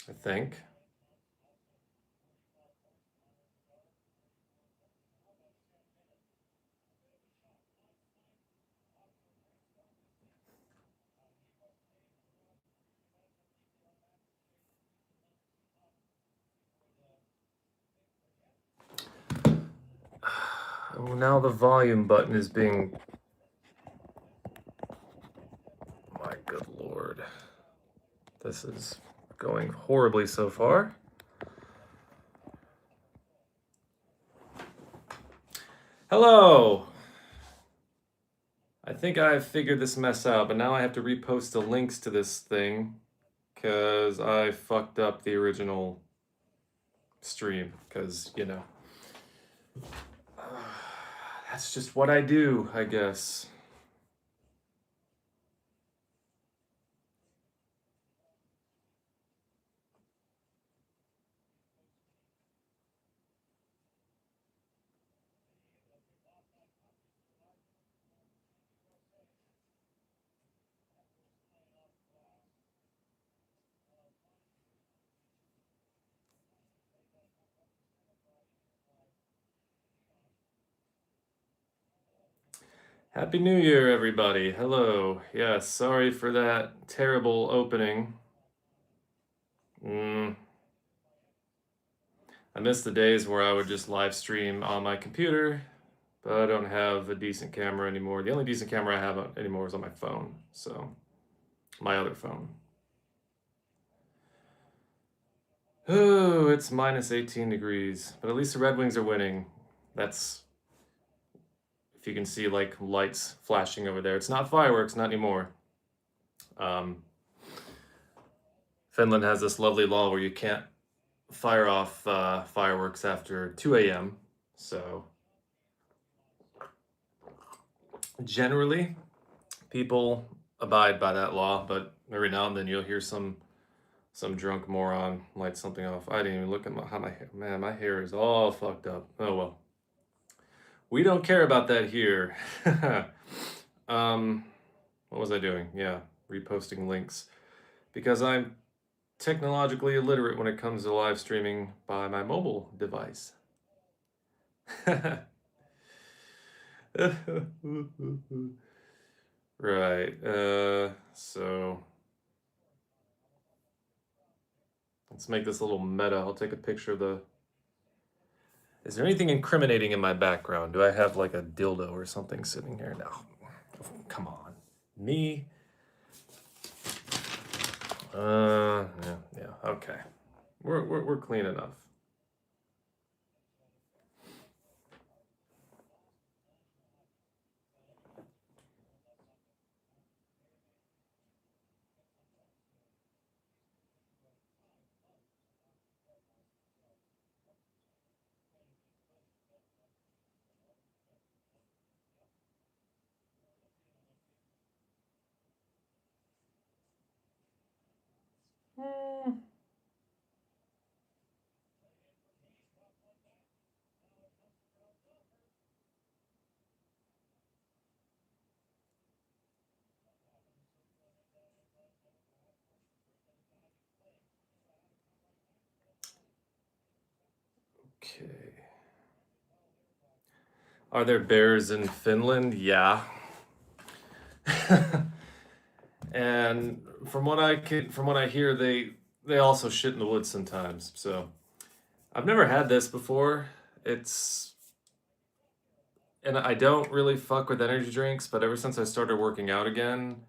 I think. Oh, now the volume button is being... My good lord. This is going horribly so far. Hello! I think I've figured this mess out, but now I have to repost the links to this thing because I fucked up the original stream because, you know, that's just what I do, I guess. Happy New Year, everybody. Hello. Yes, sorry for that terrible opening. I miss the days where I would just live stream on my computer, but I don't have a decent camera anymore. The only decent camera I have anymore is on my phone, so my other phone. Oh, it's minus 18 degrees, but at least the Red Wings are winning. That's, if you can see like lights flashing over there. It's not fireworks, not anymore. Finland has this lovely law where you can't fire off fireworks after 2 a.m. So generally, people abide by that law, but every now and then you'll hear some drunk moron light something off. I didn't even look at how my hair, man, my hair is all fucked up. Oh well. We don't care about that here. What was I doing? Yeah, reposting links. Because I'm technologically illiterate when it comes to live streaming by my mobile device. Right. So let's make this a little meta. I'll take a picture of the... Is there anything incriminating in my background? Do I have like a dildo or something sitting here? No. Come on. Me? Yeah, okay. We're clean enough. Okay. Are there bears in Finland? Yeah. And from what I hear, they also shit in the woods sometimes. So I've never had this before. And I don't really fuck with energy drinks, but ever since I started working out again,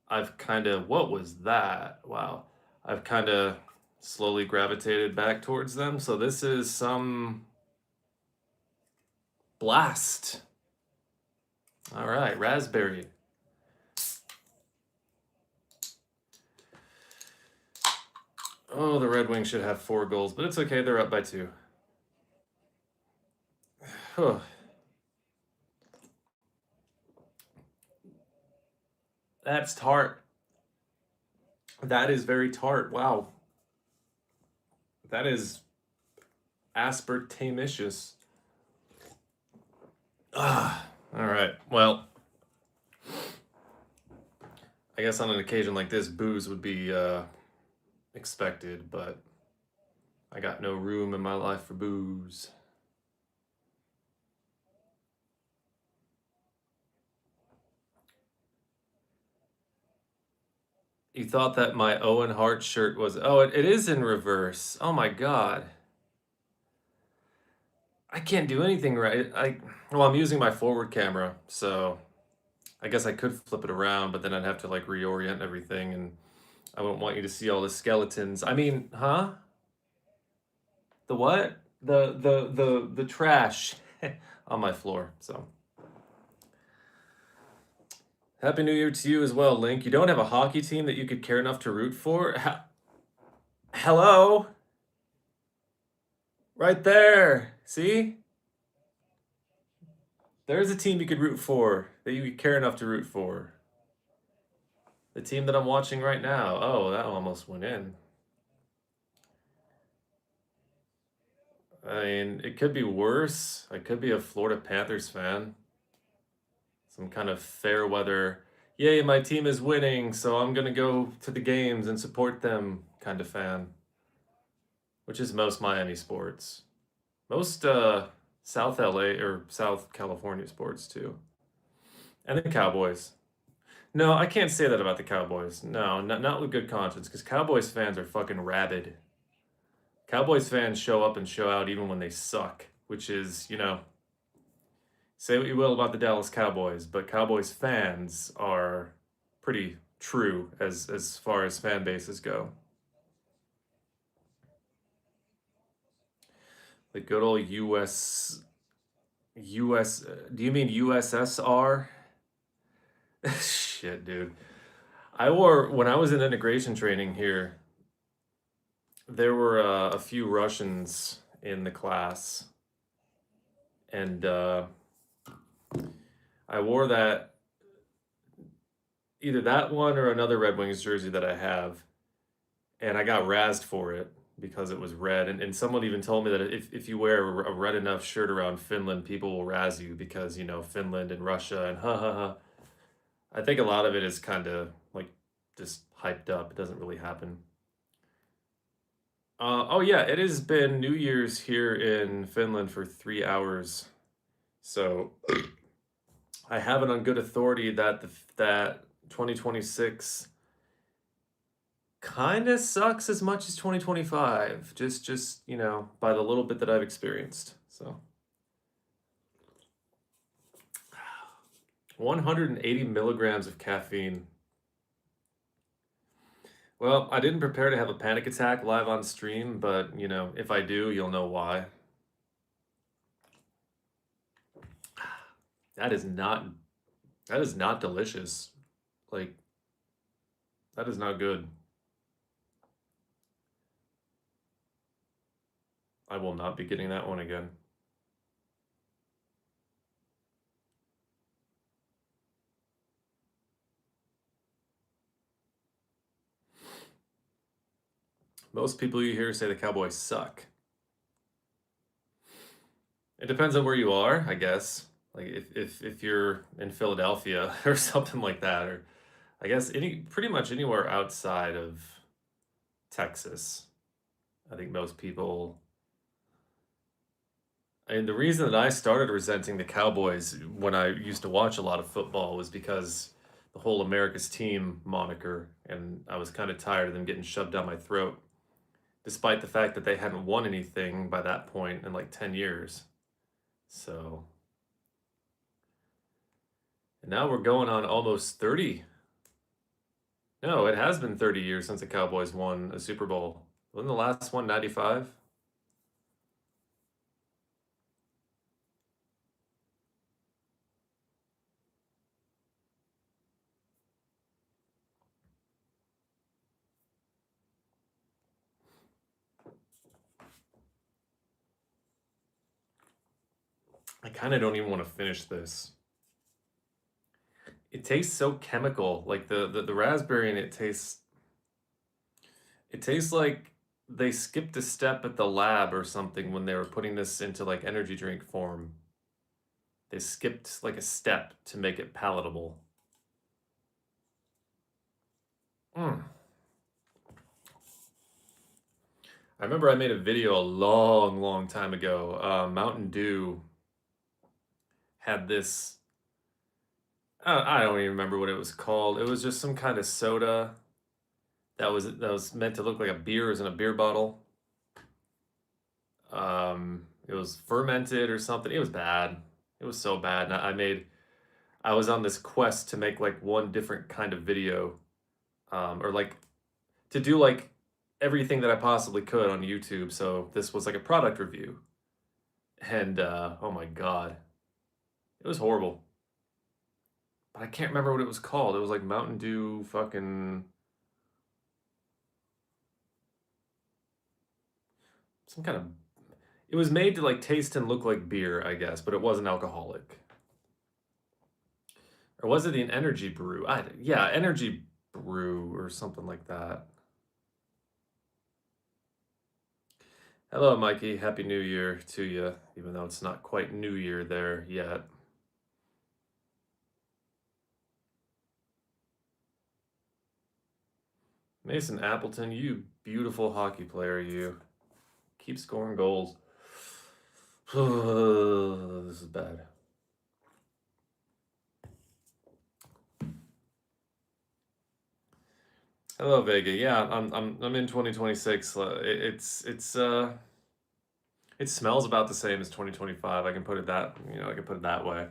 I've kind of, what was that? Wow. I've kind of slowly gravitated back towards them. So this is some blast. All right, raspberry. Oh, the Red Wings should have 4 goals, but it's okay. They're up by 2. That's tart. That is very tart. Wow. That is aspartameous. Ah, all right. Well, I guess on an occasion like this, booze would be expected, but I got no room in my life for booze. You thought that my Owen Hart shirt was... Oh, it is in reverse. Oh my god. I can't do anything right. Well, I'm using my forward camera, so I guess I could flip it around, but then I'd have to like reorient everything, and I wouldn't want you to see all the skeletons. I mean, huh? The what? The trash on my floor. So Happy New Year to you as well, Link. You don't have a hockey team that you could care enough to root for? Hello? Right there. See? There's a team you could root for, that you could care enough to root for. The team that I'm watching right now. Oh, that almost went in. I mean, it could be worse. I could be a Florida Panthers fan. Some kind of fair weather, yay, my team is winning, so I'm gonna go to the games and support them kind of fan. Which is most Miami sports. Most South LA or South California sports too. And the Cowboys. No, I can't say that about the Cowboys. No, not with good conscience, because Cowboys fans are fucking rabid. Cowboys fans show up and show out even when they suck, which is, you know, say what you will about the Dallas Cowboys, but Cowboys fans are pretty true as far as fan bases go. The good old US, do you mean USSR? Shit, dude. When I was in integration training here, there were a few Russians in the class, and I wore that, either that one or another Red Wings jersey that I have, and I got razzed for it because it was red. And someone even told me that if you wear a red enough shirt around Finland, people will razz you because, you know, Finland and Russia and ha ha ha. I think a lot of it is kind of like just hyped up. It doesn't really happen. Oh yeah, it has been New Year's here in Finland for 3 hours. So I have it on good authority that that 2026 kind of sucks as much as 2025. Just, you know, by the little bit that I've experienced. So 180 milligrams of caffeine. Well, I didn't prepare to have a panic attack live on stream, but, you know, if I do, you'll know why. That is not delicious. Like, that is not good. I will not be getting that one again. Most people you hear say the Cowboys suck. It depends on where you are, I guess. Like if you're in Philadelphia or something like that, or I guess pretty much anywhere outside of Texas. I think most people... I mean, the reason that I started resenting the Cowboys when I used to watch a lot of football was because the whole America's team moniker, and I was kind of tired of them getting shoved down my throat, despite the fact that they hadn't won anything by that point in like 10 years. So, and now we're going on almost 30. No, it has been 30 years since the Cowboys won a Super Bowl. Wasn't the last one 95? I kind of don't even want to finish this. It tastes so chemical, like the raspberry, and it tastes like they skipped a step at the lab or something when they were putting this into like energy drink form. They skipped like a step to make it palatable. Mm. I remember I made a video a long, long time ago. Mountain Dew had this. I don't even remember what it was called. It was just some kind of soda that was meant to look like a beer. It was in a beer bottle. It was fermented or something. It was bad. It was so bad. And I was on this quest to make like one different kind of video, or like to do like everything that I possibly could on YouTube. So this was like a product review, and oh my god, it was horrible. But I can't remember what it was called. It was like Mountain Dew fucking some kind of. It was made to like taste and look like beer, I guess, but it wasn't alcoholic. Or was it an energy brew? Yeah, energy brew or something like that. Hello, Mikey. Happy New Year to you, even though it's not quite New Year there yet. Mason Appleton, you beautiful hockey player, you. Keep scoring goals. This is bad. Hello, Vega. Yeah, I'm in 2026. It smells about the same as 2025. I can put it that, I can put it that way.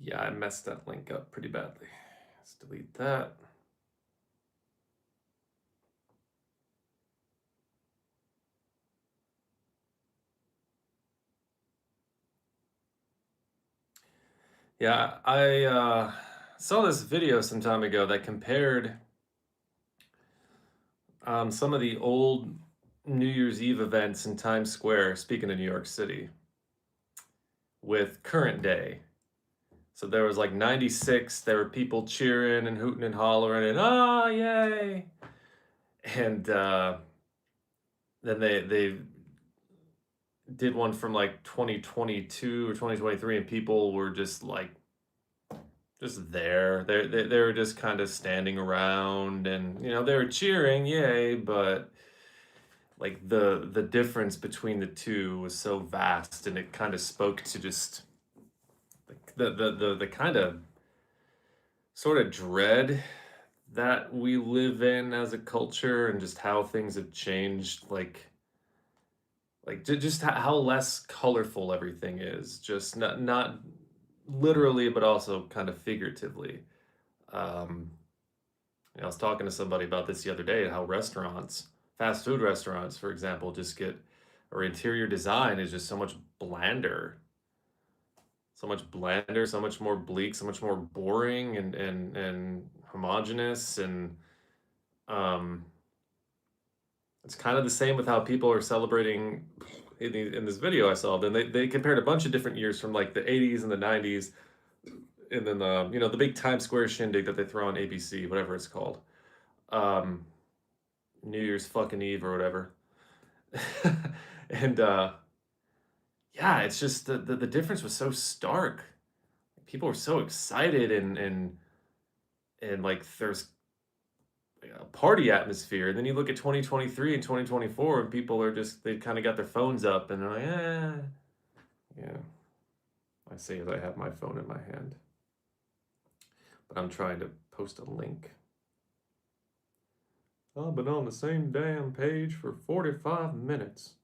Yeah, I messed that link up pretty badly. Let's delete that. Yeah, I saw this video some time ago that compared some of the old New Year's Eve events in Times Square, speaking of New York City, with current day. So there was like 96, there were people cheering and hooting and hollering and yay. And then they did one from like 2022 or 2023, and people were just like just there. They were just kind of standing around, and they were cheering, yay, but like the difference between the two was so vast, and it kind of spoke to just the kind of sort of dread that we live in as a culture, and just how things have changed, like just how less colorful everything is, just not literally but also kind of figuratively. um I was talking to somebody about this the other day, how restaurants, fast food restaurants, for example, just get, or interior design is just so much blander, so much more bleak, so much more boring and homogenous. And um, it's kind of the same with how people are celebrating in this video I saw. Then they compared a bunch of different years from like the 80s and the 90s, and then the big Times Square shindig that they throw on ABC, whatever it's called, um, New Year's fucking Eve or whatever. And yeah, it's just the difference was so stark. People were so excited, and like there's a party atmosphere. And then you look at 2023 and 2024, and people are just, they kind of got their phones up and they're like, yeah. I say as I have my phone in my hand, but I'm trying to post a link. I've been on the same damn page for 45 minutes.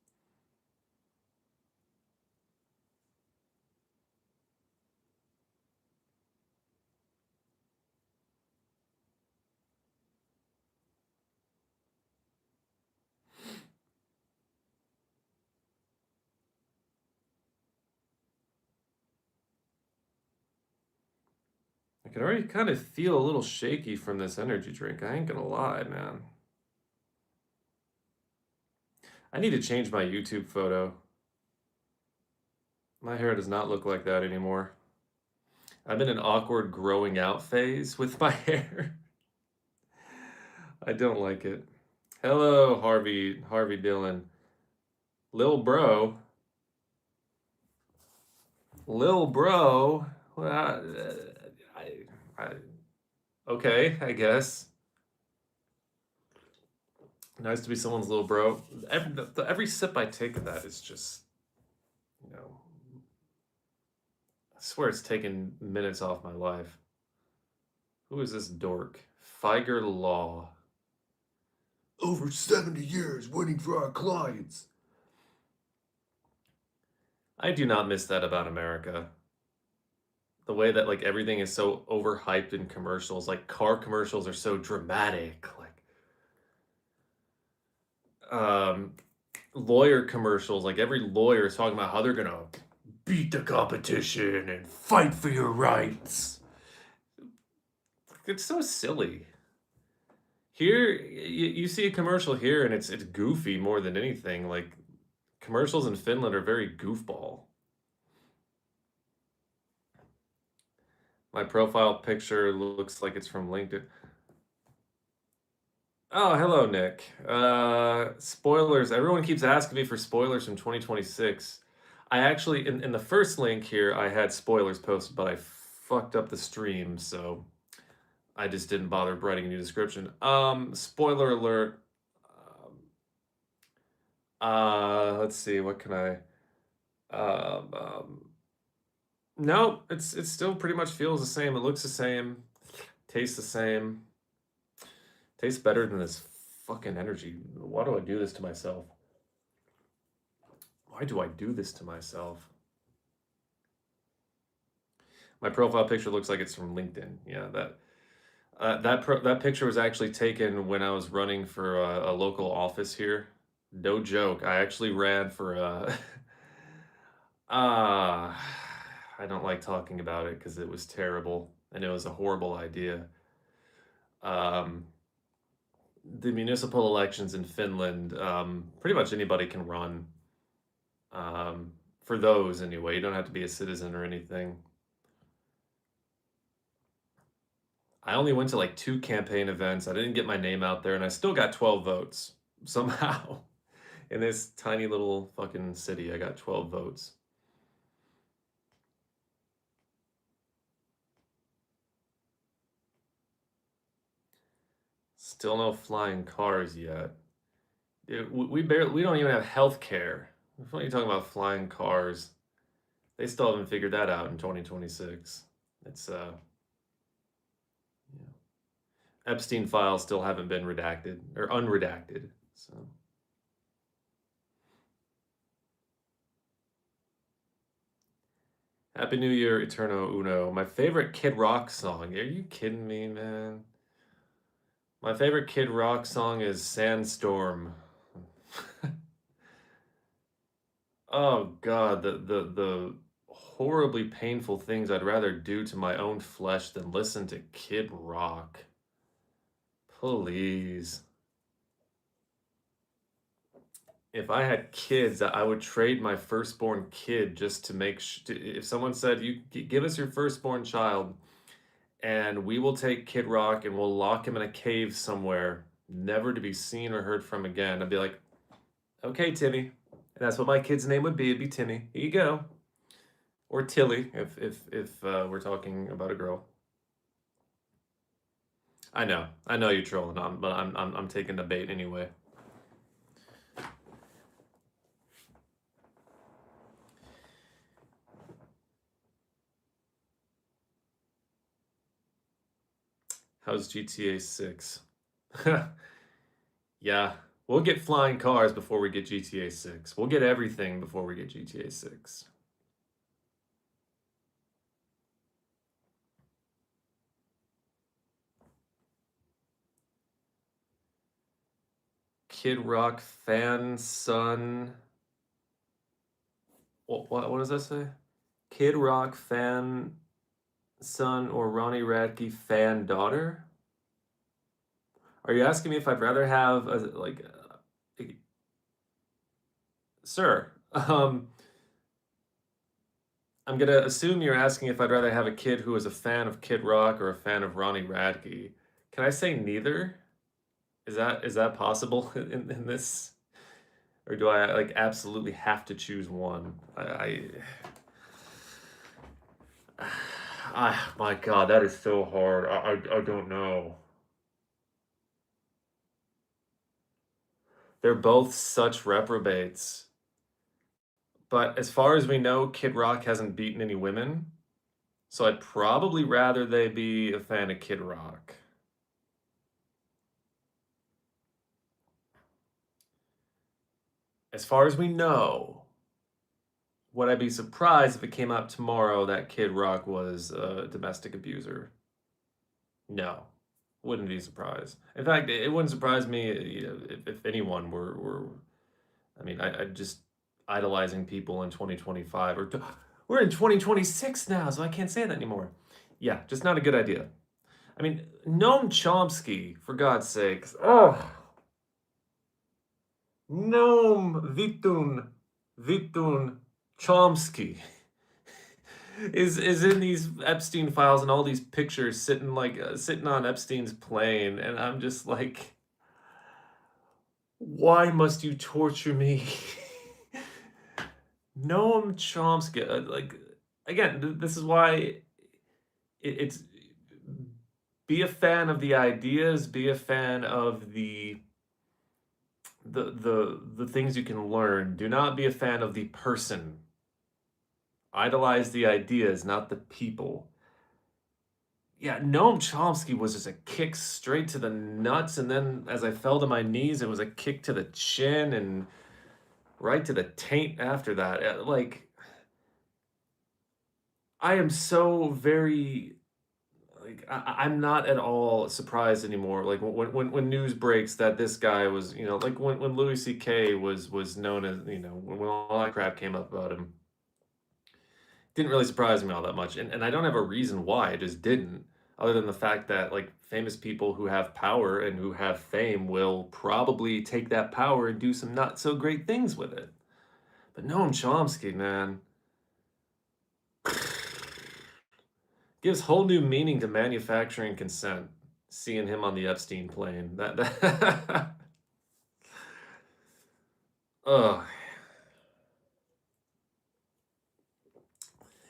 I can already kind of feel a little shaky from this energy drink. I ain't gonna lie, man. I need to change my YouTube photo. My hair does not look like that anymore. I'm in an awkward growing out phase with my hair. I don't like it. Hello, Harvey Dillon. Lil bro. Lil bro. Well, I, okay, I guess. Nice to be someone's little bro. Every sip I take of that is just, you know, I swear it's taken minutes off my life. Who is this dork? Figer Law. Over 70 years waiting for our clients. I do not miss that about America. The way that like everything is so overhyped in commercials, like car commercials are so dramatic, um lawyer commercials, like every lawyer is talking about how they're gonna beat the competition and fight for your rights. It's so silly. Here, you see a commercial here, and it's goofy more than anything. Like commercials in Finland are very goofball. My profile picture looks like it's from LinkedIn. Oh, hello, Nick. Spoilers. Everyone keeps asking me for spoilers from 2026. I actually, in the first link here, I had spoilers posted, but I fucked up the stream, so I just didn't bother writing a new description. Spoiler alert. Let's see, what can I, no, it still pretty much feels the same. It looks the same, tastes the same, tastes better than this fucking energy. Why do I do this to myself? Why do I do this to myself? My profile picture looks like it's from LinkedIn. Yeah, that picture was actually taken when I was running for a local office here. No joke. I actually ran for I don't like talking about it because it was terrible and it was a horrible idea. Um, the municipal elections in Finland, pretty much anybody can run. For those anyway, you don't have to be a citizen or anything. I only went to like 2 campaign events. I didn't get my name out there, and I still got 12 votes somehow. In this tiny little fucking city, I got 12 votes. Still no flying cars yet. We don't even have health care. What are you talking about flying cars? They still haven't figured that out in 2026. It's yeah. Epstein files still haven't been redacted or unredacted. So Happy New Year, Eterno Uno. My favorite Kid Rock song. Are you kidding me, man? My favorite Kid Rock song is Sandstorm. Oh God, the horribly painful things I'd rather do to my own flesh than listen to Kid Rock. Please. If I had kids, I would trade my firstborn kid just to make if someone said, "You give us your firstborn child and we will take Kid Rock and we'll lock him in a cave somewhere, never to be seen or heard from again." I'd be like, "Okay, Timmy." And that's what my kid's name would be. It'd be Timmy. Here you go. Or Tilly, if we're talking about a girl. I know you're trolling, but I'm taking the bait anyway. How's GTA 6? Yeah, we'll get flying cars before we get GTA 6. We'll get everything before we get GTA 6. Kid Rock fan son. What does that say? Kid Rock fan son or Ronnie Radke fan daughter? Are you asking me if I'd rather have a like, sir? I'm gonna assume you're asking if I'd rather have a kid who is a fan of Kid Rock or a fan of Ronnie Radke. Can I say neither? Is that possible in this, or do I like absolutely have to choose one? My God, that is so hard. I don't know. They're both such reprobates. But as far as we know, Kid Rock hasn't beaten any women. So I'd probably rather they be a fan of Kid Rock. As far as we know, would I be surprised if it came out tomorrow that Kid Rock was a domestic abuser? No, wouldn't be surprised. In fact, it wouldn't surprise me, if anyone were. I mean, I just idolizing people in 2025 we're in 2026 now, so I can't say that anymore. Yeah, just not a good idea. I mean, Noam Chomsky, for God's sakes. Oh, Noam Vitun Chomsky is in these Epstein files and all these pictures sitting sitting on Epstein's plane, and I'm just like, why must you torture me? Noam Chomsky, again, this is why it's be a fan of the ideas, be a fan of the things you can learn. Do not be a fan of the person. Idolize the ideas, not the people. Yeah, Noam Chomsky was just a kick straight to the nuts, and then as I fell to my knees, it was a kick to the chin and right to the taint after that. I am so very I'm not at all surprised anymore. Like when news breaks that this guy was, like when Louis C.K. was known as, when all that crap came up about him, didn't really surprise me all that much. And I don't have a reason why. I just didn't, other than the fact that like famous people who have power and who have fame will probably take that power and do some not so great things with it. But Noam Chomsky, man, gives whole new meaning to manufacturing consent. Seeing him on the Epstein plane, that ugh.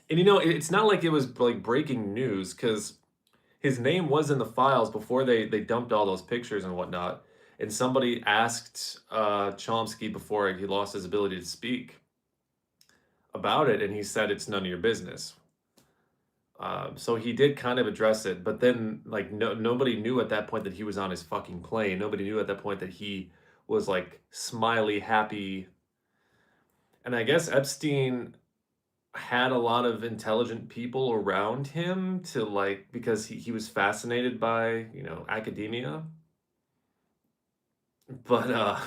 And it's not like it was like breaking news because his name was in the files before they dumped all those pictures and whatnot. And somebody asked Chomsky before he lost his ability to speak about it, and he said it's none of your business. So he did kind of address it, but then like nobody knew at that point that he was on his fucking plane. Nobody knew at that point that he was like smiley, happy. And I guess Epstein had a lot of intelligent people around him to like because he was fascinated by, academia. But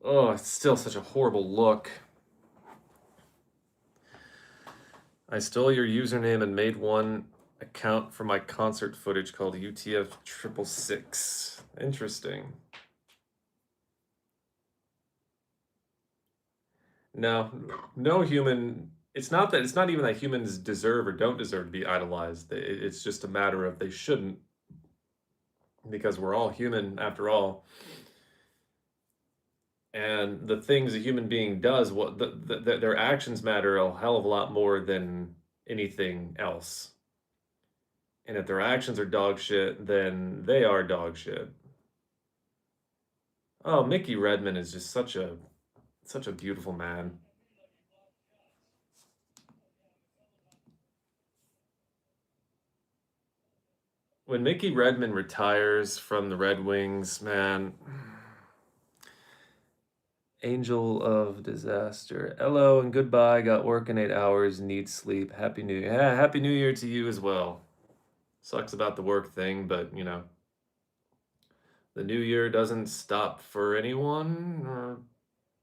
oh, it's still such a horrible look. I stole your username and made one account for my concert footage called UTF 666. Interesting. No, no human. It's not even that humans deserve or don't deserve to be idolized. It's just a matter of they shouldn't, because we're all human after all. And the things a human being does, their actions matter a hell of a lot more than anything else. And if their actions are dog shit, then they are dog shit. Oh, Mickey Redman is just such a beautiful man. When Mickey Redman retires from the Red Wings, man, angel of disaster. Hello and goodbye. Got work in 8 hours. Need sleep. Happy New Year. Yeah, Happy New Year to you as well. Sucks about the work thing, but the new year doesn't stop for anyone, or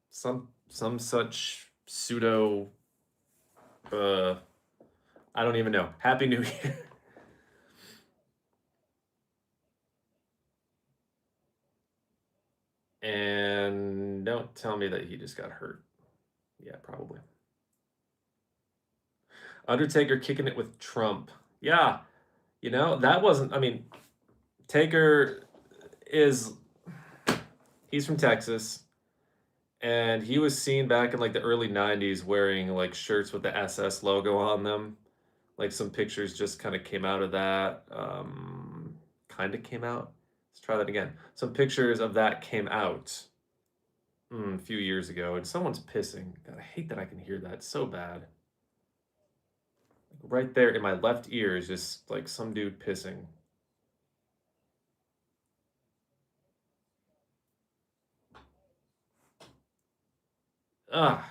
some such pseudo. Uh, I don't even know. Happy New Year. And don't tell me that he just got hurt. Yeah, probably. Undertaker kicking it with Trump. Yeah, you know, that wasn't, I mean, Taker is, he's from Texas, and he was seen back in like the early 90s wearing like shirts with the SS logo on them. Like some pictures just kind of came out of that. Kind of came out. Let's try that again. Some pictures of that came out a few years ago, and someone's pissing. God, I hate that I can hear that so bad. Right there in my left ear is just like some dude pissing. Ah.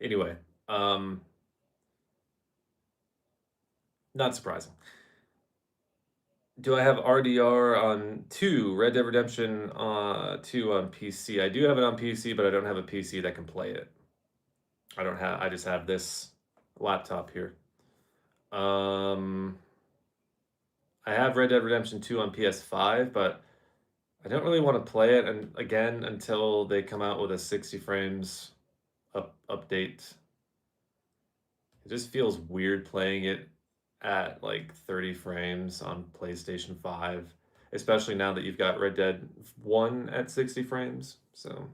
Anyway, um, not surprising. Do I have RDR on 2, Red Dead Redemption 2 on PC? I do have it on PC, but I don't have a PC that can play it. I just have this laptop here. I have Red Dead Redemption 2 on PS5, but I don't really want to play it and again until they come out with a 60 frames update. It just feels weird playing it at like 30 frames on PlayStation 5, especially now that you've got Red Dead 1 at 60 frames. So,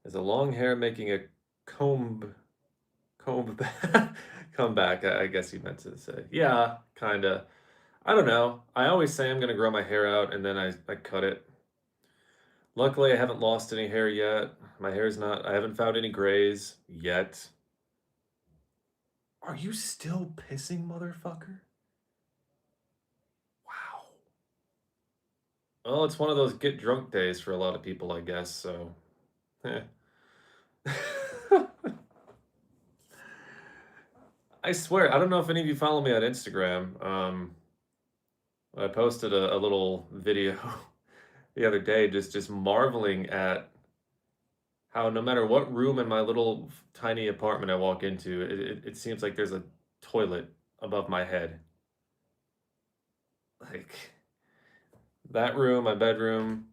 is a long hair making a comb comeback? I guess you meant to say. Yeah, kind of. I don't know. I always say I'm going to grow my hair out and then I cut it. Luckily, I haven't lost any hair yet. My hair's not, I haven't found any grays yet. Are you still pissing, motherfucker? Wow. Well, it's one of those get drunk days for a lot of people, I guess, so. Eh. I swear, I don't know if any of you follow me on Instagram. I posted a little video the other day just marveling at how no matter what room in my little tiny apartment I walk into, it seems like there's a toilet above my head. Like that room, my bedroom,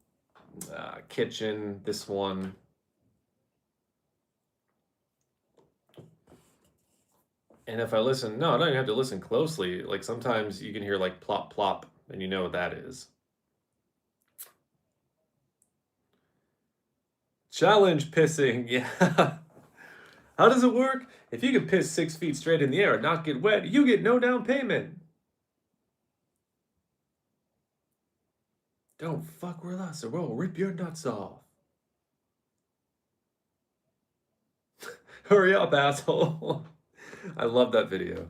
kitchen, this one. And if I listen, no, I don't even have to listen closely. Like sometimes you can hear like plop plop, and you know what that is. Challenge pissing, yeah. How does it work? If you can piss 6 feet straight in the air and not get wet, you get no down payment. Don't fuck with us or we'll rip your nuts off. Hurry up, asshole. I love that video.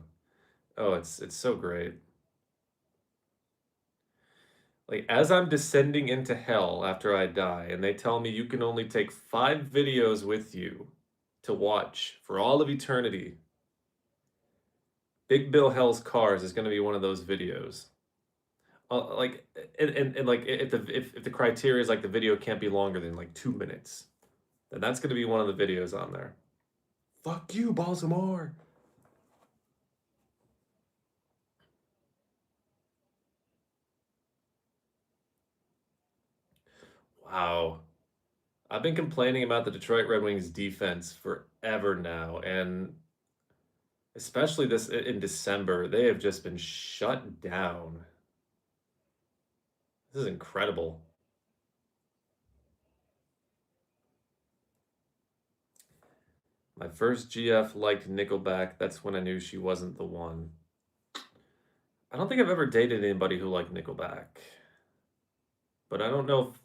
Oh, it's so great. Like as I'm descending into hell after I die, and they tell me you can only take 5 videos with you to watch for all of eternity. Big Bill Hell's Cars is going to be one of those videos. Like and like if the criteria is like the video can't be longer than like 2 minutes, then that's going to be one of the videos on there. Fuck you, Baltimore. Wow. I've been complaining about the Detroit Red Wings defense forever now, and especially this in December, they have just been shut down. This is incredible. My first GF liked Nickelback. That's when I knew she wasn't the one. I don't think I've ever dated anybody who liked Nickelback. But I don't know if,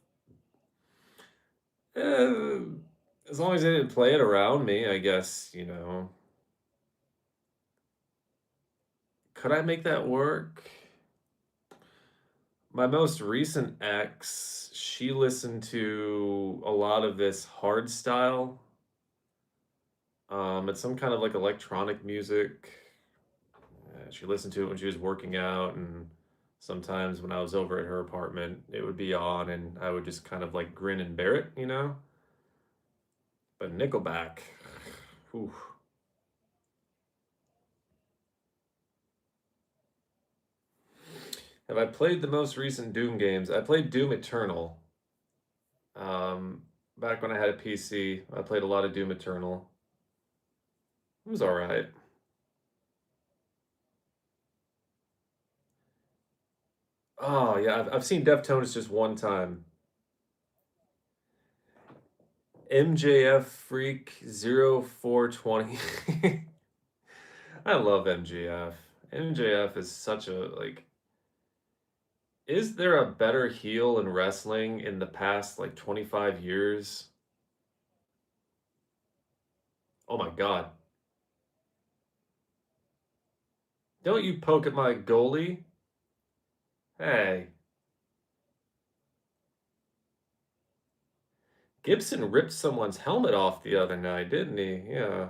as long as they didn't play it around me, I guess, you know. Could I make that work? My most recent ex, she listened to a lot of this hard style. It's some kind of like electronic music. She listened to it when she was working out, and sometimes when I was over at her apartment, it would be on, and I would just kind of like grin and bear it, you know? But Nickelback, whew. Have I played the most recent Doom games? I played Doom Eternal. back when I had a PC. I played a lot of Doom Eternal. It was all right. Oh yeah, I've seen Deftones just one time. MJF Freak 0420. I love MJF. MJF is such a like. Is there a better heel in wrestling in the past like 25 years? Oh my God. Don't you poke at my goalie? Hey, Gibson ripped someone's helmet off the other night, didn't he? Yeah.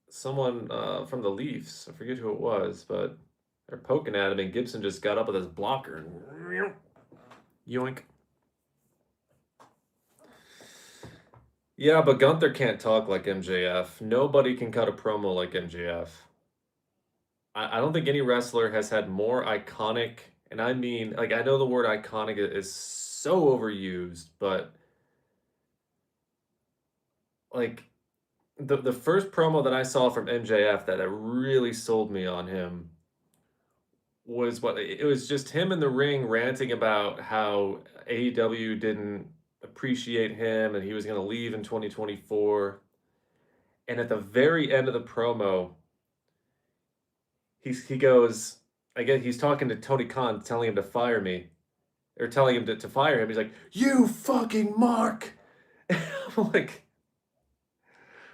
Someone from the Leafs. I forget who it was, but they're poking at him, and Gibson just got up with his blocker and yoink. Yeah, but Gunther can't talk like MJF. Nobody can cut a promo like MJF. I don't think any wrestler has had more iconic, and I mean, like, I know the word iconic is so overused, but like the first promo that I saw from MJF that really sold me on him was what it was just him in the ring ranting about how AEW didn't appreciate him and he was going to leave in 2024. And at the very end of the promo, he goes, I guess he's talking to Tony Khan, telling him to fire me, or telling him to fire him. He's like, "You fucking mark." I'm like,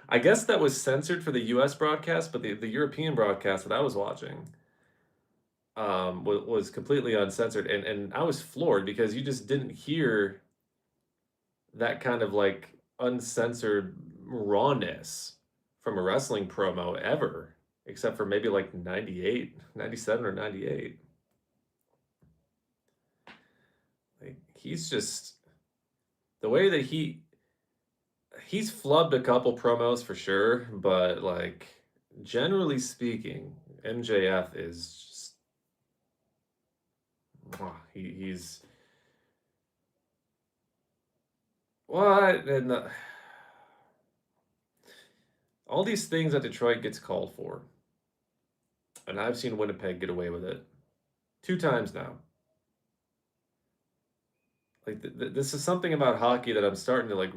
I guess that was censored for the U.S. broadcast, but the European broadcast that I was watching was completely uncensored, and I was floored because you just didn't hear that kind of like uncensored rawness from a wrestling promo ever, except for maybe like 98, 97 or 98. Like he's just the way that he's flubbed a couple promos for sure, but like generally speaking, MJF is just he's what and all these things that Detroit gets called for, and I've seen Winnipeg get away with it 2 times now. Like this is something about hockey that I'm starting to like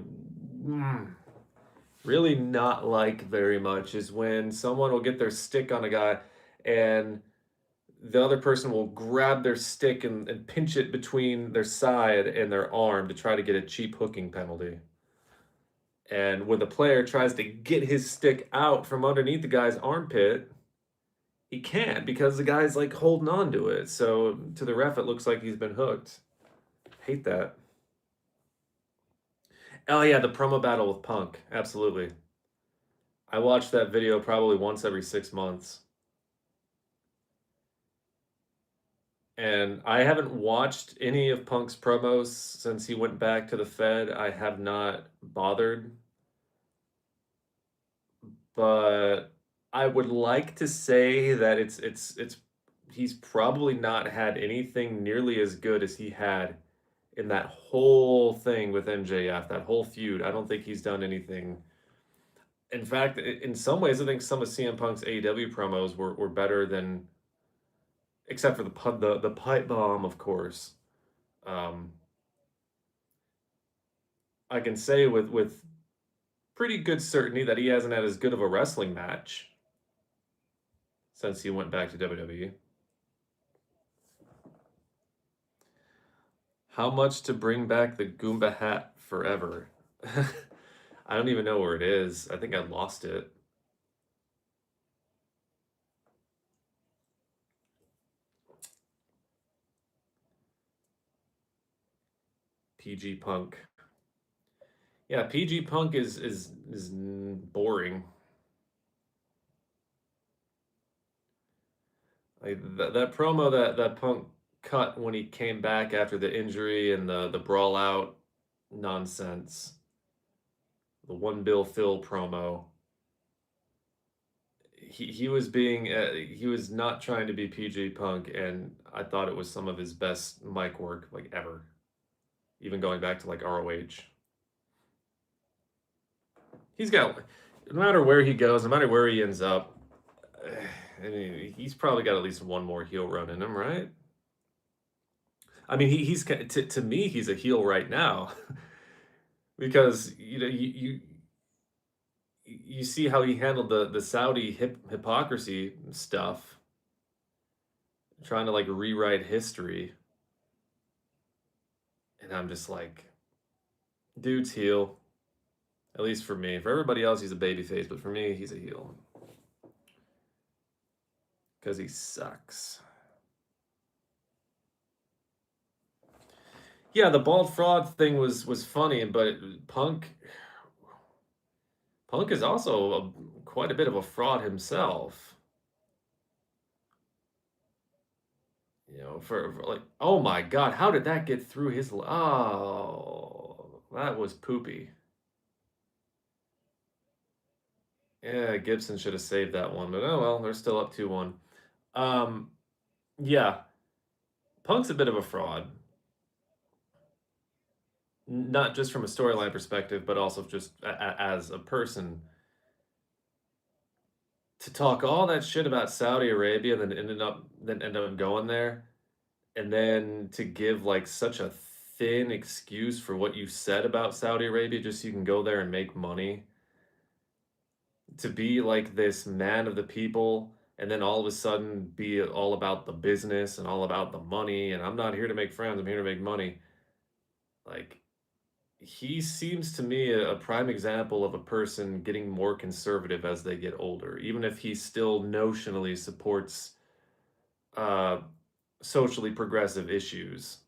mm, really not like very much is when someone will get their stick on a guy and the other person will grab their stick and pinch it between their side and their arm to try to get a cheap hooking penalty. And when the player tries to get his stick out from underneath the guy's armpit, he can't because the guy's like holding on to it. So to the ref, it looks like he's been hooked. Hate that. Oh yeah, the promo battle with Punk. Absolutely. I watch that video probably once every 6 months. And I haven't watched any of Punk's promos since he went back to the Fed. I have not bothered, but I would like to say that it's he's probably not had anything nearly as good as he had in that whole thing with MJF, that whole feud. I don't think he's done anything. In fact, in some ways, I think some of CM Punk's AEW promos were better than, except for the pipe bomb, of course. Um, I can say with pretty good certainty that he hasn't had as good of a wrestling match since he went back to WWE. How much to bring back the Goomba hat forever? I don't even know where it is. I think I lost it. PG Punk. Yeah, PG Punk is boring. Like that promo that Punk cut when he came back after the injury and the brawl out nonsense. The one Bill Phil promo. He was being he was not trying to be PG Punk, and I thought it was some of his best mic work like ever, even going back to like ROH. he's got, no matter where he goes, no matter where he ends up, I mean, he's probably got at least one more heel run in him, right? I mean, to me, he's a heel right now because you see how he handled the Saudi hypocrisy stuff, trying to like rewrite history, and I'm just like, dude's heel. At least for me. For everybody else, he's a babyface, but for me, he's a heel because he sucks. Yeah, the bald fraud thing was funny, but Punk is also quite a bit of a fraud himself. For like, oh my God, how did that get through his? Oh, that was poopy. Yeah, Gibson should have saved that one, but oh well, they're still up 2-1. Um, yeah, Punk's a bit of a fraud, not just from a storyline perspective, but also just as a person. To talk all that shit about Saudi Arabia, then ended up going there, and then to give like such a thin excuse for what you said about Saudi Arabia just so you can go there and make money, to be like this man of the people, and then all of a sudden be all about the business and all about the money, and I'm not here to make friends, I'm here to make money. Like, he seems to me a prime example of a person getting more conservative as they get older, even if he still notionally supports uh socially progressive issues.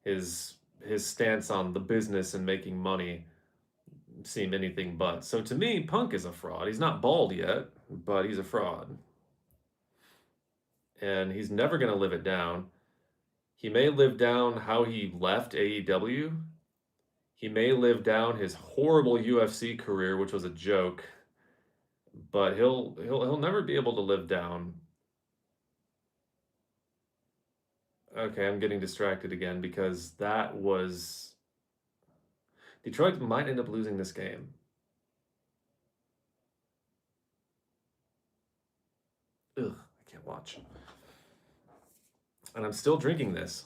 His stance on the business and making money seem anything but. So to me, Punk is a fraud. He's not bald yet, but he's a fraud. And he's never going to live it down. He may live down how he left AEW. He may live down his horrible UFC career, which was a joke, but he'll never be able to live down. Okay, I'm getting distracted again because that was Detroit might end up losing this game. Ugh, I can't watch. And I'm still drinking this,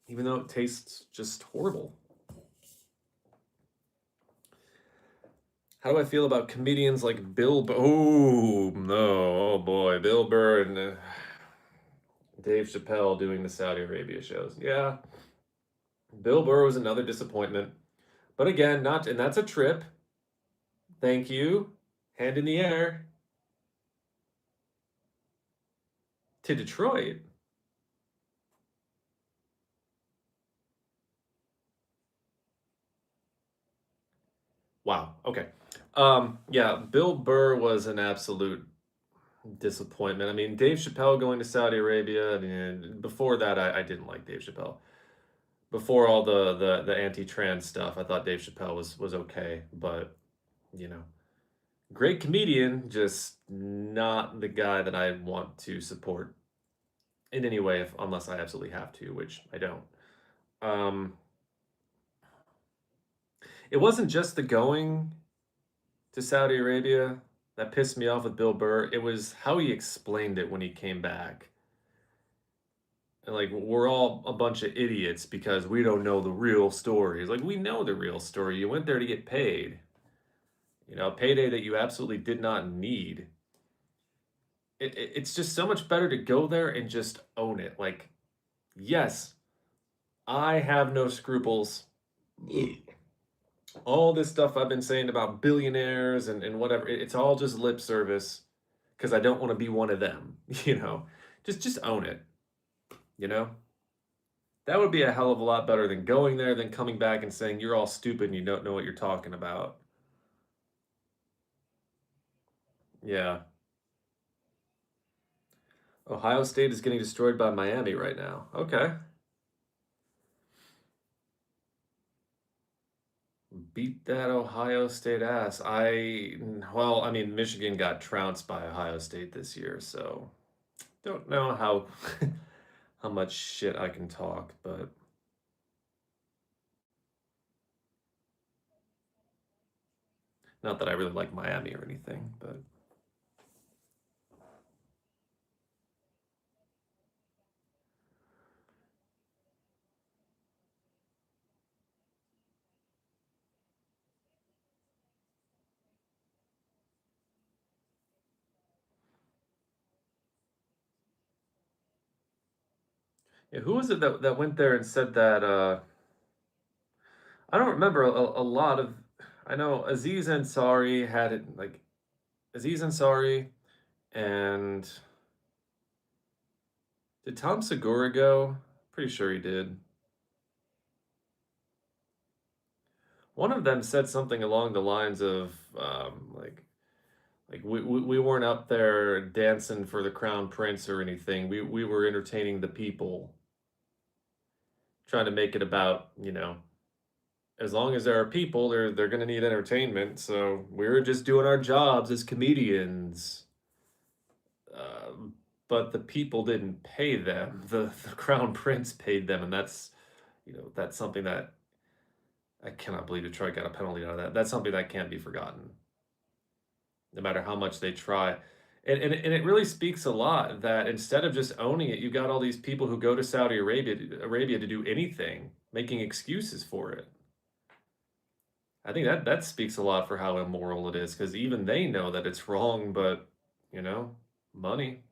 even though it tastes just horrible. How do I feel about comedians like Bill? Oh no! Oh boy, Bill Burr and Dave Chappelle doing the Saudi Arabia shows. Yeah, Bill Burr was another disappointment. But again, not and that's a trip. Thank you. Hand in the air to Detroit. Wow. Okay. Yeah, Bill Burr was an absolute disappointment. I mean, Dave Chappelle going to Saudi Arabia. I mean, before that, I didn't like Dave Chappelle. Before all the anti-trans stuff, I thought Dave Chappelle was okay, but you know, great comedian, just not the guy that I want to support in any way, unless I absolutely have to, which I don't. Um, it wasn't just the going to Saudi Arabia that pissed me off with Bill Burr. It was how he explained it when he came back. And like, we're all a bunch of idiots because we don't know the real story. It's like, we know the real story. You went there to get paid. A payday that you absolutely did not need. It's just so much better to go there and just own it. Like, yes, I have no scruples. All this stuff I've been saying about billionaires and whatever, it's all just lip service because I don't want to be one of them. You know, just own it. You know, that would be a hell of a lot better than going there, than coming back and saying you're all stupid and you don't know what you're talking about. Yeah. Ohio State is getting destroyed by Miami right now. Okay. Beat that Ohio State ass. Well, I mean, Michigan got trounced by Ohio State this year, so don't know how how much shit I can talk, but Not that I really like Miami or anything, but yeah, who was it that went there and said that? I don't remember a lot of. I know Aziz Ansari had it like Aziz Ansari and did Tom Segura go? Pretty sure he did. One of them said something along the lines of like we weren't up there dancing for the crown prince or anything. We were entertaining the people, trying to make it about, as long as there are people, they're going to need entertainment. So we're just doing our jobs as comedians. Um, but the people didn't pay them. The crown prince paid them, and that's something that I cannot believe Detroit got a penalty out of that. That's something that can't be forgotten, no matter how much they try. And it really speaks a lot that instead of just owning it, you got all these people who go to Saudi Arabia to do anything, making excuses for it. I think that speaks a lot for how immoral it is, because even they know that it's wrong, but you know, money.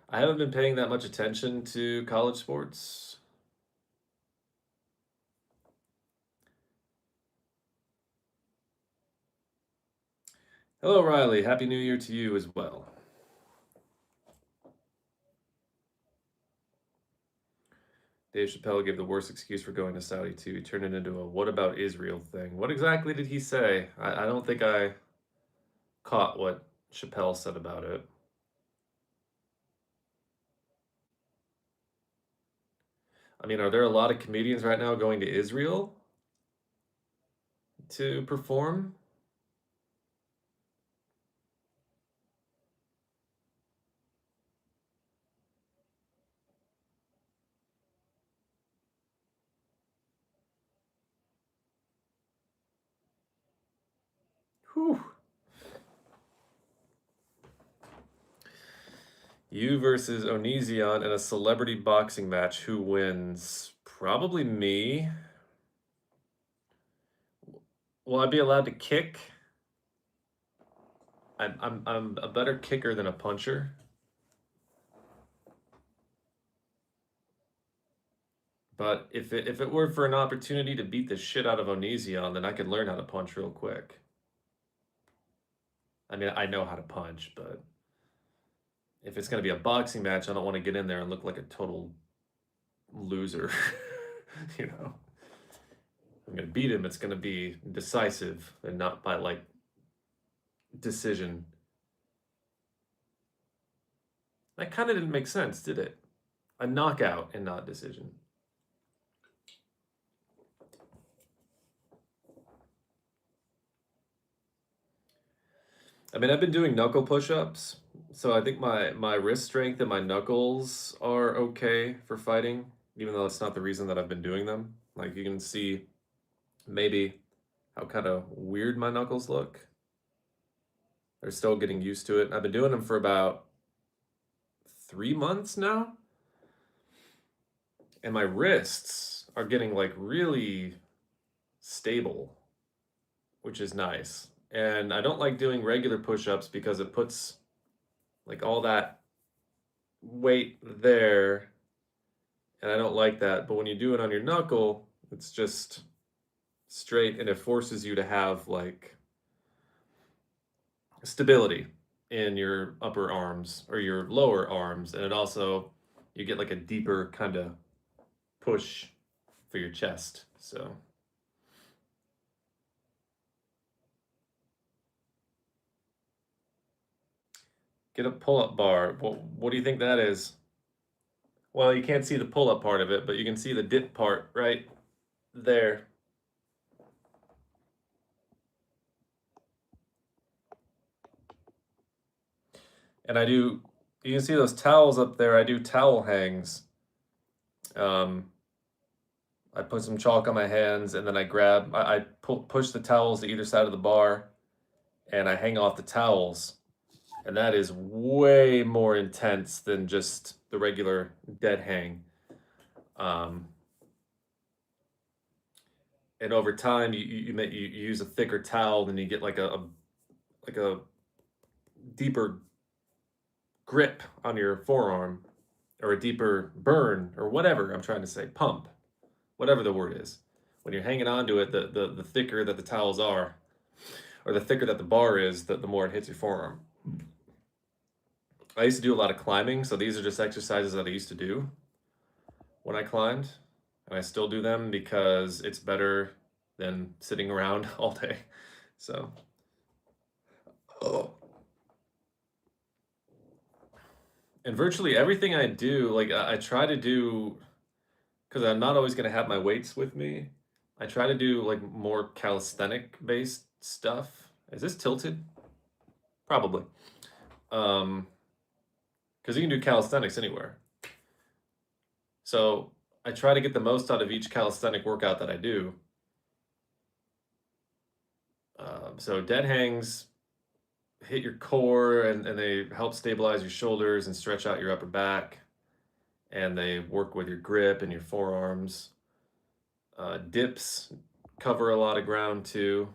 I haven't been paying that much attention to college sports. Hello, Riley. Happy New Year to you as well. Dave Chappelle gave the worst excuse for going to Saudi too. He turned it into a "what about Israel" thing. What exactly did he say? I don't think I caught what Chappelle said about it. I mean, are there a lot of comedians right now going to Israel to perform? Whew. You versus Onision in a celebrity boxing match. Who wins? Probably me. Will I be allowed to kick? I'm a better kicker than a puncher. But if it were for an opportunity to beat the shit out of Onision, then I could learn how to punch real quick. I mean, I know how to punch, but if it's gonna be a boxing match, I don't want to get in there and look like a total loser. you know, I'm gonna beat him. It's gonna be decisive and not by like decision. That kind of didn't make sense, did it? A knockout and not decision. I mean, I've been doing knuckle push-ups, so I think my wrist strength and my knuckles are okay for fighting, even though that's not the reason that I've been doing them. Like you can see maybe how kind of weird my knuckles look. They're still getting used to it. I've been doing them for about 3 months now, and my wrists are getting like really stable, which is nice. And I don't like doing regular push-ups because it puts like all that weight there, and I don't like that. But when you do it on your knuckle, it's just straight and it forces you to have like stability in your upper arms or your lower arms, and it also you get like a deeper kind of push for your chest. So get a pull-up bar. What do you think that is? Well, you can't see the pull-up part of it, but you can see the dip part right there. And I do You can see those towels up there. I do towel hangs. Um, I put some chalk on my hands and then I push the towels to either side of the bar and I hang off the towels. And that is way more intense than just the regular dead hang. Um, and over time, you use a thicker towel, then you get like a deeper grip on your forearm, or a deeper burn, or whatever I'm trying to say, pump, whatever the word is. When you're hanging onto it, the thicker that the towels are, or the thicker that the bar is, the more it hits your forearm. I used to do a lot of climbing, so these are just exercises that I used to do when I climbed, and I still do them because it's better than sitting around all day. So, oh. And virtually everything I do, like I try to do, because I'm not always going to have my weights with me. I try to do like more calisthenic based stuff. Is this tilted? Probably. Because you can do calisthenics anywhere. So I try to get the most out of each calisthenic workout that I do. So dead hangs hit your core and they help stabilize your shoulders and stretch out your upper back. And they work with your grip and your forearms. Dips cover a lot of ground too.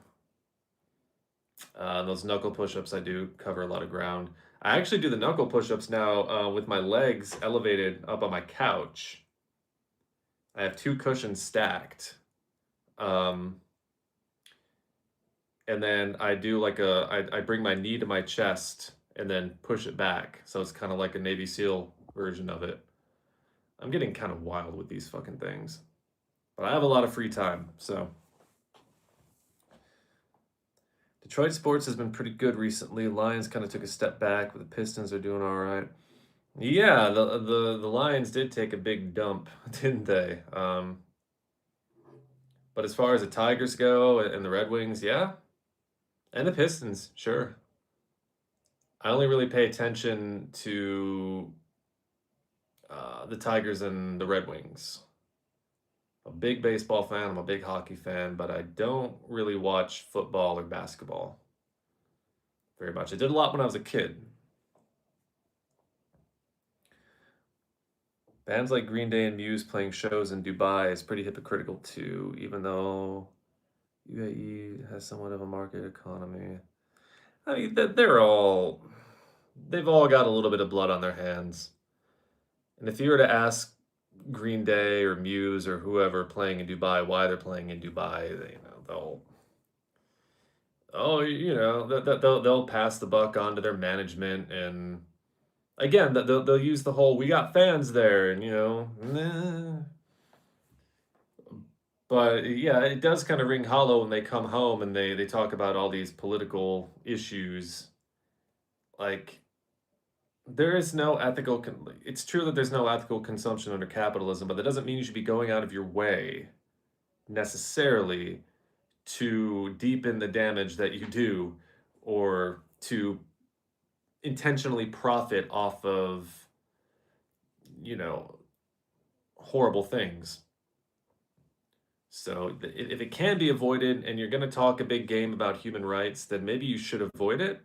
Those knuckle push-ups I do cover a lot of ground. I actually do the knuckle push-ups now with my legs elevated up on my couch. I have two cushions stacked. And then I do like I bring my knee to my chest and then push it back. So it's kind of like a Navy SEAL version of it. I'm getting kind of wild with these fucking things. But I have a lot of free time, so. Detroit sports has been pretty good recently. Lions kind of took a step back, but the Pistons are doing all right. Yeah, the Lions did take a big dump, didn't they? But as far as the Tigers go and the Red Wings, yeah, and the Pistons, sure. I only really pay attention to the Tigers and the Red Wings. I'm a big baseball fan. I'm a big hockey fan, but I don't really watch football or basketball very much. I did a lot when I was a kid. Bands like Green Day and Muse playing shows in Dubai is pretty hypocritical too, even though UAE has somewhat of a market economy. I mean, they've all got a little bit of blood on their hands. And if you were to ask Green Day or Muse or whoever playing in Dubai why they're playing in Dubai, they'll pass the buck on to their management, and again, they'll use the whole "we got fans there," and nah. But yeah, it does kind of ring hollow when they come home and they talk about all these political issues. Like, there is no it's true that there's no ethical consumption under capitalism, but that doesn't mean you should be going out of your way necessarily to deepen the damage that you do or to intentionally profit off of, you know, horrible things. So if it can be avoided and you're going to talk a big game about human rights, then maybe you should avoid it.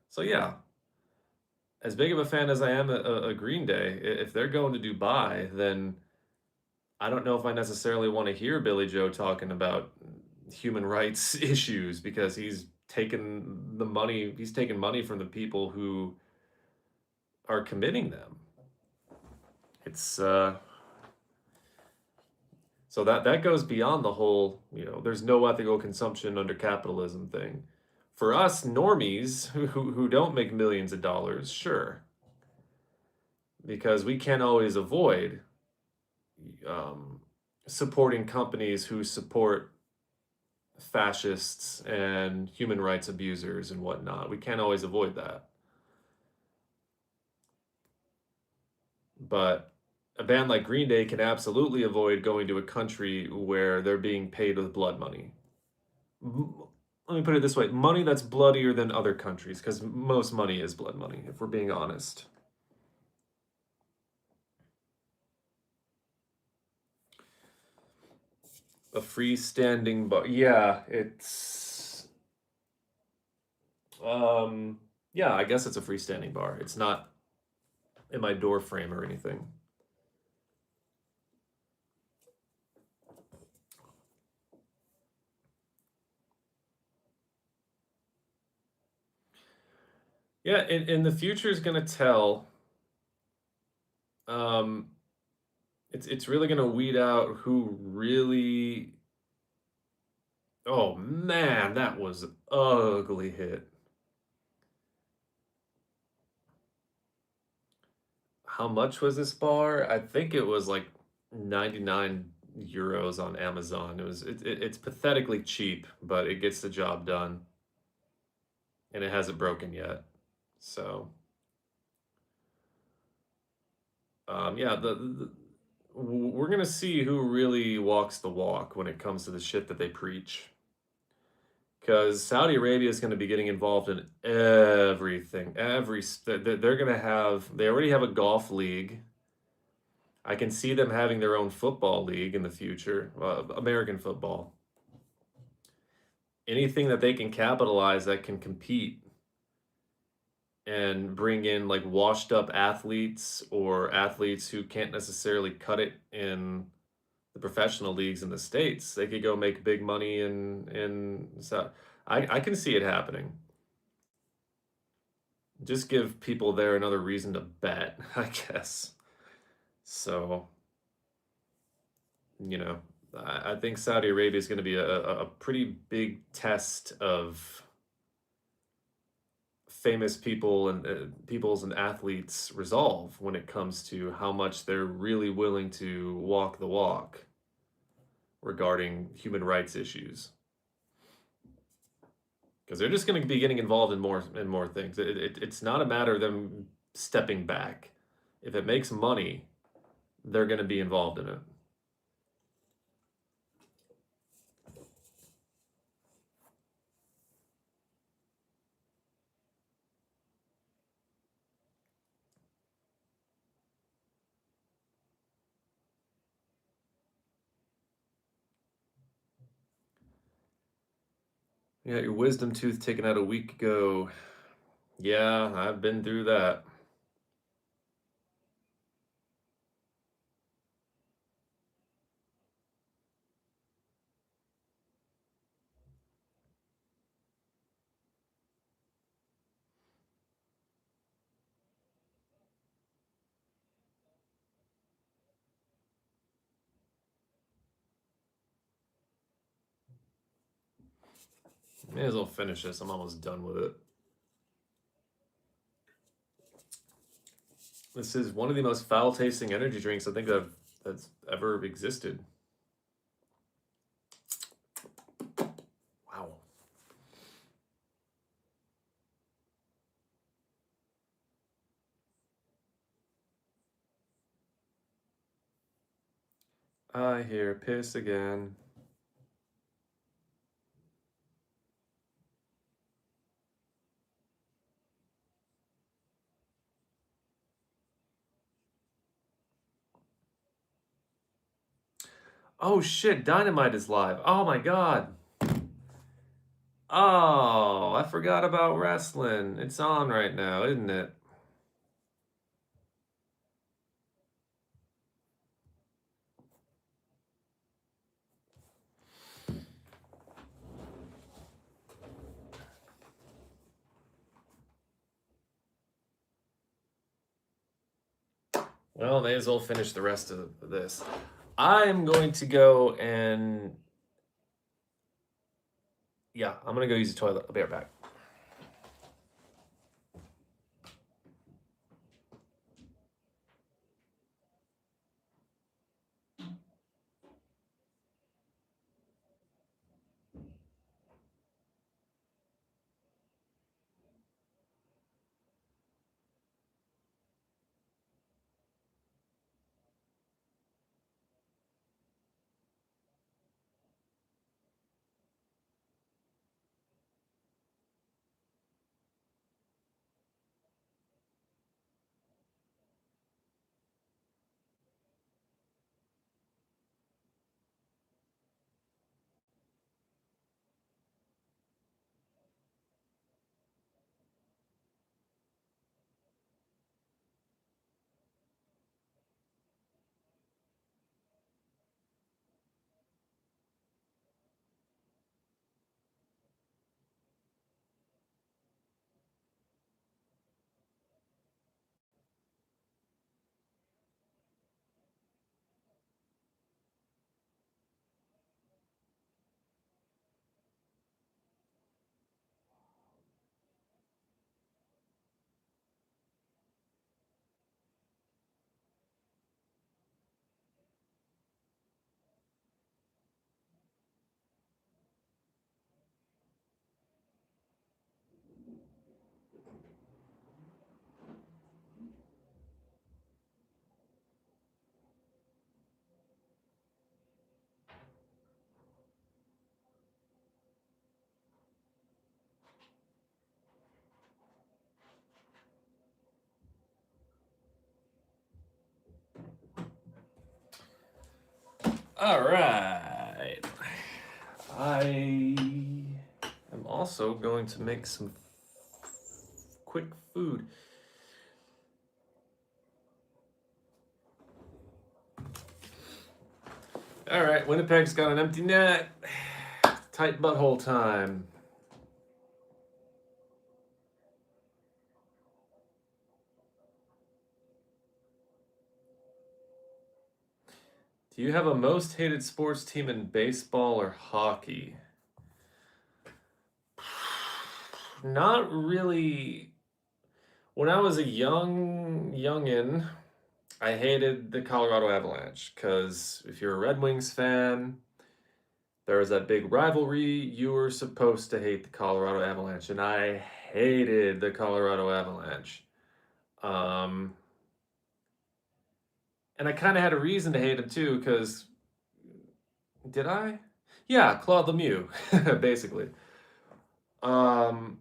So yeah, as big of a fan as I am a Green Day, if they're going to Dubai, then I don't know if I necessarily want to hear Billy Joe talking about human rights issues because he's taken money from the people who are committing them. It's so that goes beyond the whole, there's no ethical consumption under capitalism thing. For us normies who don't make millions of dollars, sure, because we can't always avoid supporting companies who support fascists and human rights abusers and whatnot. We can't always avoid that. But a band like Green Day can absolutely avoid going to a country where they're being paid with blood money. Let me put it this way, money that's bloodier than other countries, because most money is blood money, if we're being honest. A freestanding bar. Yeah, it's um yeah, I guess it's a freestanding bar. It's not in my door frame or anything. Yeah, and the future is gonna tell. Um, it's really gonna weed out who really. Oh man, that was an ugly hit. How much was this bar? I think it was like 99 euros on Amazon. It's pathetically cheap, but it gets the job done, and it hasn't broken yet. So, yeah, we're gonna see who really walks the walk when it comes to the shit that they preach. Because Saudi Arabia is going to be getting involved in everything. They're going to have. They already have a golf league. I can see them having their own football league in the future, American football. Anything that they can capitalize that can compete and bring in like washed up athletes or athletes who can't necessarily cut it in the professional leagues in the States. They could go make big money in so I can see it happening. Just give people there another reason to bet, I guess. So, you know, I think Saudi Arabia is going to be a pretty big test of famous people and people's and athletes' resolve when it comes to how much they're really willing to walk the walk regarding human rights issues. Because they're just going to be getting involved in more things. It's not a matter of them stepping back. If it makes money, they're going to be involved in it. You got your wisdom tooth taken out a week ago. Yeah, I've been through that. May as well finish this. I'm almost done with it. This is one of the most foul-tasting energy drinks I think that's ever existed. Wow. I hear piss again. Oh shit, Dynamite is live. Oh my god. Oh, I forgot about wrestling. It's on right now, isn't it? Well, may as well finish the rest of this. I'm going to go and yeah, I'm gonna go use the toilet. I'll be right back. All right. I am also going to make some quick food. All right, Winnipeg's got an empty net. Tight butthole time. Do you have a most hated sports team in baseball or hockey? Not really. When I was a youngin, I hated the Colorado Avalanche because if you're a Red Wings fan, there was that big rivalry. You were supposed to hate the Colorado Avalanche, and I hated the Colorado Avalanche. Um, and I kind of had a reason to hate him too, because did I? Yeah, Claude Lemieux, basically. Um,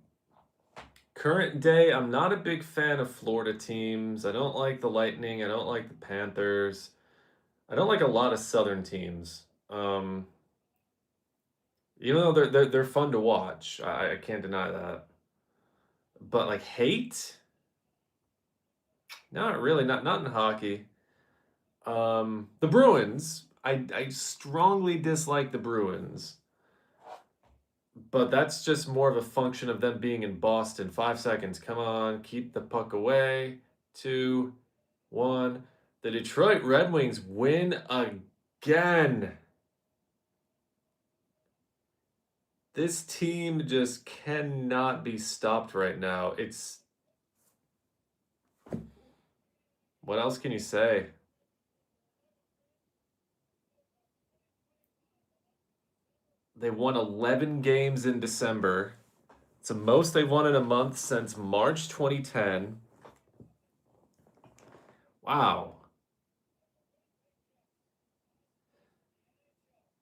Current day, I'm not a big fan of Florida teams. I don't like the Lightning. I don't like the Panthers. I don't like a lot of Southern teams. Even though they're fun to watch, I can't deny that. But like hate, not really. Not in hockey. The Bruins. I strongly dislike the Bruins, but that's just more of a function of them being in Boston. 5 seconds. Come on, keep the puck away. 2, 1. The Detroit Red Wings win again. This team just cannot be stopped right now. It's what else can you say? They won 11 games in December. It's the most they've won in a month since March 2010. Wow.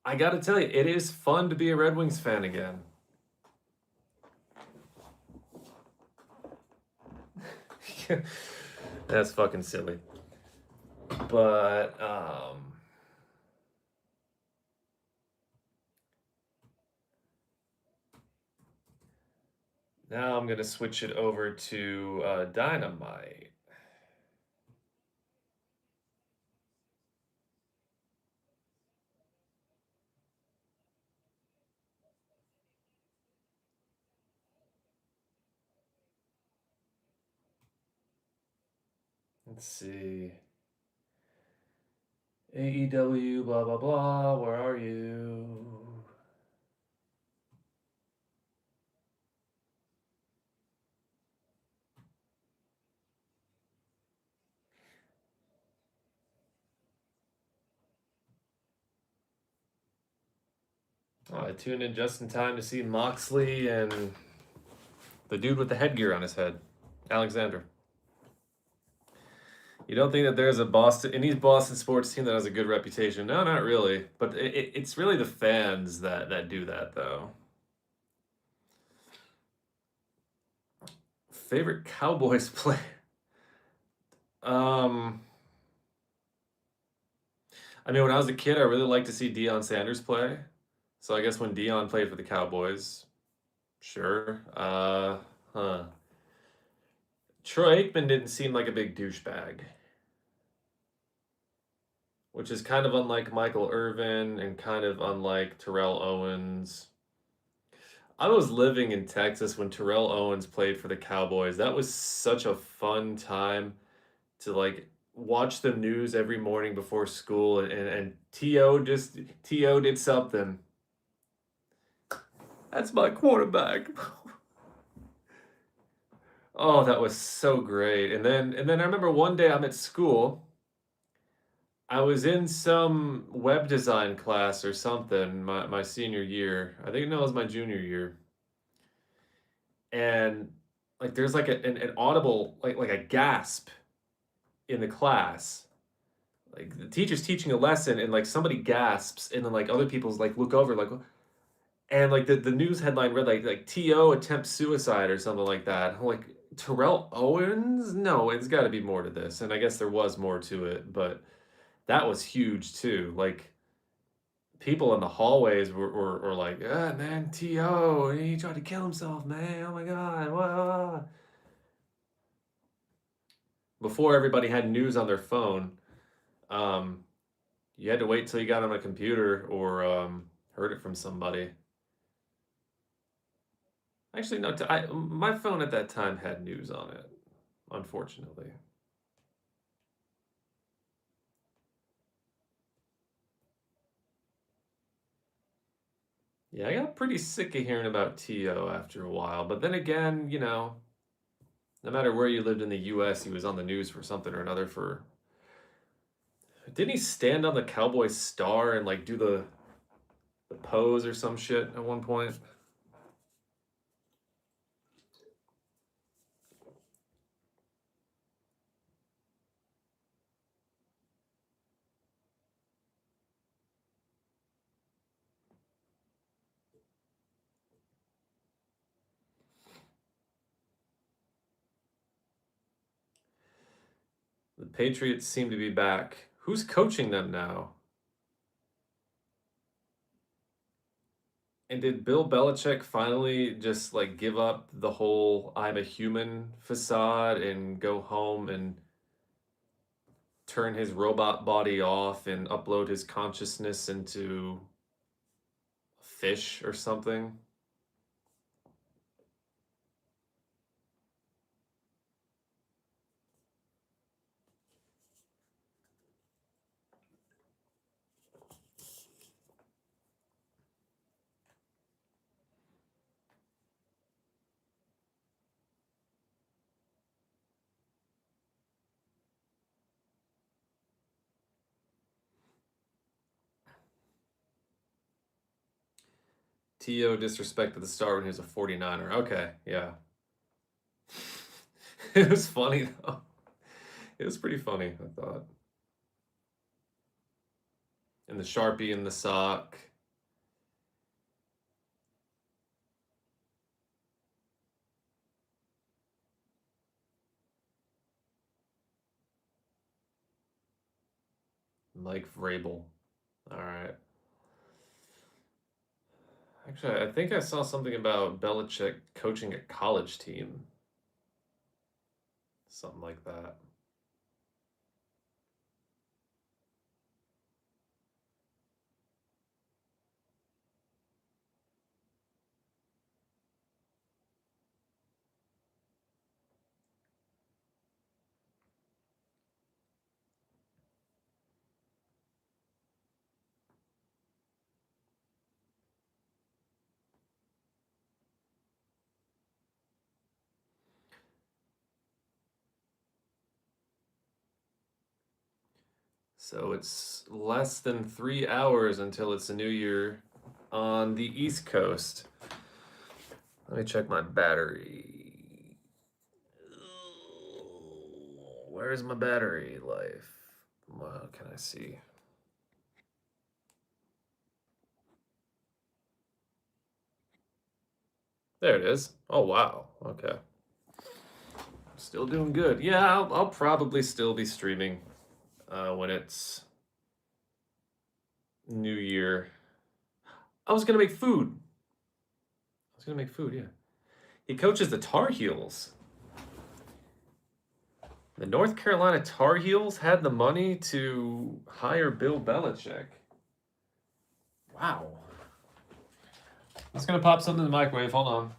I got to tell you, it is fun to be a Red Wings fan again. That's fucking silly. But now I'm gonna switch it over to Dynamite. Let's see. AEW, blah blah blah. Where are you? Oh, I tuned in just in time to see Moxley and the dude with the headgear on his head, Alexander. You don't think that there's any Boston sports team that has a good reputation? No, not really. But it's really the fans that do that, though. Favorite Cowboys play? Um, I mean, when I was a kid, I really liked to see Deion Sanders play. So I guess when Deion played for the Cowboys, sure. Huh. Troy Aikman didn't seem like a big douchebag, which is kind of unlike Michael Irvin and kind of unlike Terrell Owens. I was living in Texas when Terrell Owens played for the Cowboys. That was such a fun time to like watch the news every morning before school and T.O. did something. That's my quarterback. Oh, that was so great. And then I remember one day I'm at school. I was in some web design class or something my senior year. I think no, it was my junior year. And like there's like an audible like a gasp in the class. Like the teacher's teaching a lesson and like somebody gasps and then like other people's like look over like and like the news headline read like T.O. attempts suicide or something like that. I'm like Terrell Owens? No, it's got to be more to this. And I guess there was more to it, but that was huge too. Like people in the hallways were like, "Ah, man, T.O., he tried to kill himself, man. Oh my God. Whoa." Before everybody had news on their phone, um, you had to wait till you got on a computer or heard it from somebody. Actually, no, my phone at that time had news on it, unfortunately. Yeah, I got pretty sick of hearing about T.O. after a while. But then again, no matter where you lived in the U.S., he was on the news for something or another. For didn't he stand on the Cowboy Star and like do the pose or some shit at one point? The Patriots seem to be back. Who's coaching them now? And did Bill Belichick finally just like give up the whole "I'm a human" facade and go home and turn his robot body off and upload his consciousness into a fish or something? T.O. disrespected the star when he was a 49er. Okay, yeah. It was funny though. It was pretty funny, I thought. And the Sharpie in the sock. Mike Vrabel. All right. Actually, I think I saw something about Belichick coaching a college team. Something like that. So it's less than 3 hours until it's a new year on the East Coast. Let me check my battery. Where's my battery life? What can I see? There it is. Oh, wow. Okay. Still doing good. Yeah, I'll probably still be streaming when it's New Year. I was gonna make food. Yeah. He coaches the Tar Heels. The North Carolina Tar Heels had the money to hire Bill Belichick. Wow. I'm just gonna pop something in the microwave. Hold on.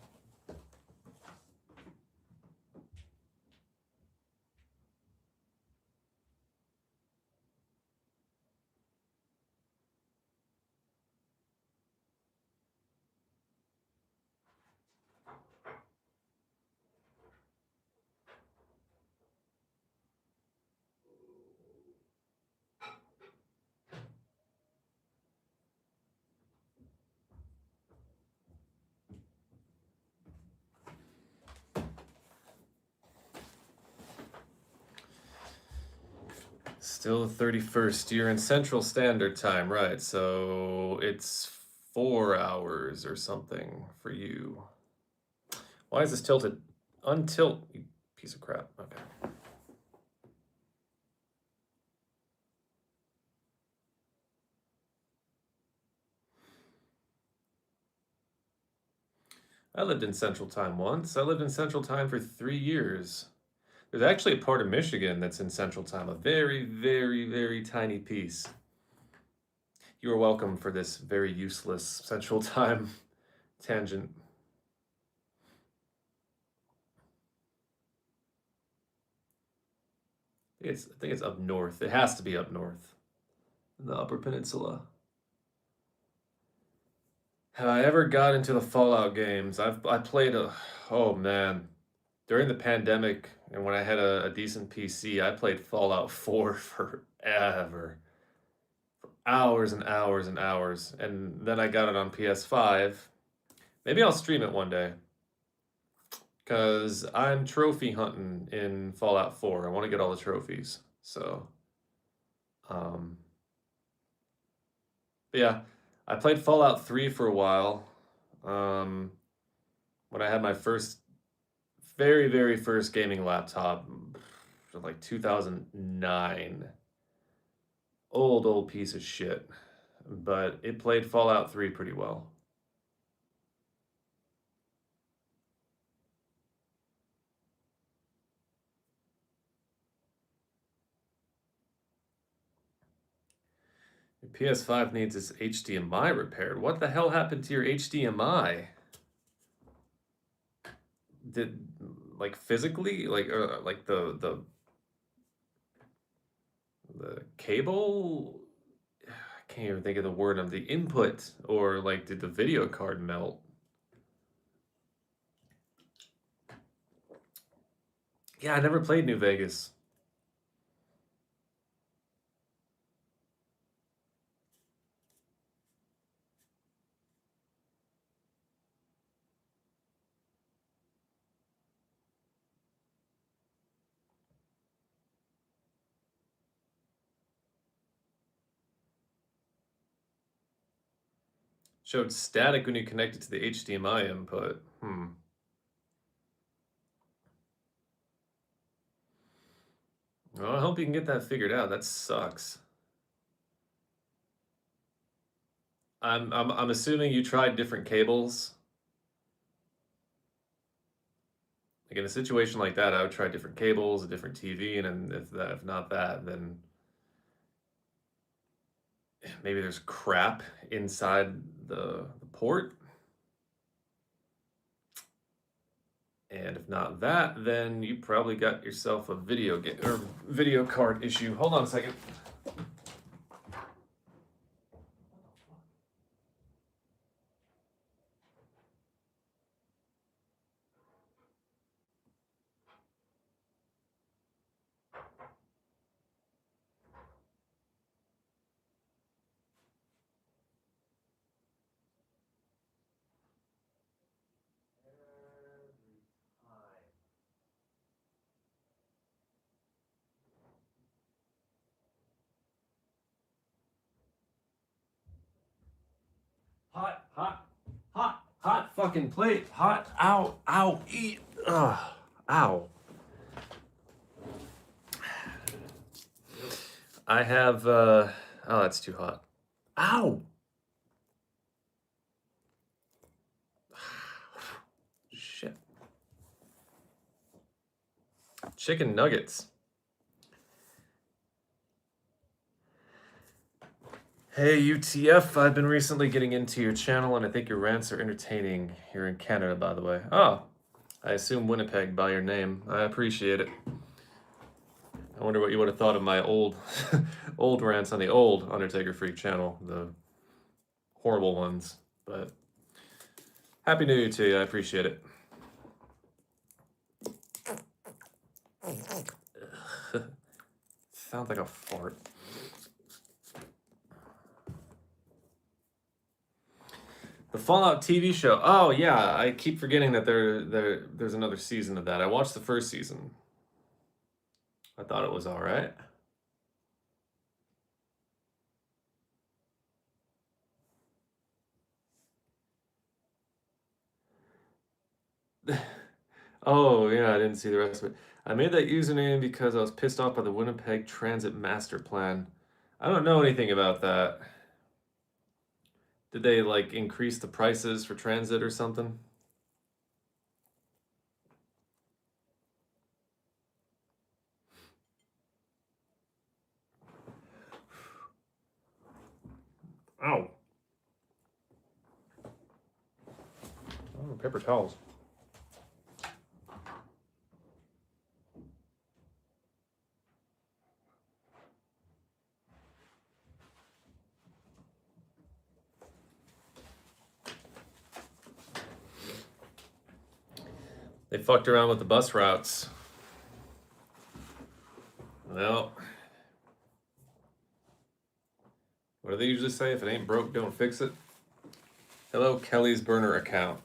Still the 31st. You're in Central Standard Time, right? So it's 4 hours or something for you. Why is this tilted? Untilt, you piece of crap. Okay. I lived in Central Time once. I lived in Central Time for 3 years. There's actually a part of Michigan that's in Central Time, a very, very, very tiny piece. You are welcome for this very useless Central Time tangent. I think it's up north. It has to be up north in the Upper Peninsula. Have I ever got into the Fallout games? I played oh man, during the pandemic and when I had a decent PC, I played Fallout 4 forever. Hours and hours and hours. And then I got it on PS5. Maybe I'll stream it one day. Cause I'm trophy hunting in Fallout 4. I want to get all the trophies. So um but yeah, I played Fallout 3 for a while. Um when I had my very, very first gaming laptop, like 2009. Old piece of shit. But it played Fallout 3 pretty well. Your PS5 needs its HDMI repaired. What the hell happened to your HDMI? Did like physically, like the cable? I can't even think of the word of the input, or like did the video card melt? Yeah, I never played New Vegas. Showed static when you connected to the HDMI input. Well, I hope you can get that figured out. That sucks. I'm assuming you tried different cables. Like in a situation like that, I would try different cables, a different TV, and if not that, then maybe there's crap inside the port. And if not that, then you probably got yourself a video card issue. Hold on a second. Hot, hot, hot, hot fucking plate. Hot, ow, ow, eat. Ugh, ow. I have, oh, that's too hot. Ow! Shit. Chicken nuggets. Hey UTF, I've been recently getting into your channel and I think your rants are entertaining. You're in Canada, by the way. Oh, I assume Winnipeg by your name. I appreciate it. I wonder what you would have thought of my old old rants on the old Undertaker Freak channel, the horrible ones. But Happy New Year to you, I appreciate it. Sounds like a fart. The Fallout TV show. Oh yeah, I keep forgetting that there's another season of that. I watched the first season. I thought it was all right. Oh yeah, I didn't see the rest of it. I made that username because I was pissed off by the Winnipeg Transit Master Plan. I don't know anything about that. Did they like increase the prices for transit or something? paper towels. They fucked around with the bus routes. Well, what do they usually say? If it ain't broke, don't fix it. Hello, Kelly's burner account.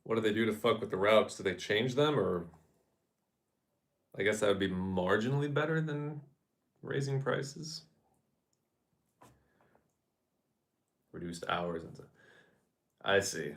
What do they do to fuck with the routes? Do they change them, or I guess that would be marginally better than raising prices? Reduced hours and stuff. I see.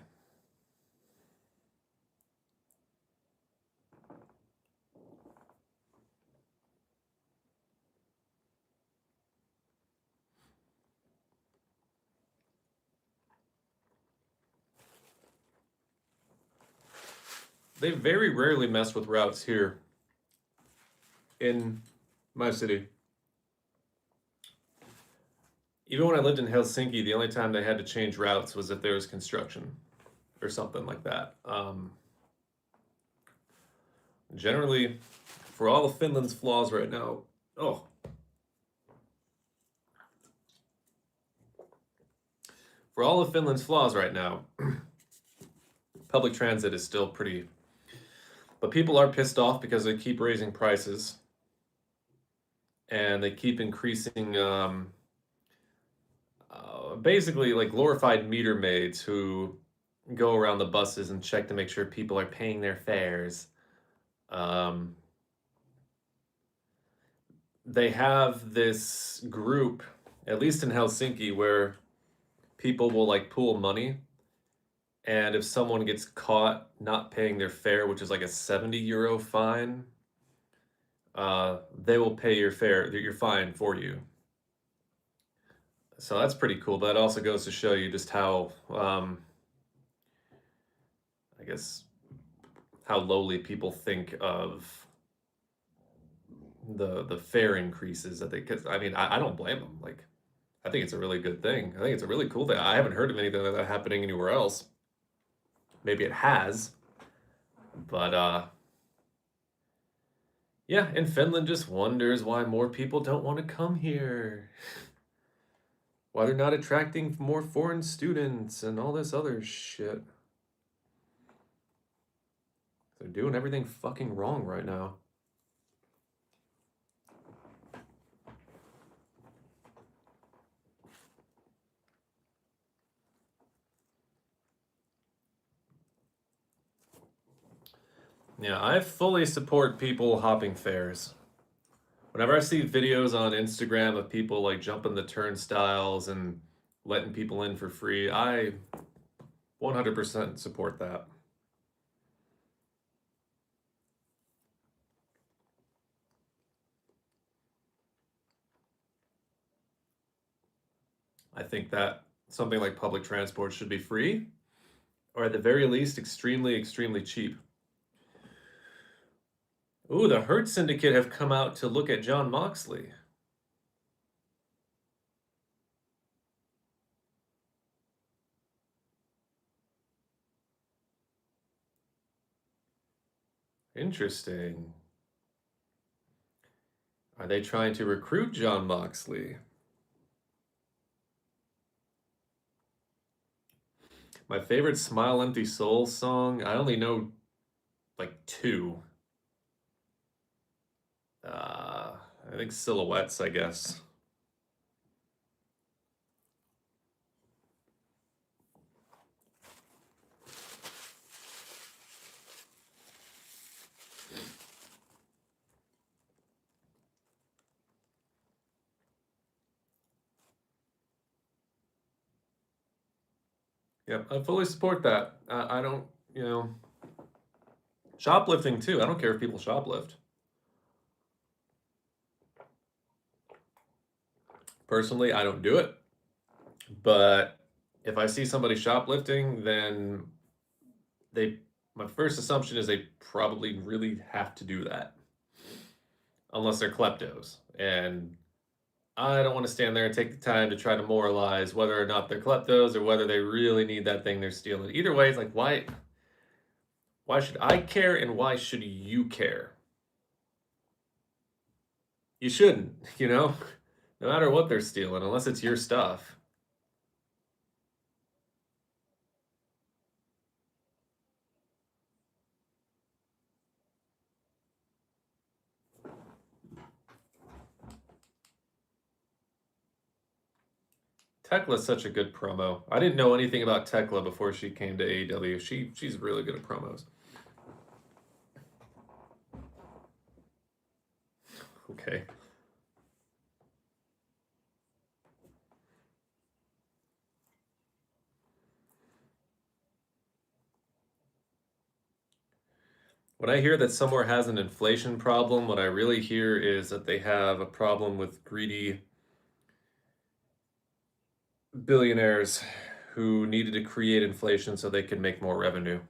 They very rarely mess with routes here in my city. Even when I lived in Helsinki, the only time they had to change routes was if there was construction or something like that. Generally, for all of Finland's flaws right now, for all of Finland's flaws right now, public transit is still pretty. But people are pissed off because they keep raising prices and they keep increasing basically like glorified meter maids who go around the buses and check to make sure people are paying their fares. They have this group, at least in Helsinki, where people will like pool money, and if someone gets caught not paying their fare, which is like a 70 euro fine, they will pay your fine for you. So that's pretty cool. But that also goes to show you just how, I guess, how lowly people think of the fare increases that they. Cause I mean, I don't blame them. Like, I think it's a really good thing. I think it's a really cool thing. I haven't heard of anything like that happening anywhere else. Maybe it has, but yeah. And Finland just wonders why more people don't want to come here. Why they're not attracting more foreign students and all this other shit. They're doing everything fucking wrong right now. Yeah, I fully support people hopping fares. Whenever I see videos on Instagram of people like jumping the turnstiles and letting people in for free, I 100% support that. I think that something like public transport should be free, or at the very least, extremely, extremely cheap. Ooh, the Hurt Syndicate have come out to look at John Moxley. Interesting. Are they trying to recruit John Moxley? My favorite Smile Empty Soul song, I only know like two. I think Silhouettes, I guess. Yep, I fully support that. I don't, shoplifting too. I don't care if people shoplift. Personally, I don't do it, but if I see somebody shoplifting, then they my first assumption is they probably really have to do that unless they're kleptos. And I don't want to stand there and take the time to try to moralize whether or not they're kleptos or whether they really need that thing they're stealing. Either way, it's like why should I care and why should you care? You shouldn't, you know? No matter what they're stealing, unless it's your stuff. Tekla's such a good promo. I didn't know anything about Tekla before she came to AEW. She's really good at promos. Okay. When I hear that somewhere has an inflation problem, what I really hear is that they have a problem with greedy billionaires who needed to create inflation so they could make more revenue.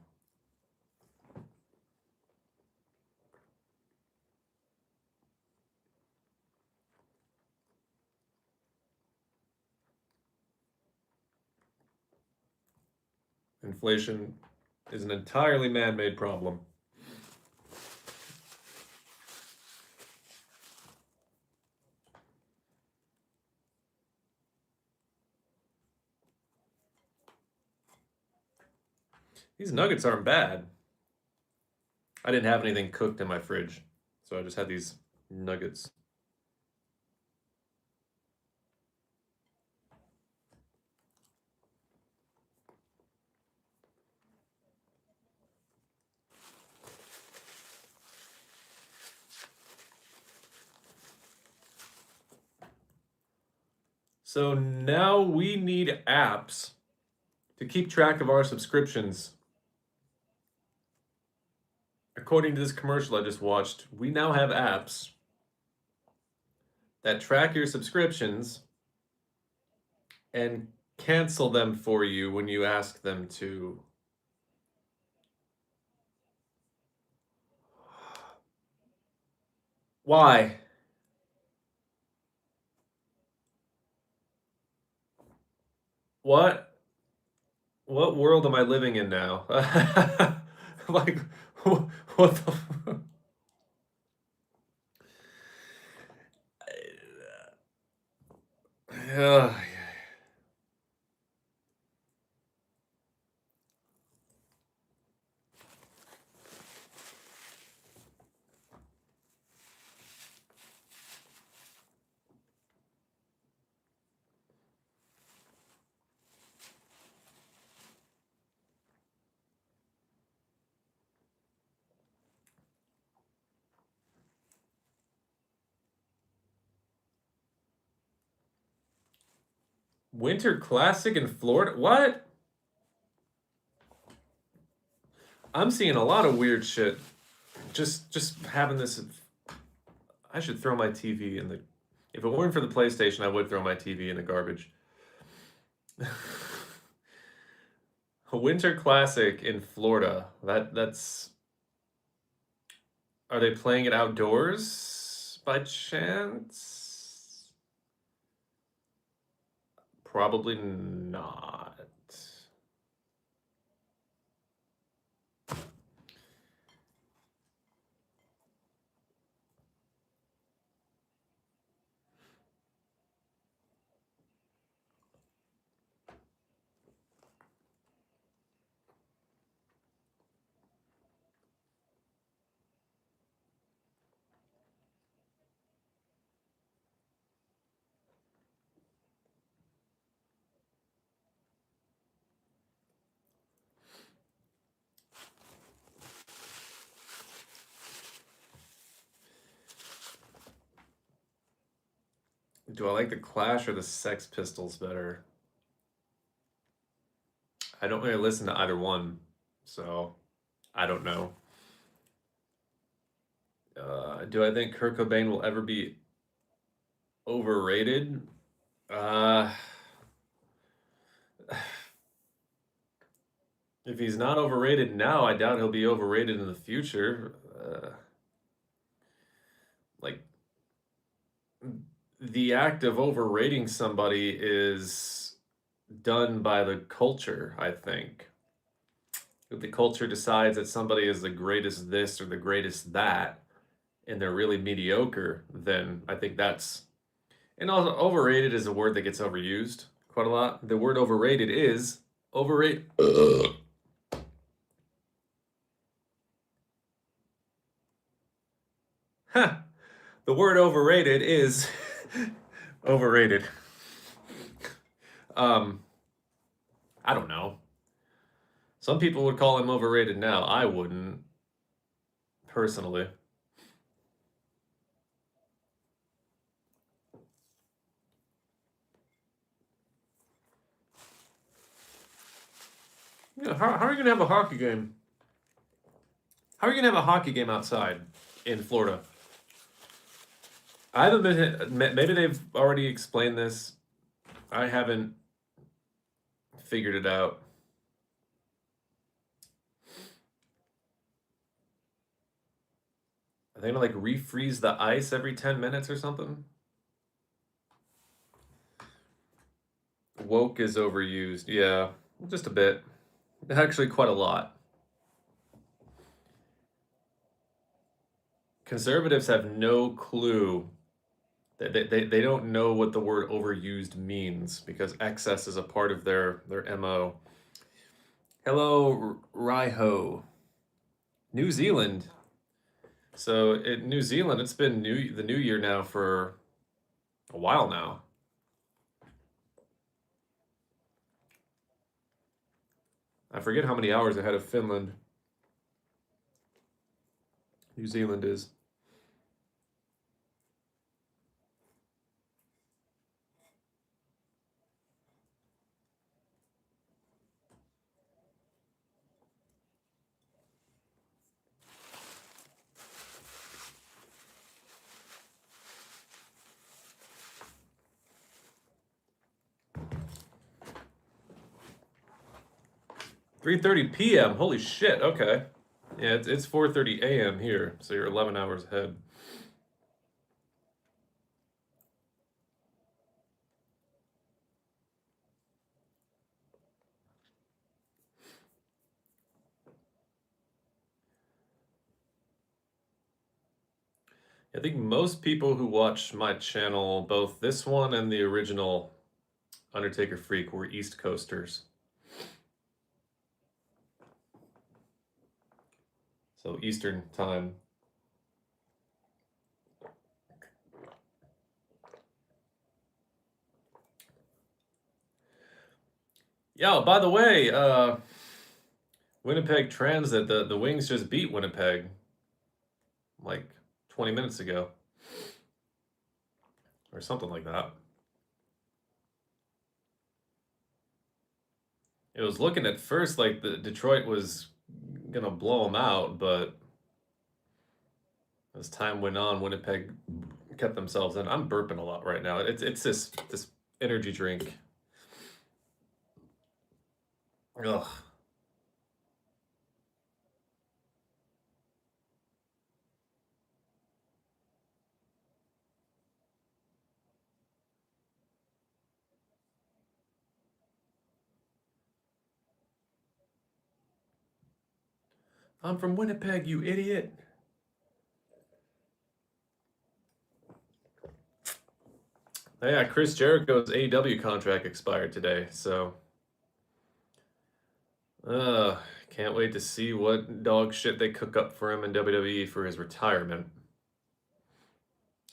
Inflation is an entirely man-made problem. These nuggets aren't bad. I didn't have anything cooked in my fridge, so I just had these nuggets. So now we need apps to keep track of our subscriptions. According to this commercial I just watched, we now have apps that track your subscriptions and cancel them for you when you ask them to. Why? What? What world am I living in now? Like, what the? Ugh. Winter Classic in Florida? What? I'm seeing a lot of weird shit. Just having this. I should throw my TV in the. If it weren't for the PlayStation, I would throw my TV in the garbage. A Winter Classic in Florida. That's. Are they playing it outdoors by chance? Probably not. Do I like the Clash or the Sex Pistols better? I don't really listen to either one, so I don't know. Do I think Kurt Cobain will ever be overrated? Uh, if he's not overrated now, I doubt he'll be overrated in the future. Like, the act of overrating somebody is done by the culture, I think. If the culture decides that somebody is the greatest this or the greatest that, and they're really mediocre, then I think that's. And also, overrated is a word that gets overused quite a lot. The word overrated is overrated. Huh. The word overrated is overrated. Um, I don't know. Some people would call him overrated now. I wouldn't, personally. Yeah, how are you gonna have a hockey game? How are you gonna have a hockey game outside in Florida? I haven't been. Maybe they've already explained this. I haven't figured it out. Are they gonna like refreeze the ice every 10 minutes or something? Woke is overused. Yeah, just a bit. Actually, quite a lot. Conservatives have no clue. They don't know what the word overused means because excess is a part of their MO. Hello, Riho. New Zealand. So in New Zealand, it's been the new year now for a while now. I forget how many hours ahead of Finland New Zealand is. Three 3:30 p.m. Holy shit. Okay. Yeah, it's 4:30 a.m. here, so you're 11 hours ahead. I think most people who watch my channel, both this one and the original Undertaker Freak, were East Coasters. So Eastern time. Yeah, by the way, Winnipeg Transit, the Wings just beat Winnipeg like 20 minutes ago. Or something like that. It was looking at first like the Detroit was gonna blow them out, but as time went on, Winnipeg kept themselves in. I'm burping a lot right now. It's this energy drink. Ugh. I'm from Winnipeg, you idiot. Yeah, Chris Jericho's AEW contract expired today, so can't wait to see what dog shit they cook up for him in WWE for his retirement.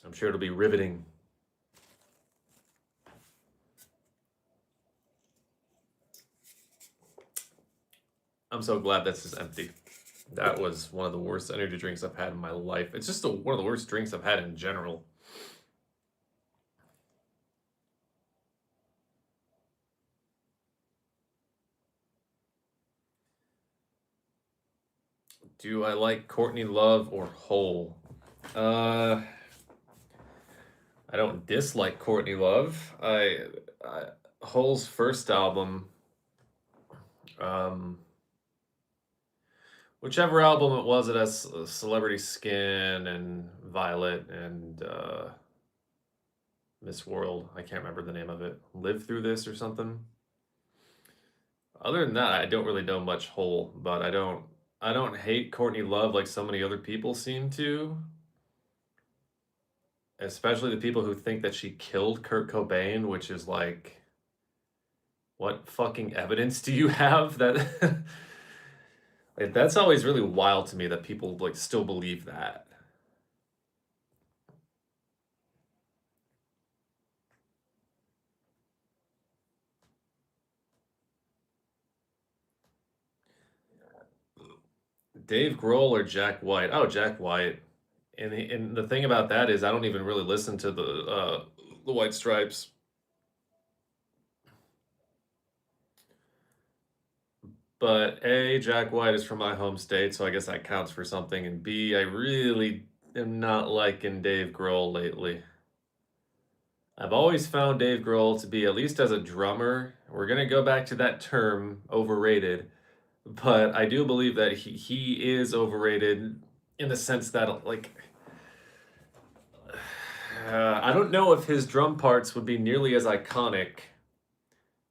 I'm sure it'll be riveting. I'm so glad that's just empty. That was one of the worst energy drinks I've had in my life. It's just one of the worst drinks I've had in general. Do I like Courtney Love or Hole? Uh, I don't dislike Courtney Love. I Hole's first album, um, whichever album it was, it has Celebrity Skin and Violet and Miss World. I can't remember the name of it. Live Through This or something. Other than that, I don't really know much Hole, but I don't hate Courtney Love like so many other people seem to. Especially the people who think that she killed Kurt Cobain, which is like, what fucking evidence do you have that like, that's always really wild to me that people like still believe that. Dave Grohl or Jack White? Oh, Jack White. And the thing about that is I don't even really listen to the White Stripes. But A, Jack White is from my home state, so I guess that counts for something. And B, I really am not liking Dave Grohl lately. I've always found Dave Grohl to be, at least as a drummer, we're gonna go back to that term, overrated. But I do believe that he is overrated in the sense that, like, I don't know if his drum parts would be nearly as iconic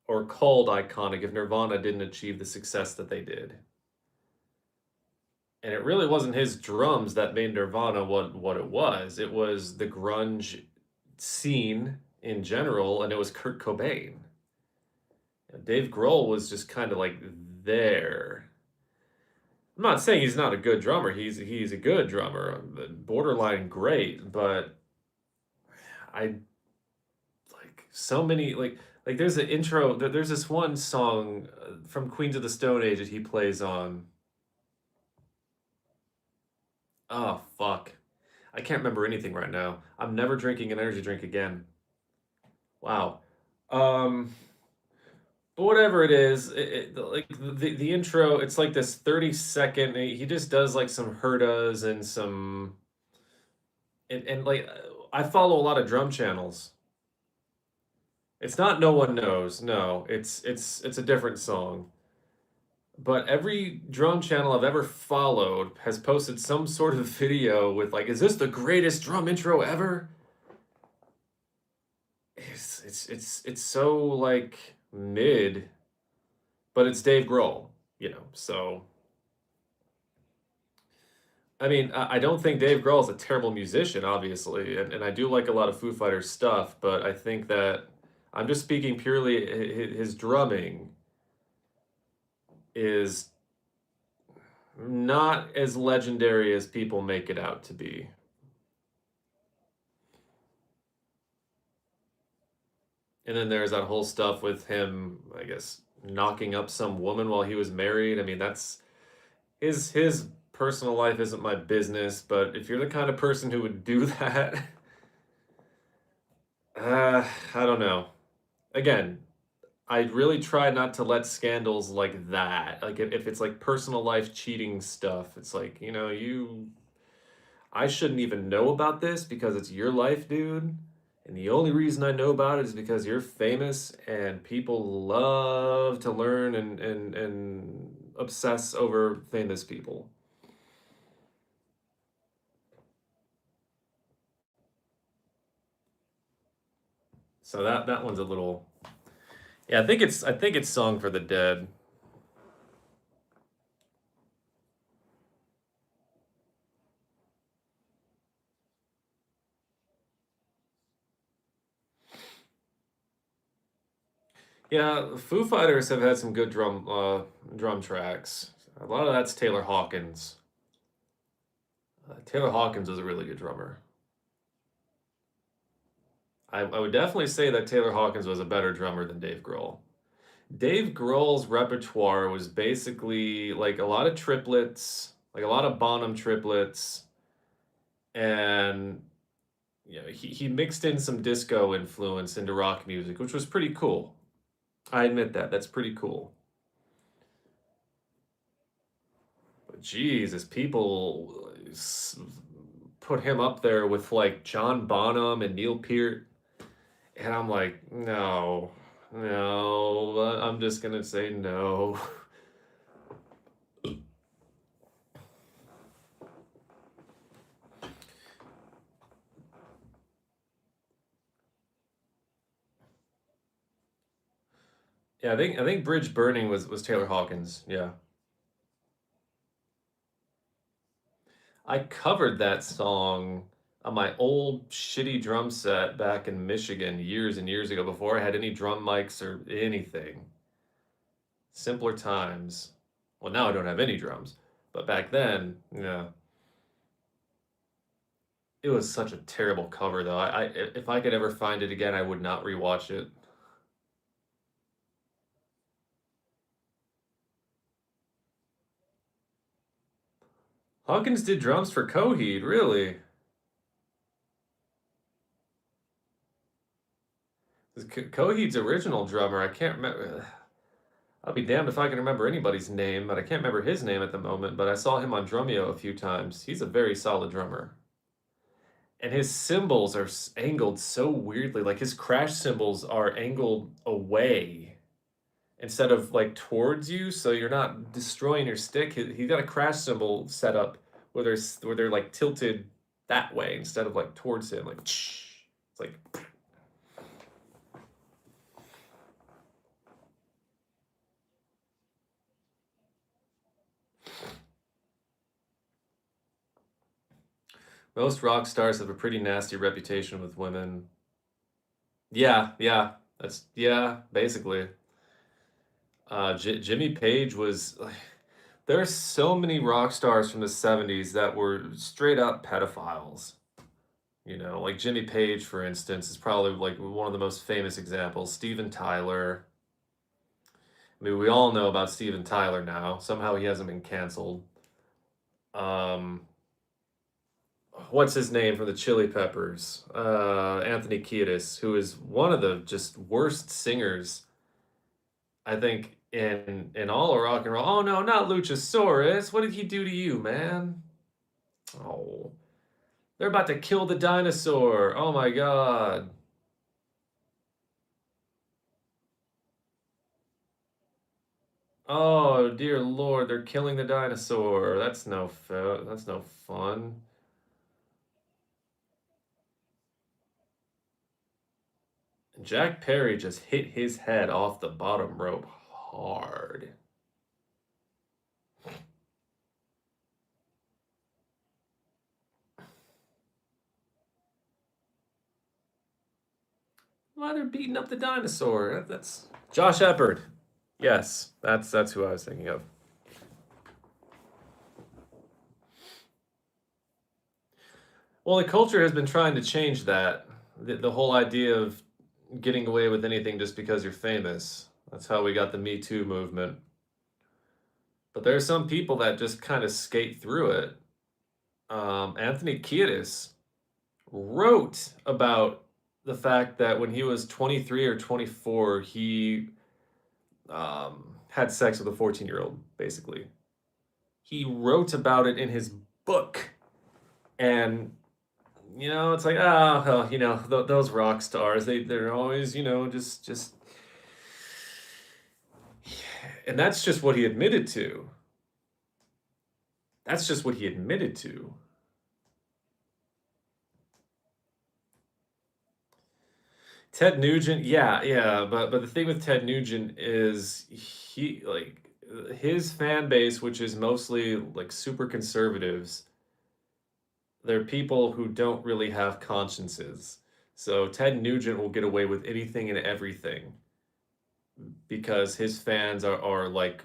or called iconic if Nirvana didn't achieve the success that they did. And it really wasn't his drums that made Nirvana what it was. It was the grunge scene in general, and it was Kurt Cobain. Dave Grohl was just kind of like there. I'm not saying he's not a good drummer. He's a good drummer, borderline great, but I like so many like there's an intro. There's this one song from Queens of the Stone Age that he plays on. Oh fuck, I can't remember anything right now. I'm never drinking an energy drink again. Wow. Um, but whatever it is, like the intro, it's like this 30-second. He just does like some herdas and some and like I follow a lot of drum channels. It's not No One Knows. No, it's a different song. But every drum channel I've ever followed has posted some sort of video with like, is this the greatest drum intro ever? It's so like mid, but it's Dave Grohl, So I mean, I don't think Dave Grohl is a terrible musician, obviously, and I do like a lot of Foo Fighters stuff, but I think that I'm just speaking purely his drumming is not as legendary as people make it out to be. And then there's that whole stuff with him, I guess, knocking up some woman while he was married. I mean, that's his personal life isn't my business, but if you're the kind of person who would do that, I don't know. Again, I really try not to let scandals like that, like if it's like personal life cheating stuff, it's like, I shouldn't even know about this because it's your life, dude. And the only reason I know about it is because you're famous and people love to learn and obsess over famous people. So that one's a little. Yeah, I think it's Song for the Dead. Yeah, Foo Fighters have had some good drum tracks. A lot of that's Taylor Hawkins. Taylor Hawkins is a really good drummer. I would definitely say that Taylor Hawkins was a better drummer than Dave Grohl. Dave Grohl's repertoire was basically like a lot of triplets, like a lot of Bonham triplets, and he mixed in some disco influence into rock music, which was pretty cool. I admit that. That's pretty cool. But Jesus, people put him up there with like John Bonham and Neil Peart, and I'm like, no, no, I'm just gonna say no. Yeah, I think Bridge Burning was Taylor Hawkins. Yeah. I covered that song on my old shitty drum set back in Michigan years and years ago before I had any drum mics or anything. Simpler times. Well, now I don't have any drums, but back then, yeah, it was such a terrible cover though. If I could ever find it again, I would not rewatch it. Hawkins did drums for Coheed, really? Coheed's original drummer, I can't remember. I'll be damned if I can remember anybody's name, but I can't remember his name at the moment. But I saw him on Drumeo a few times. He's a very solid drummer. And his cymbals are angled so weirdly. Like his crash cymbals are angled away instead of like towards you, so you're not destroying your stick. He got a crash cymbal set up where they're like tilted that way instead of like towards him. Like it's like most rock stars have a pretty nasty reputation with women. Yeah, yeah, that's yeah, basically. Jimmy Page was. There are so many rock stars from the '70s that were straight up pedophiles. You know, like Jimmy Page, for instance, is probably like one of the most famous examples. Steven Tyler. I mean, we all know about Steven Tyler now. Somehow he hasn't been canceled. Um, what's his name from the Chili Peppers? Anthony Kiedis, who is one of the just worst singers I think in all of rock and roll. Oh no, not Luchasaurus. What did he do to you, man? Oh, they're about to kill the dinosaur. Oh my god. Oh dear lord, they're killing the dinosaur. That's no fun. Jack Perry just hit his head off the bottom rope hard. Why they're beating up the dinosaur? That's Josh Eppard. Yes, that's who I was thinking of. Well, the culture has been trying to change that. The whole idea of getting away with anything just because you're famous. That's how we got the Me Too movement. But there are some people that just kind of skate through it. Anthony Kiedis wrote about the fact that when he was 23 or 24, he had sex with a 14-year-old, basically. He wrote about it in his book. And it's like well, those rock stars, they're always just and that's just what he admitted to. That's just what he admitted to. Ted Nugent, yeah, yeah, but the thing with Ted Nugent is he like his fan base, which is mostly like super conservatives, they're people who don't really have consciences. So Ted Nugent will get away with anything and everything because his fans are like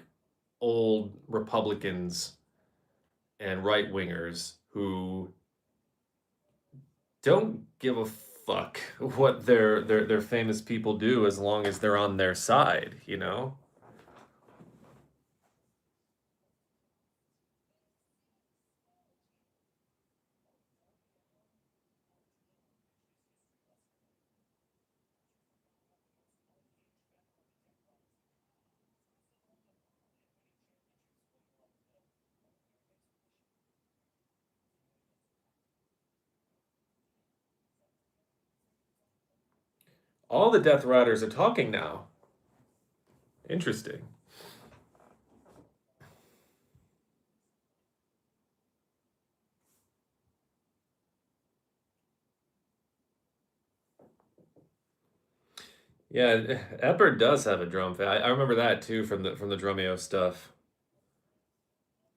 old Republicans and right wingers who don't give a fuck what their famous people do as long as they're on their side, you know? All the Death Riders are talking now. Interesting. Yeah, Epper does have a drum fit. I remember that too from the Drumeo stuff.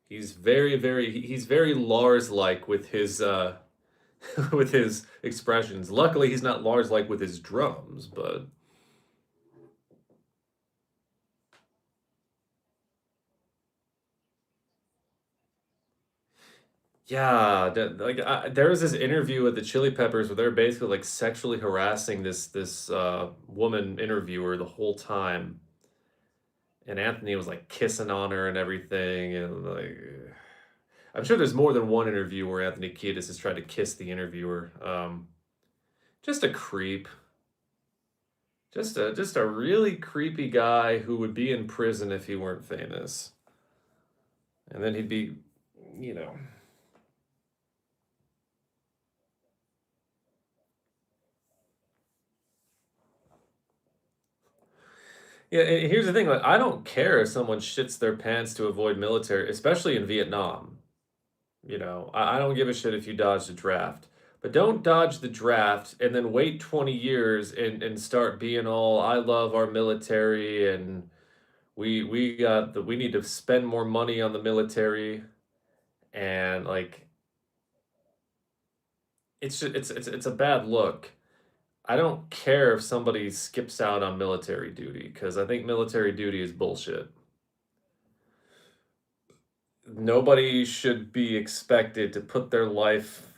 He's very Lars like with his with his expressions. Luckily, he's not Lars like with his drums, but yeah, there was this interview with the Chili Peppers where they're basically like sexually harassing this woman interviewer the whole time, and Anthony was like kissing on her and everything, and like I'm sure there's more than one interview where Anthony Kiedis has tried to kiss the interviewer. Just a creep. Just a really creepy guy who would be in prison if he weren't famous. And then he'd be, you know. Yeah, and here's the thing, like I don't care if someone shits their pants to avoid military, especially in Vietnam. I don't give a shit if you dodge the draft. But don't dodge the draft and then wait 20 years and start being all I love our military and we need to spend more money on the military and like it's a bad look. I don't care if somebody skips out on military duty because I think military duty is bullshit. Nobody should be expected to put their life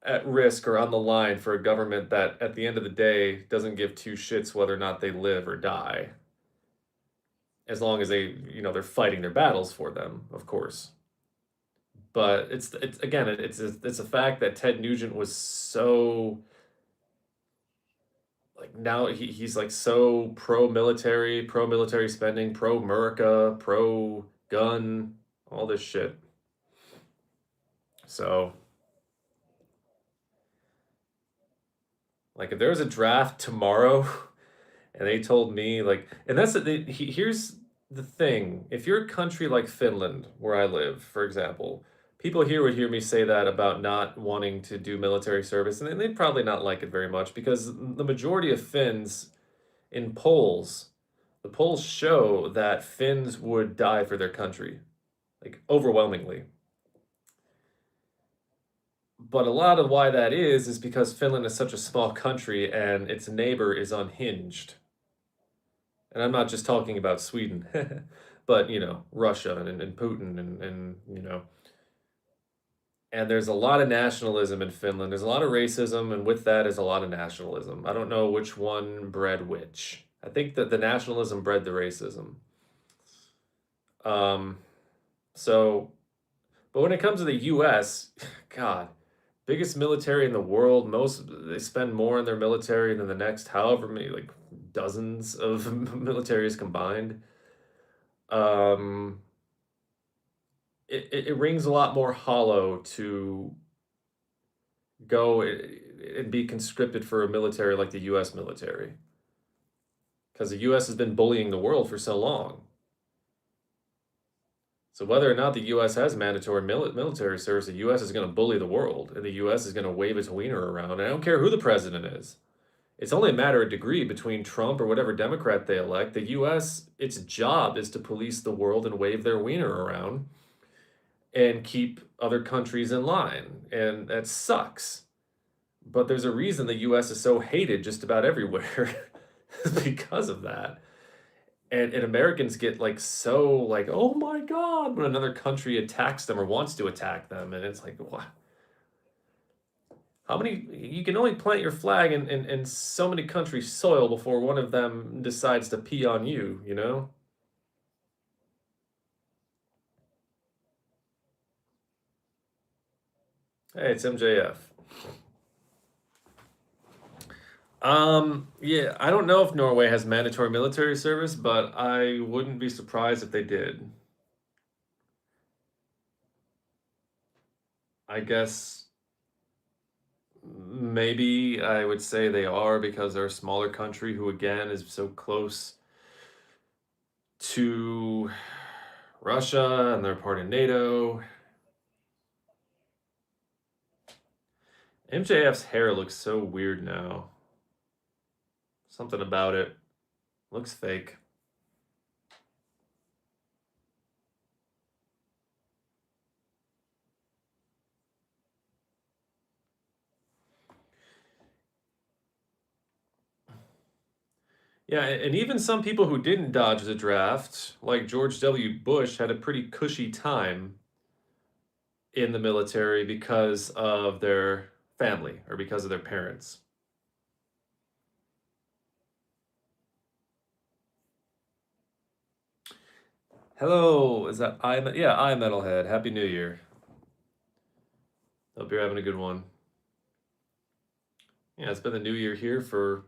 at risk or on the line for a government that at the end of the day doesn't give two shits whether or not they live or die, as long as they're fighting their battles for them, of course. But it's again it's a fact that Ted Nugent was so like now he's like so pro military spending, pro America, pro gun, all this shit. So like if there was a draft tomorrow and they told me like and here's the thing, if you're a country like Finland where I live, for example, people here would hear me say that about not wanting to do military service and they'd probably not like it very much because the majority of Finns in polls, the polls show that Finns would die for their country, like overwhelmingly. But a lot of why that is because Finland is such a small country and its neighbor is unhinged. And I'm not just talking about Sweden, but Russia and Putin and there's a lot of nationalism in Finland. There's a lot of racism, and with that is a lot of nationalism. I don't know which one bred which. I think that the nationalism bred the racism. Um, so, but when it comes to the U.S., God, biggest military in the world. Most they spend more on their military than the next however many like dozens of militaries combined. Um, it rings a lot more hollow to go and be conscripted for a military like the U.S. military because the U.S. has been bullying the world for so long. So whether or not the U.S. has mandatory military service, the U.S. is going to bully the world, and the U.S. is going to wave its wiener around. And I don't care who the president is. It's only a matter of degree between Trump or whatever Democrat they elect. The U.S., its job is to police the world and wave their wiener around and keep other countries in line. And that sucks. But there's a reason the US is so hated just about everywhere because of that. And Americans get like so like, oh my God, when another country attacks them or wants to attack them. And it's like, what? How many you can only plant your flag in so many countries' soil before one of them decides to pee on you, you know? Hey, it's MJF. Yeah, I don't know if Norway has mandatory military service, but I wouldn't be surprised if they did. I guess maybe I would say they are because they're a smaller country who, again, is so close to Russia and they're part of NATO. MJF's hair looks so weird now. Something about it looks fake. Yeah, and even some people who didn't dodge the draft, like George W. Bush, had a pretty cushy time in the military because of their family or because of their parents. Hello, is that I? Yeah, I Metalhead. Happy New Year. Hope you're having a good one. Yeah, it's been the new year here for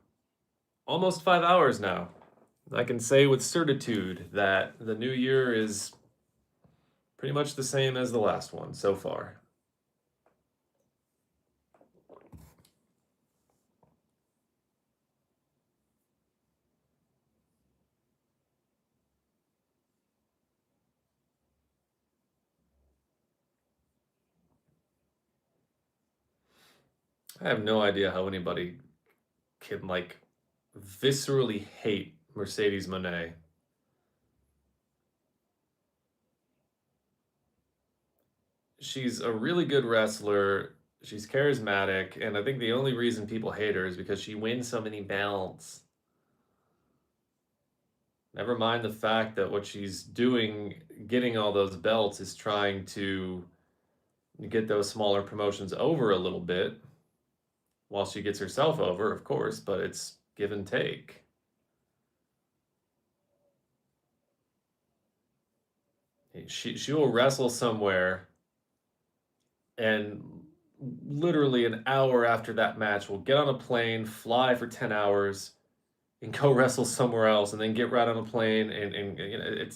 almost 5 hours now. I can say with certitude that the new year is pretty much the same as the last one so far. I have no idea how anybody can like viscerally hate Mercedes Monet. She's a really good wrestler. She's charismatic, and I think the only reason people hate her is because she wins so many belts. Never mind the fact that what she's doing, getting all those belts, is trying to get those smaller promotions over a little bit while she gets herself over, of course, but it's give and take. She will wrestle somewhere and literally an hour after that match will get on a plane, fly for 10 hours and go wrestle somewhere else and then get right on a plane and you know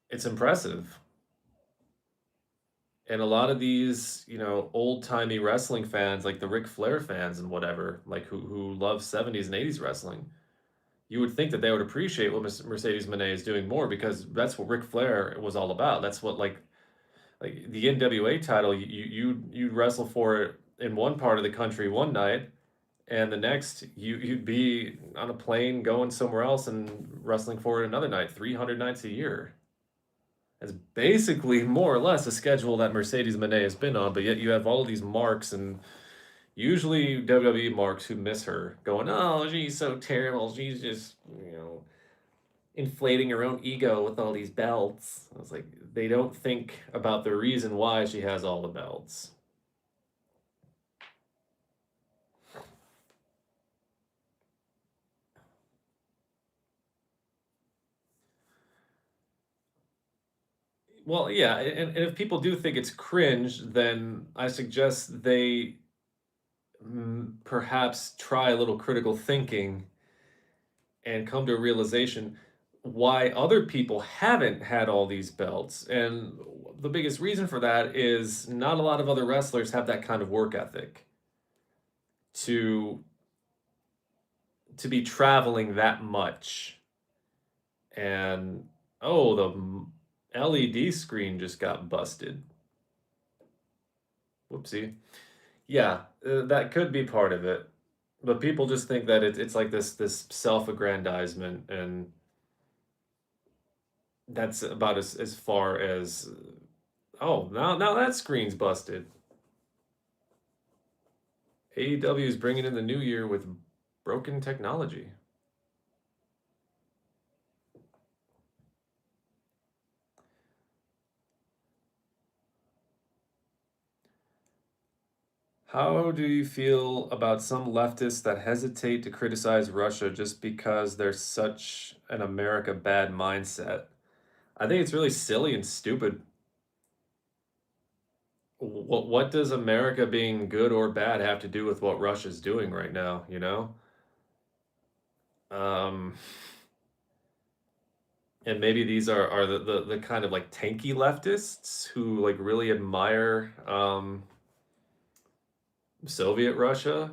it's impressive. And a lot of these, old-timey wrestling fans, like the Ric Flair fans and whatever, like who love 70s and 80s wrestling, you would think that they would appreciate what Mercedes Moné is doing more because that's what Ric Flair was all about. That's what like the NWA title, you'd wrestle for it in one part of the country one night, and the next you'd be on a plane going somewhere else and wrestling for it another night, 300 nights a year. It's basically more or less a schedule that Mercedes Moné has been on, but yet you have all of these marks and usually WWE marks who miss her, going, "Oh, she's so terrible. She's just inflating her own ego with all these belts." I was like, they don't think about the reason why she has all the belts. Well, yeah, and if people do think it's cringe, then I suggest they perhaps try a little critical thinking and come to a realization why other people haven't had all these belts. And the biggest reason for that is not a lot of other wrestlers have that kind of work ethic to be traveling that much. And oh, the LED screen just got busted. Whoopsie. Yeah, that could be part of it. But people just think that it's like this self-aggrandizement, and that's about as far as oh, now that screen's busted. AEW is bringing in the new year with broken technology. How do you feel about some leftists that hesitate to criticize Russia just because there's such an America bad mindset? I think it's really silly and stupid. What does America being good or bad have to do with what Russia's doing right now, you know? Um, and maybe these are the kind of like tanky leftists who like really admire Soviet Russia.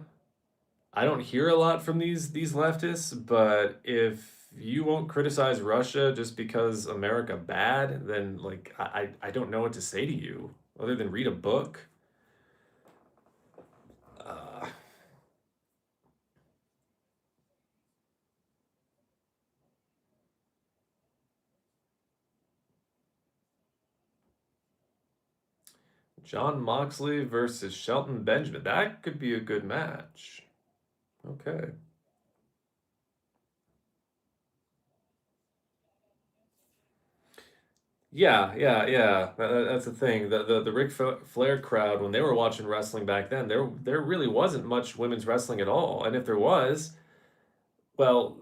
I don't hear a lot from these leftists, but if you won't criticize Russia just because America bad, then like I don't know what to say to you other than read a book. Uh, John Moxley versus Shelton Benjamin. That could be a good match. Okay. Yeah, yeah, yeah. That's the thing. The Ric Flair crowd, when they were watching wrestling back then, there really wasn't much women's wrestling at all. And if there was, well,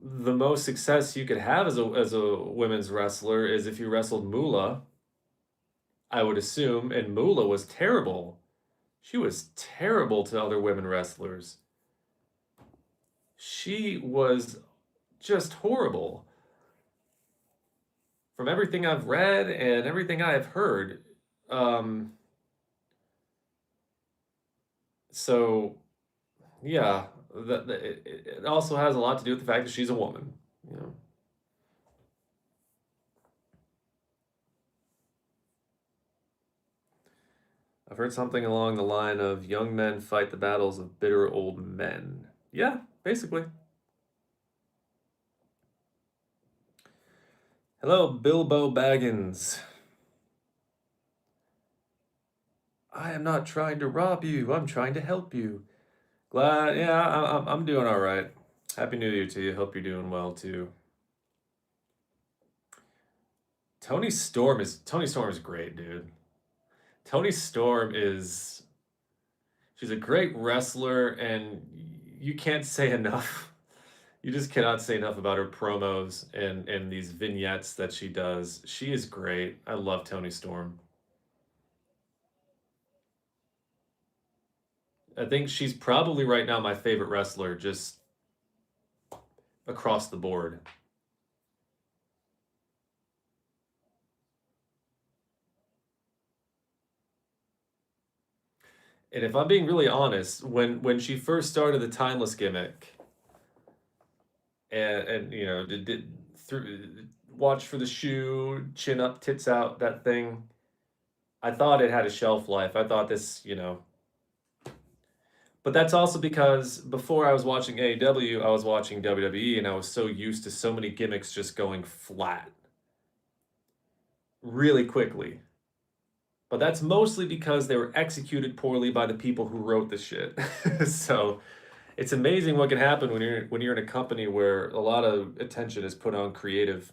the most success you could have as a women's wrestler is if you wrestled Moolah, I would assume, and Moolah was terrible. She was terrible to other women wrestlers. She was just horrible. From everything I've read and everything I have heard. Um, so yeah, it also has a lot to do with the fact that she's a woman. You know, I've heard something along the line of young men fight the battles of bitter old men. Yeah, basically. Hello, Bilbo Baggins. I am not trying to rob you. I'm trying to help you. Glad, yeah, I'm doing all right. Happy New Year to you. Hope you're doing well too. Tony Storm is great, dude. Tony Storm is she's a great wrestler, and you can't say enough. You just cannot say enough about her promos and these vignettes that she does. She is great. I love Tony Storm. I think she's probably right now my favorite wrestler, just across the board. And if I'm being really honest, when she first started the timeless gimmick, and you know did through watch for the shoe, chin up, tits out, that thing. I thought it had a shelf life. I thought this, but that's also because before I was watching AEW, I was watching WWE, and I was so used to so many gimmicks just going flat really quickly. But that's mostly because they were executed poorly by the people who wrote the shit. So it's amazing what can happen when you're in a company where a lot of attention is put on creative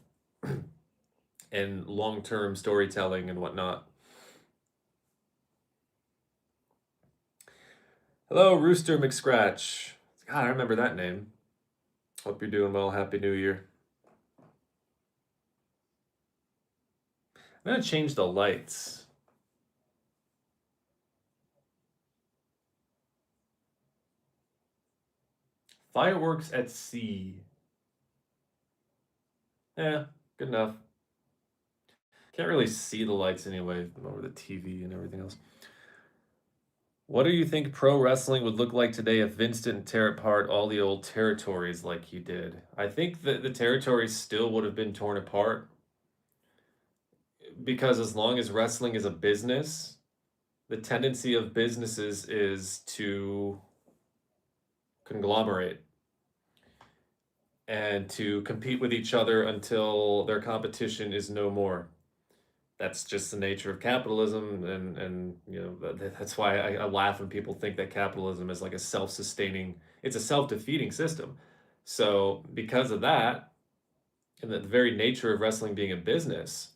and long-term storytelling and whatnot. Hello, Rooster McScratch. God, I remember that name. Hope you're doing well. Happy New Year. I'm gonna change the lights. Fireworks at sea. Yeah, good enough. Can't really see the lights anyway over the TV and everything else. What do you think pro wrestling would look like today if Vince didn't tear apart all the old territories like he did? I think that the territories still would have been torn apart because as long as wrestling is a business, the tendency of businesses is to conglomerate and to compete with each other until their competition is no more. That's just the nature of capitalism, and that's why I laugh when people think that capitalism is like a self-sustaining, it's a self-defeating system. So because of that, and the very nature of wrestling being a business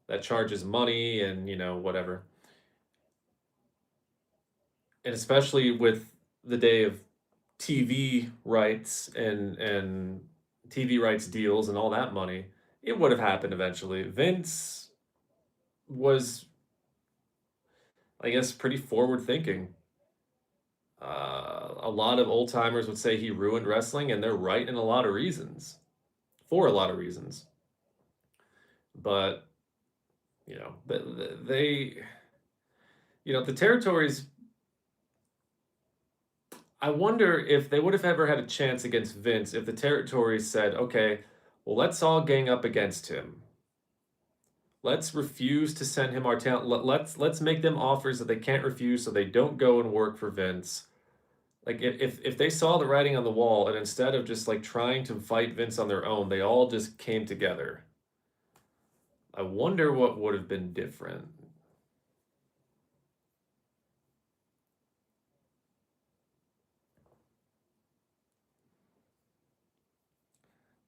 that charges money and whatever, and especially with the day of TV rights and TV rights deals and all that money, it would have happened eventually. Vince was, I guess, pretty forward thinking. A lot of old timers would say he ruined wrestling, and they're right in a lot of reasons, for a lot of reasons. But they, the territories I wonder if they would have ever had a chance against Vince if the territories said, okay, well, let's all gang up against him. Let's refuse to send him our talent. Let's make them offers that they can't refuse so they don't go and work for Vince. Like if they saw the writing on the wall and instead of just like trying to fight Vince on their own, they all just came together. I wonder what would have been different.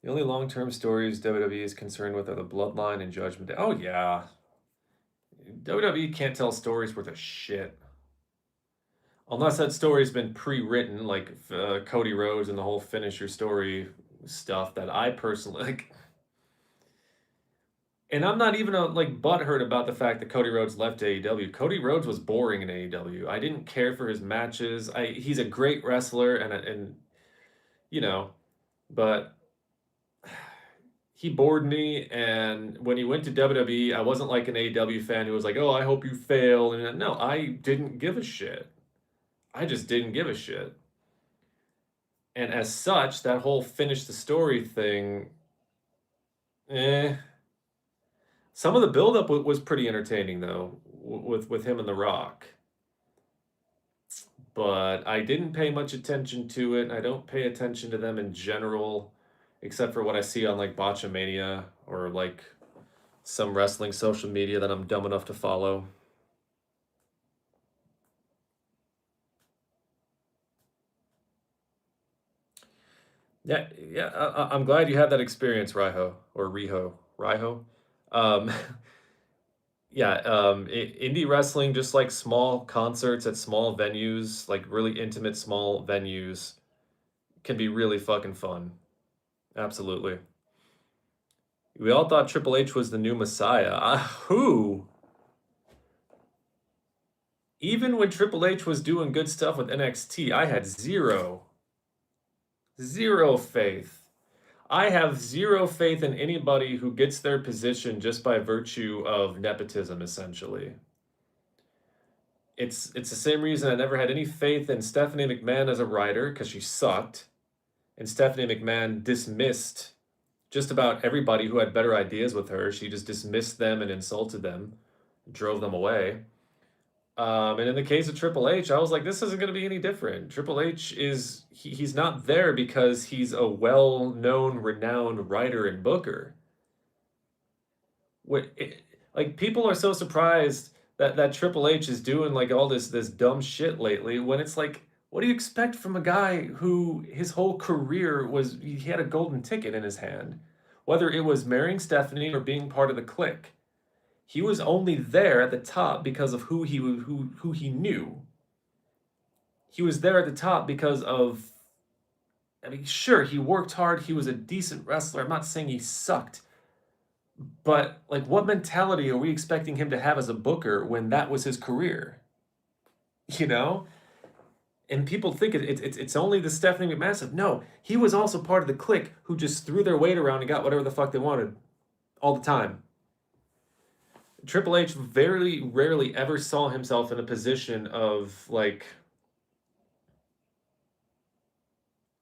The only long-term stories WWE is concerned with are the Bloodline and Judgment Day. Oh yeah, WWE can't tell stories worth a shit. Unless that story's been pre-written, like Cody Rhodes and the whole finish your story stuff that I personally like. And I'm not even like butthurt about the fact that Cody Rhodes left AEW. Cody Rhodes was boring in AEW. I didn't care for his matches. He's a great wrestler and you know, but he bored me. And when he went to WWE, I wasn't like an AEW fan who was like, "Oh, I hope you fail." And no, I didn't give a shit. I just didn't give a shit. And as such, that whole finish the story thing, eh. Some of the buildup was pretty entertaining though, with him and The Rock. But I didn't pay much attention to it. I don't pay attention to them in general, except for what I see on like Botchamania or like some wrestling social media that I'm dumb enough to follow. Yeah, yeah. I'm glad you had that experience, Raiho or Raiho. Um, yeah. Indie wrestling, just like small concerts at small venues, like really intimate small venues, can be really fucking fun. Absolutely. We all thought Triple H was the new Messiah. Who? Even when Triple H was doing good stuff with NXT, I had zero faith. I have zero faith in anybody who gets their position just by virtue of nepotism, essentially. It's the same reason I never had any faith in Stephanie McMahon as a writer, because she sucked. And Stephanie McMahon dismissed just about everybody who had better ideas with her. She just dismissed them and insulted them, drove them away. And in the case of Triple H, I was like, this isn't going to be any different. Triple H he's not there because he's a well-known, renowned writer and booker. Like people are so surprised that Triple H is doing like all this dumb shit lately when it's like, what do you expect from a guy who his whole career was he had a golden ticket in his hand, whether it was marrying Stephanie or being part of the clique. He was only there at the top because of who he knew. He was there at the top because of, I mean, sure, he worked hard, he was a decent wrestler. I'm not saying he sucked. But like what mentality are we expecting him to have as a booker when that was his career? You know? And people think it's only the Stephanie McMahon stuff. No, he was also part of the clique who just threw their weight around and got whatever the fuck they wanted all the time. Triple H very rarely ever saw himself in a position of like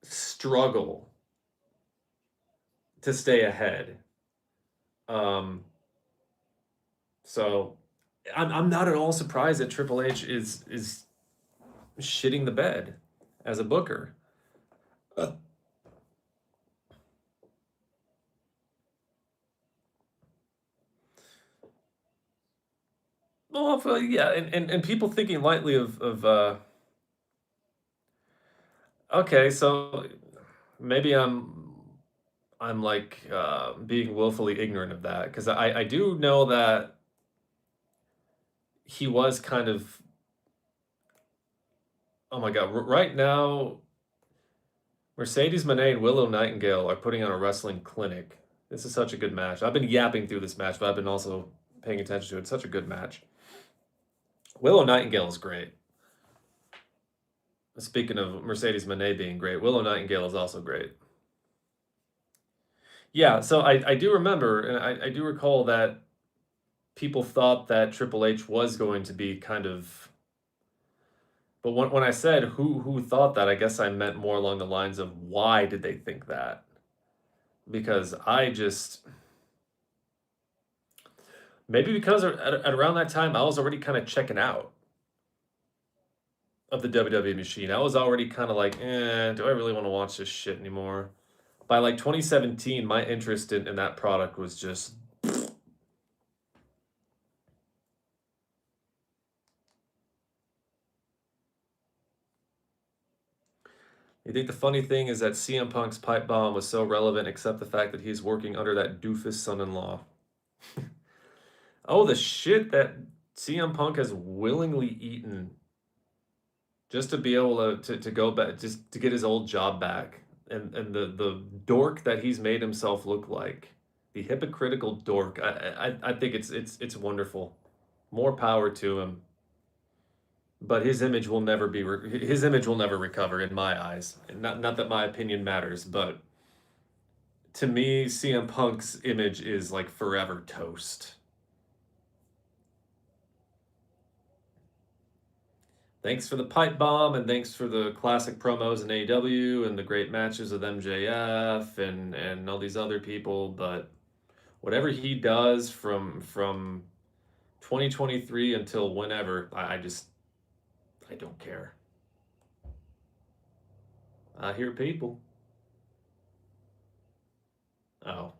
struggle to stay ahead. Um, so I'm not at all surprised that Triple H is shitting the bed as a booker. Well, yeah, and people thinking lightly of okay, so maybe I'm like being willfully ignorant of that because I do know that he was kind of, oh my God, right now Mercedes Moné and Willow Nightingale are putting on a wrestling clinic. This is such a good match. I've been yapping through this match, but I've been also paying attention to it. It's such a good match. Willow Nightingale is great. Speaking of Mercedes Moné being great, Willow Nightingale is also great. Yeah, so I do remember, and I do recall that people thought that Triple H was going to be kind of But when I said who thought that, I guess I meant more along the lines of why did they think that? Because I just maybe because at around that time I was already kind of checking out of the WWE machine. I was already kind of like, do I really want to watch this shit anymore? By like 2017, my interest in that product was just. You think the funny thing is that CM Punk's pipe bomb was so relevant, except the fact that he's working under that doofus son-in-law. Oh, the shit that CM Punk has willingly eaten just to be able to go back, just to get his old job back, and the dork that he's made himself look like, the hypocritical dork. I think it's wonderful. More power to him. But his image will never be his image will never recover in my eyes. And not that my opinion matters, but to me, CM Punk's image is like forever toast. Thanks for the pipe bomb, and thanks for the classic promos in AEW and the great matches with MJF and all these other people. But whatever he does from 2023 until whenever, I don't care. I hear people. Oh.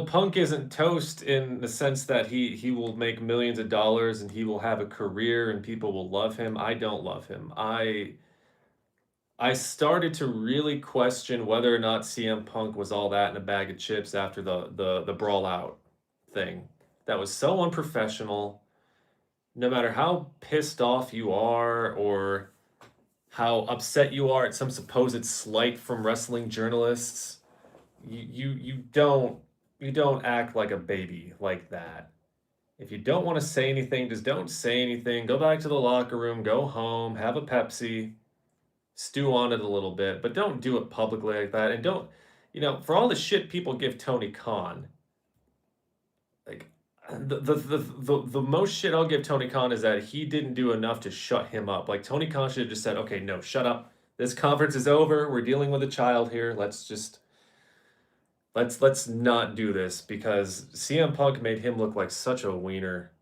Punk isn't toast in the sense that he will make millions of dollars and he will have a career and people will love him. I don't love him. I started to really question whether or not CM Punk was all that in a bag of chips after the brawl out thing. That was so unprofessional. No matter how pissed off you are or how upset you are at some supposed slight from wrestling journalists, you don't act like a baby like that. If you don't want to say anything, just don't say anything. Go back to the locker room, go home, have a Pepsi, stew on it a little bit, but don't do it publicly like that. And don't, for all the shit people give Tony Khan, like the most shit I'll give Tony Khan is that he didn't do enough to shut him up. Like Tony Khan should have just said, "Okay, no, shut up. This conference is over. We're dealing with a child here. Let's not do this," because CM Punk made him look like such a wiener.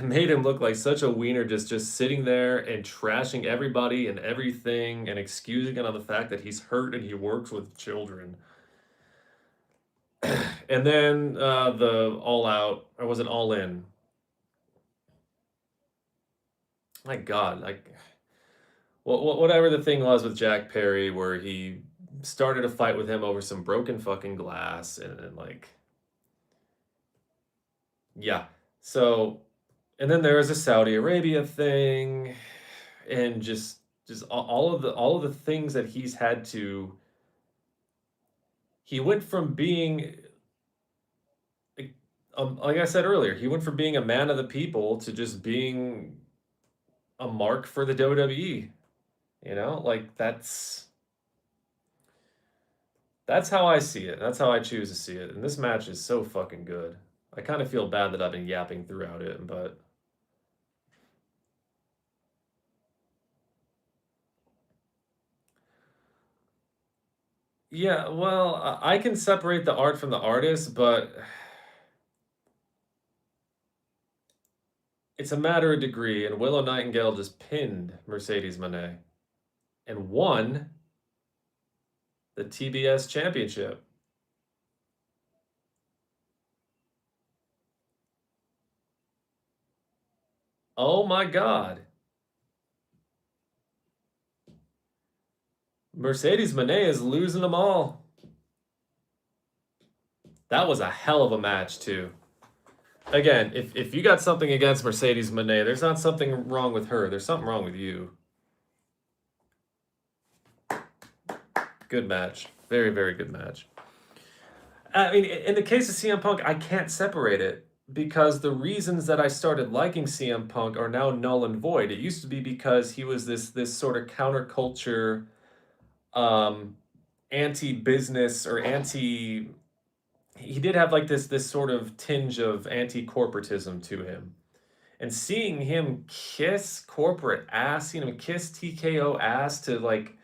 Made him look like such a wiener just sitting there and trashing everybody and everything and excusing it on the fact that he's hurt and he works with children. And then the All Out, or was it All In? My God, like whatever the thing was with Jack Perry, where he started a fight with him over some broken fucking glass, and like, yeah. So, and then there was a Saudi Arabia thing, and just all of the things that he's had to. He went from being, like I said earlier, he went from being a man of the people to just being a mark for the WWE. Like that's how I see it. That's how I choose to see it. And this match is so fucking good. I kind of feel bad that I've been yapping throughout it, but yeah, well, I can separate the art from the artist, but it's a matter of degree. And Willow Nightingale just pinned Mercedes Moné and won the TBS championship. Oh my God. Mercedes Moné is losing them all. That was a hell of a match, too. Again, if you got something against Mercedes Moné, there's not something wrong with her. There's something wrong with you. Good match. Very, very good match. I mean, in the case of CM Punk, I can't separate it because the reasons that I started liking CM Punk are now null and void. It used to be because he was this sort of counterculture, um, anti-business or anti. He did have like this sort of tinge of anti-corporatism to him. And seeing him kiss corporate ass, seeing him kiss TKO ass to like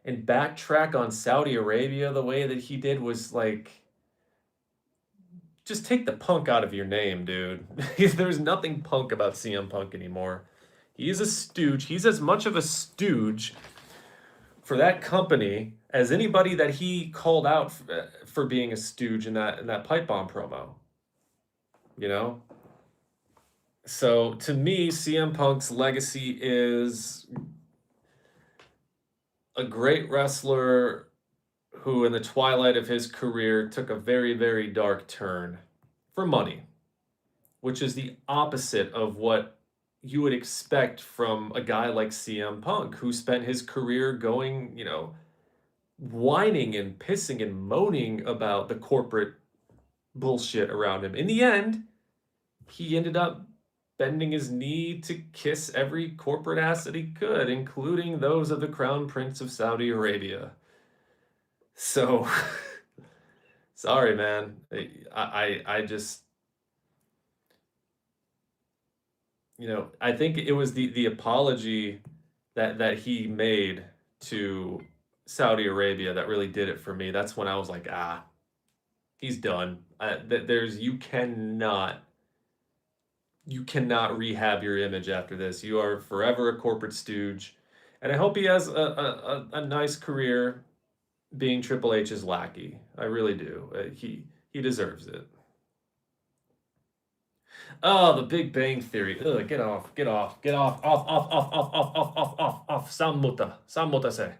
and backtrack on Saudi Arabia the way that he did was like, just take the punk out of your name, dude. There's nothing punk about CM Punk anymore. He's a stooge. He's as much of a stooge for that company as anybody that he called out for being a stooge in that pipe bomb promo. You know? So to me, CM Punk's legacy is a great wrestler who, in the twilight of his career, took a very, very dark turn for money, which is the opposite of what you would expect from a guy like CM Punk, who spent his career going, whining and pissing and moaning about the corporate bullshit around him. In the end, he ended up bending his knee to kiss every corporate ass that he could, including those of the Crown Prince of Saudi Arabia. So, sorry, man. I just, I think it was the apology that he made to Saudi Arabia that really did it for me. That's when I was like, he's done. There's you cannot rehab your image after this. You are forever a corporate stooge. And I hope he has a nice career being Triple H's lackey. I really do. He deserves it. Oh, the Big Bang Theory. Ugh, get off, get off, get off, off. Sammuta se.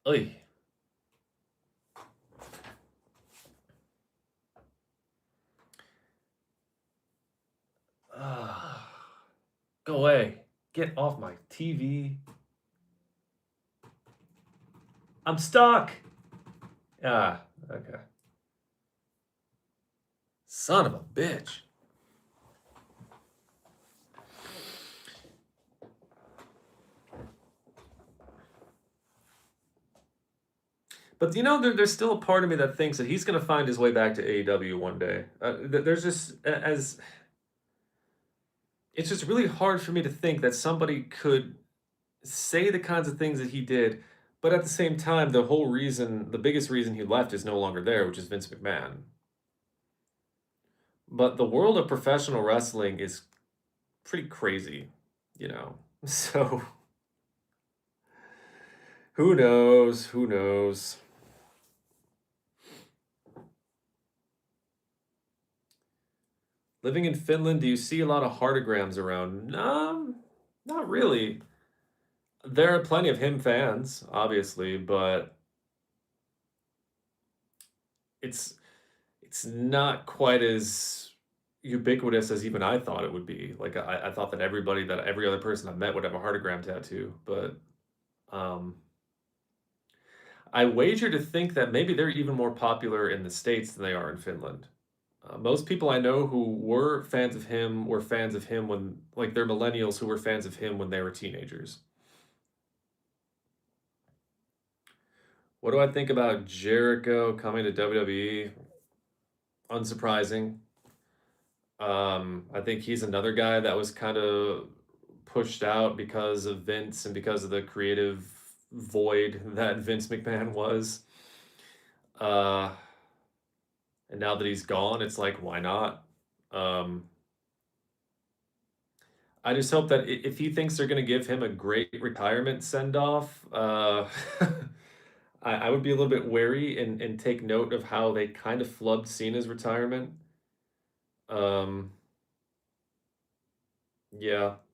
Oy. Go away. Get off my TV. I'm stuck. Okay. Son of a bitch. But there's still a part of me that thinks that he's going to find his way back to AEW one day. There's just it's just really hard for me to think that somebody could say the kinds of things that he did, but at the same time, the biggest reason he left is no longer there, which is Vince McMahon. But the world of professional wrestling is pretty crazy, So who knows? Who knows? Living in Finland, do you see a lot of heartograms around? No, not really. There are plenty of him fans, obviously, but it's not quite as ubiquitous as even I thought it would be. Like I thought that every other person I met would have a heartogram tattoo, but I wager to think that maybe they're even more popular in the States than they are in Finland. Most people I know who were fans of him were fans of him when, like, they're millennials who were fans of him when they were teenagers. What do I think about Jericho coming to WWE? Unsurprising. I think he's another guy that was kind of pushed out because of Vince and because of the creative void that Vince McMahon was. And now that he's gone, it's like, why not? I just hope that if he thinks they're going to give him a great retirement send off, I would be a little bit wary and take note of how they kind of flubbed Cena's retirement. Yeah,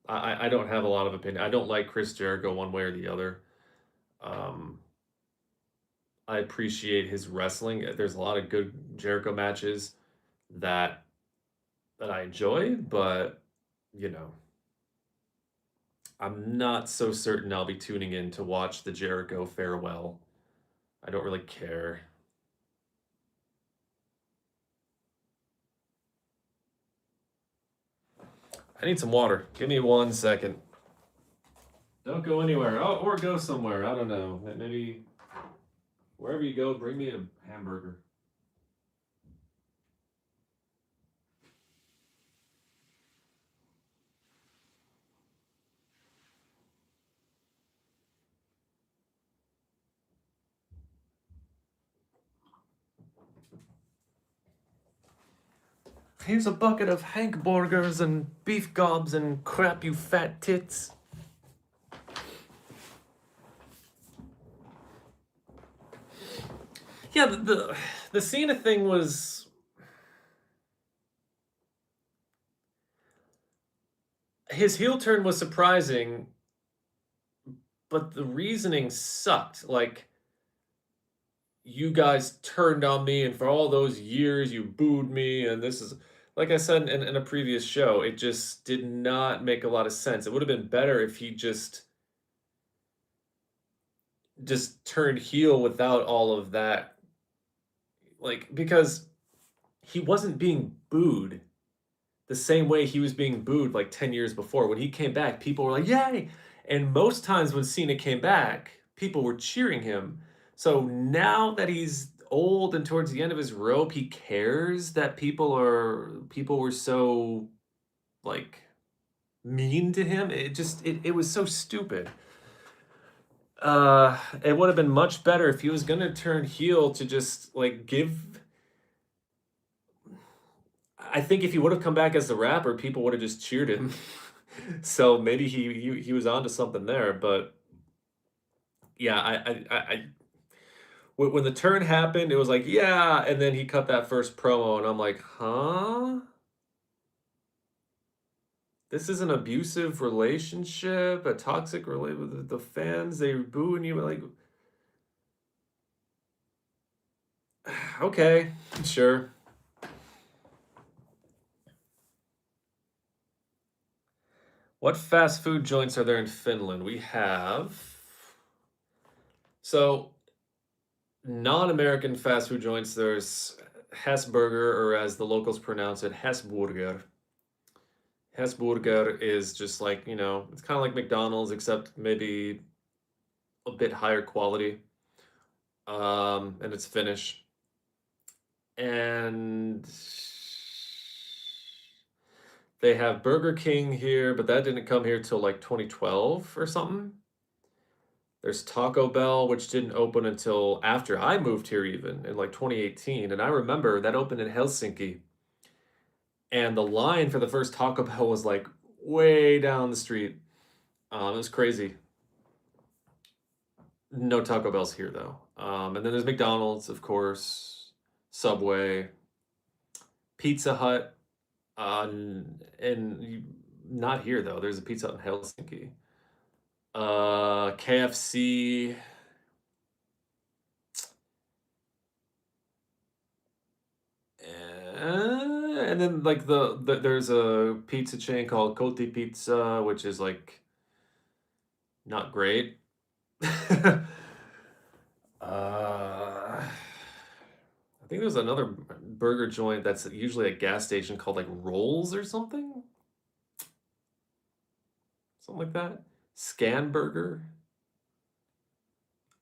I don't have a lot of opinion. I don't like Chris Jericho one way or the other. I appreciate his wrestling. There's a lot of good Jericho matches that I enjoy, but I'm not so certain I'll be tuning in to watch the Jericho farewell. I don't really care. I need some water. Give me 1 second. Don't go anywhere. Oh, or go somewhere. I don't know. Maybe Wherever you go, bring me a hamburger. Here's a bucket of Hank burgers and beef gobs and crap, you fat tits. Yeah, the Cena thing was, his heel turn was surprising, but the reasoning sucked. Like, you guys turned on me, and for all those years you booed me, and this is, like I said in a previous show, it just did not make a lot of sense. It would have been better if he just turned heel without all of that, like, because he wasn't being booed the same way he was being booed like 10 years before. When he came back, people were like, yay! And most times when Cena came back, people were cheering him. So now that he's old and towards the end of his rope, he cares that people were so, like, mean to him. It was so stupid. It would have been much better if he was gonna turn heel to just like give. I think if he would have come back as the rapper, people would have just cheered him. So maybe he was onto something there. But yeah, when the turn happened, it was like, yeah, and then he cut that first promo, and I'm like, huh? This is an abusive relationship, a toxic relationship with the fans. They're booing you, like, okay, sure. What fast food joints are there in Finland? We have, so non-American fast food joints. There's Hesburger, or as the locals pronounce it, Hesburger. Hesburger is just like, it's kind of like McDonald's, except maybe a bit higher quality. And it's Finnish. And they have Burger King here, but that didn't come here till like 2012 or something. There's Taco Bell, which didn't open until after I moved here, even in like 2018. And I remember that opened in Helsinki. And the line for the first Taco Bell was like way down the street. It was crazy. No Taco Bells here though. And then there's McDonald's, of course, Subway, Pizza Hut, not here though. There's a Pizza Hut in Helsinki. KFC. And then like there's a pizza chain called Koti Pizza, which is like not great. I think there's another burger joint that's usually a gas station called like Rolls or something. Something like that. Scan Burger.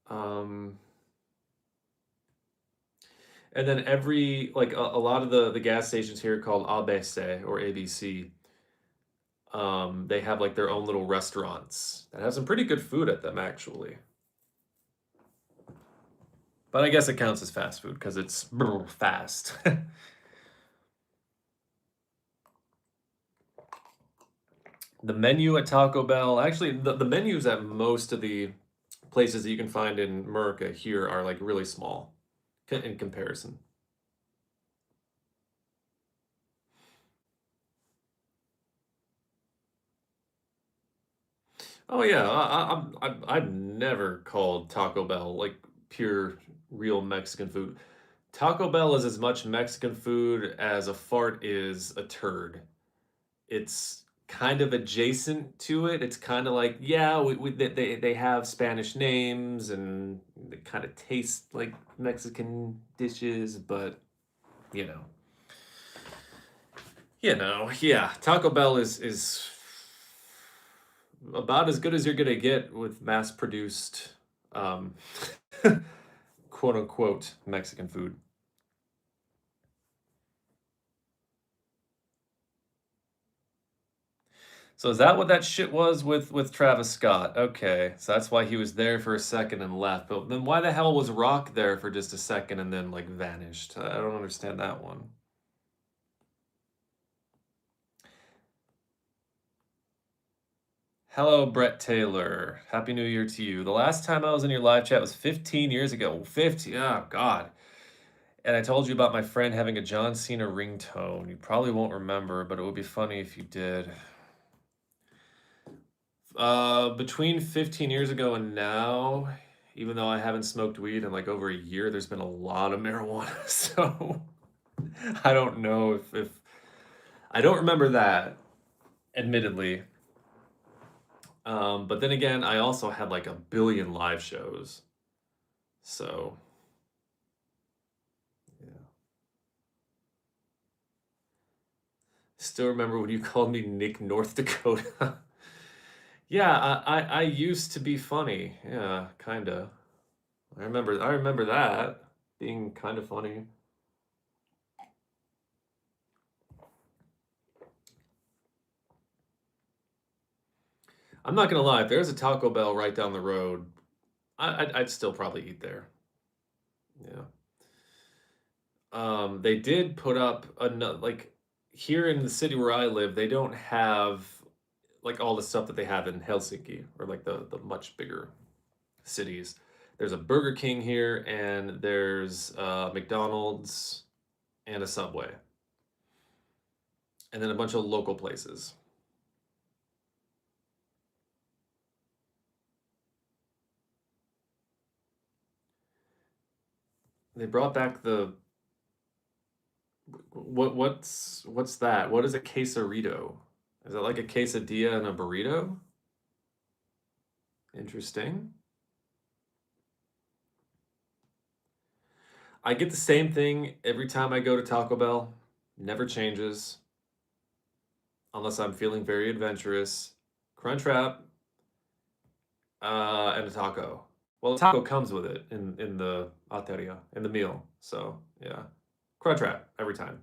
Um, and then every like a lot of the gas stations here called ABC or ABC. They have like their own little restaurants that have some pretty good food at them actually. But I guess it counts as fast food because it's fast. The menu at Taco Bell, actually, the menus at most of the places that you can find in America here are like really small in comparison. Oh yeah, I've never called Taco Bell like pure real Mexican food. Taco Bell is as much Mexican food as a fart is a turd. It's kind of adjacent to it. It's kind of like, yeah, they have Spanish names and they kind of taste like Mexican dishes, but you know, yeah. Taco Bell is about as good as you're gonna get with mass produced um, quote unquote Mexican food. So is that what that shit was with Travis Scott? Okay, so that's why he was there for a second and left. But then why the hell was Rock there for just a second and then like vanished? I don't understand that one. Hello, Brett Taylor. Happy New Year to you. The last time I was in your live chat was 15 years ago. 15, oh God. And I told you about my friend having a John Cena ringtone. You probably won't remember, but it would be funny if you did. Between 15 years ago and now, even though I haven't smoked weed in like over a year, there's been a lot of marijuana. So I don't know if I don't remember that, admittedly. But then again, I also had like a billion live shows. So yeah. Still remember when you called me Nick North Dakota. Yeah, I used to be funny. Yeah, kinda. I remember that being kind of funny. I'm not gonna lie, if there's a Taco Bell right down the road, I'd still probably eat there. Yeah. They did put up another like here in the city where I live, they don't have like all the stuff that they have in Helsinki or like the much bigger cities. There's a Burger King here, and there's McDonald's and a Subway, and then a bunch of local places. They brought back the what's that? What is a quesarito? Is that like a quesadilla and a burrito? Interesting. I get the same thing every time I go to Taco Bell. Never changes unless I'm feeling very adventurous. Crunchwrap, and a taco. Well, the taco comes with it in the alteria in the meal. So yeah, Crunchwrap every time.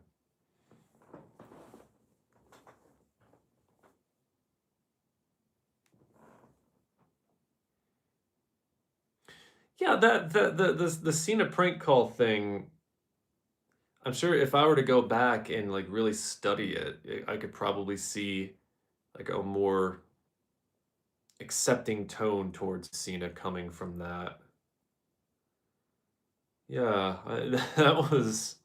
Yeah, that the Cena prank call thing. I'm sure if I were to go back and like really study it, I could probably see like a more accepting tone towards Cena coming from that. Yeah, that was.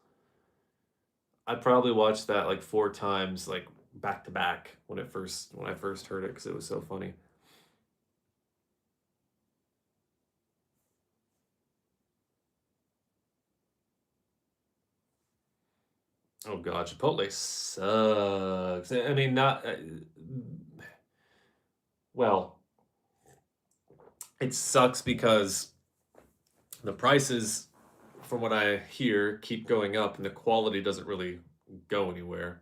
I probably watched that like 4 times, like back to back when I first heard it because it was so funny. Oh god, Chipotle sucks. I mean, not well. It sucks because the prices, from what I hear, keep going up, and the quality doesn't really go anywhere.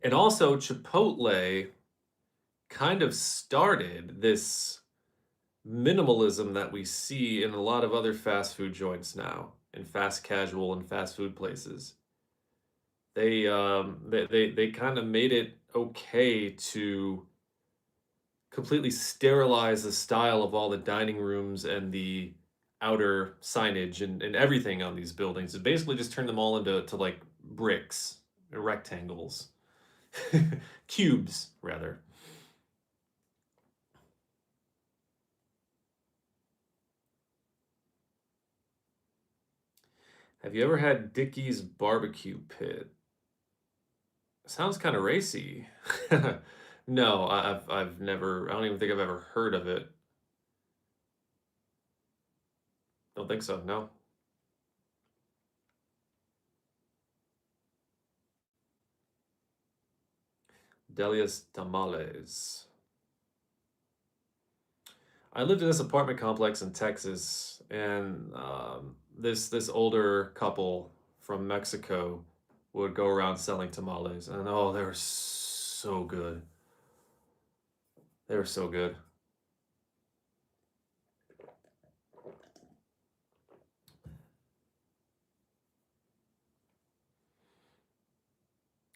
And also, Chipotle kind of started this minimalism that we see in a lot of other fast food joints now, in fast casual and fast food places. They kind of made it okay to completely sterilize the style of all the dining rooms and the outer signage and everything on these buildings. It basically just turned them all into like bricks, rectangles, cubes rather. Have you ever had Dickie's barbecue pit? Sounds kind of racy. No, I've never. I don't even think I've ever heard of it. Don't think so. No. Delia's tamales. I lived in this apartment complex in Texas, and this older couple from Mexico would go around selling tamales, and oh, they were so good. They were so good.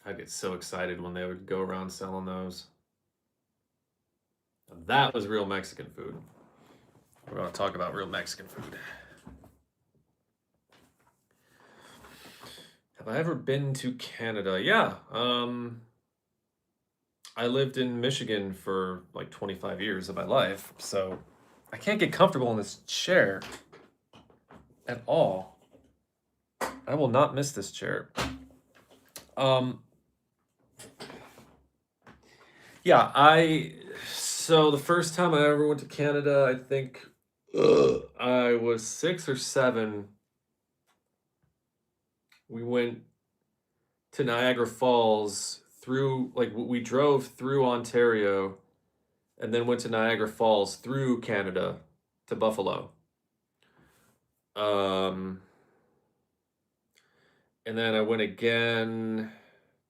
I'd get so excited when they would go around selling those. That was real Mexican food. We're going to talk about real Mexican food. Have I ever been to Canada? Yeah. I lived in Michigan for like 25 years of my life, so I can't get comfortable in this chair at all. I will not miss this chair. Um, yeah, so the first time I ever went to Canada, I think I was 6 or 7. We went to Niagara Falls through, like, we drove through Ontario and then went to Niagara Falls through Canada to Buffalo. Um, and then I went again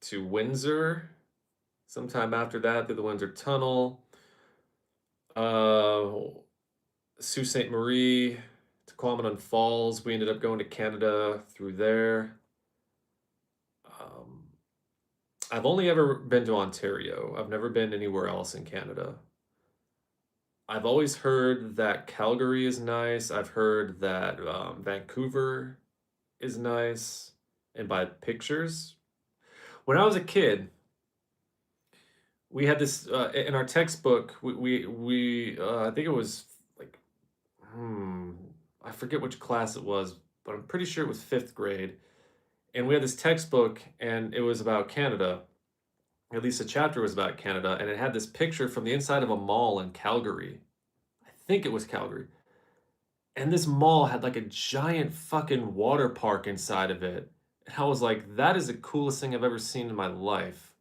to Windsor sometime after that through the Windsor Tunnel. Uh, Sault Ste. Marie to Quamanon Falls. We ended up going to Canada through there. Um, I've only ever been to Ontario. I've never been anywhere else in Canada. I've always heard that Calgary is nice. I've heard that Vancouver is nice. And by pictures, when I was a kid, we had this in our textbook. I think it was like, I forget which class it was, but I'm pretty sure it was 5th grade. And we had this textbook, and it was about Canada. At least a chapter was about Canada, and it had this picture from the inside of a mall in Calgary. I think it was Calgary. And this mall had like a giant fucking water park inside of it. And I was like, that is the coolest thing I've ever seen in my life.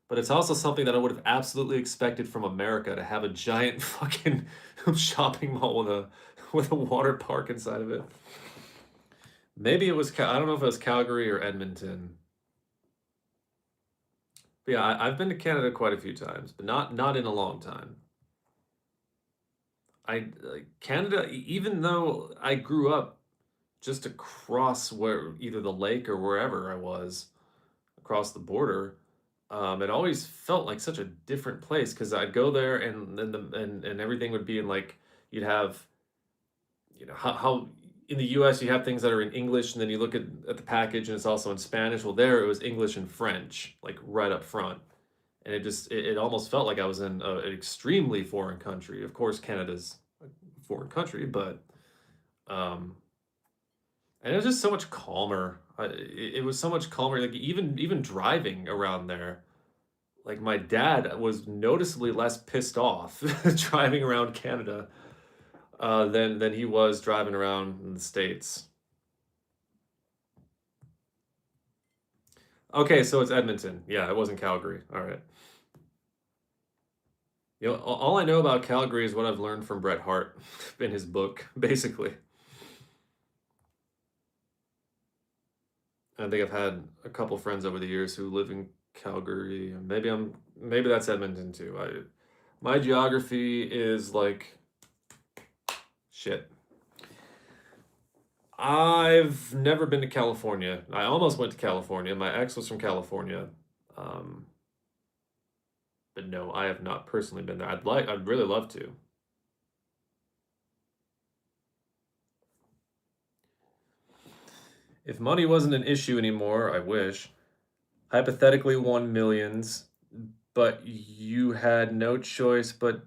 But it's also something that I would have absolutely expected from America, to have a giant fucking shopping mall with a water park inside of it. Maybe it was I don't know if it was Calgary or Edmonton. But yeah, I've been to Canada quite a few times, but not in a long time. Canada, even though I grew up just across where either the lake or wherever I was across the border, it always felt like such a different place because I'd go there and then and everything would be in like you'd have, how in the US you have things that are in English and then you look at the package and it's also in Spanish. Well, there it was English and French, like right up front. And it almost felt like I was in an extremely foreign country. Of course, Canada's a foreign country, but um, and it was just so much calmer. It was so much calmer. Like even driving around there, like my dad was noticeably less pissed off driving around Canada than he was driving around in the States. Okay, so it's Edmonton. Yeah, it wasn't Calgary. All right. All I know about Calgary is what I've learned from Bret Hart in his book, basically. I think I've had a couple friends over the years who live in Calgary. Maybe that's Edmonton too. My geography is like shit. I've never been to California. I almost went to California. My ex was from California. Um, but no, I have not personally been there. I'd really love to. If money wasn't an issue anymore, I wish. Hypothetically won millions, but you had no choice, but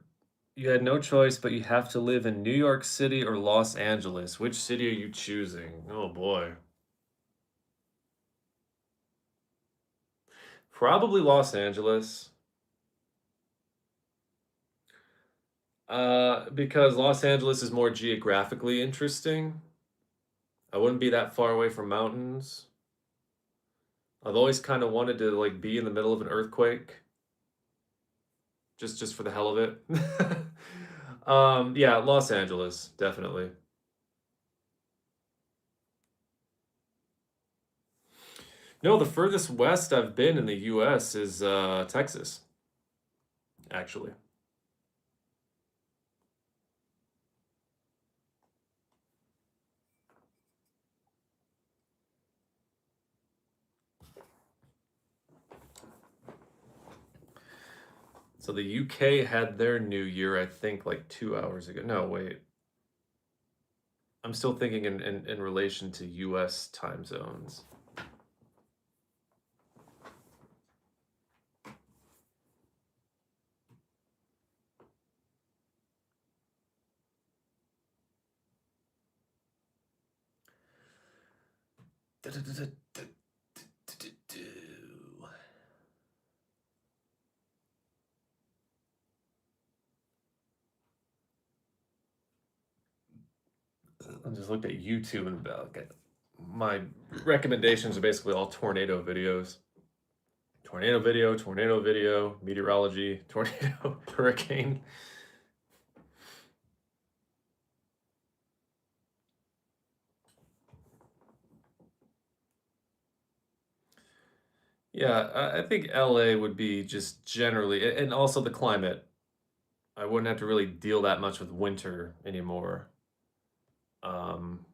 you have to live in New York City or Los Angeles. Which city are you choosing? Oh boy. Probably Los Angeles. Because Los Angeles is more geographically interesting. I wouldn't be that far away from mountains. I've always kind of wanted to like be in the middle of an earthquake, just for the hell of it. Yeah, Los Angeles, definitely. No, the furthest west I've been in the US is Texas, actually. So the UK had their New Year, I think, like 2 hours ago. No, wait. I'm still thinking in relation to US time zones. I just looked at YouTube and my recommendations are basically all tornado video, meteorology, tornado, hurricane. Yeah, I think LA would be just generally, and also the climate. I wouldn't have to really deal that much with winter anymore. Um,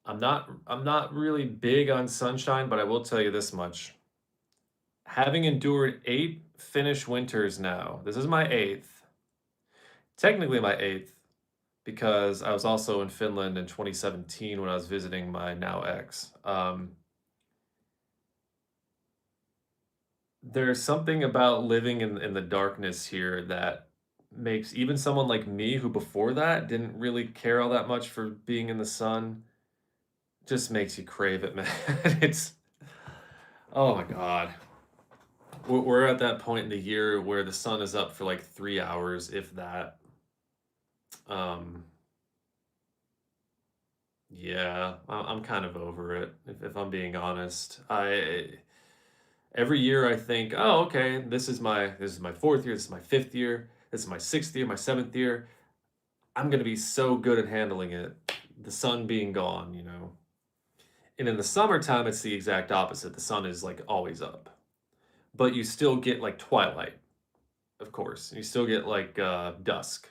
I'm not really big on sunshine, but I will tell you this much. Having endured 8 Finnish winters now, this is my 8th. Technically my 8th because I was also in Finland in 2017 when I was visiting my now ex. There's something about living in the darkness here that makes even someone like me who before that didn't really care all that much for being in the sun, just makes you crave it, man. It's oh my God. We're at that point in the year where the sun is up for like 3 hours, if that. Um, yeah, I'm kind of over it, if I'm being honest. Every year I think, oh, okay, this is my 4th year, this is my 5th year, this is my 6th year, my 7th year. I'm gonna be so good at handling it. The sun being gone, you know. And in the summertime, it's the exact opposite. The sun is like always up, but you still get like twilight, of course. You still get like dusk.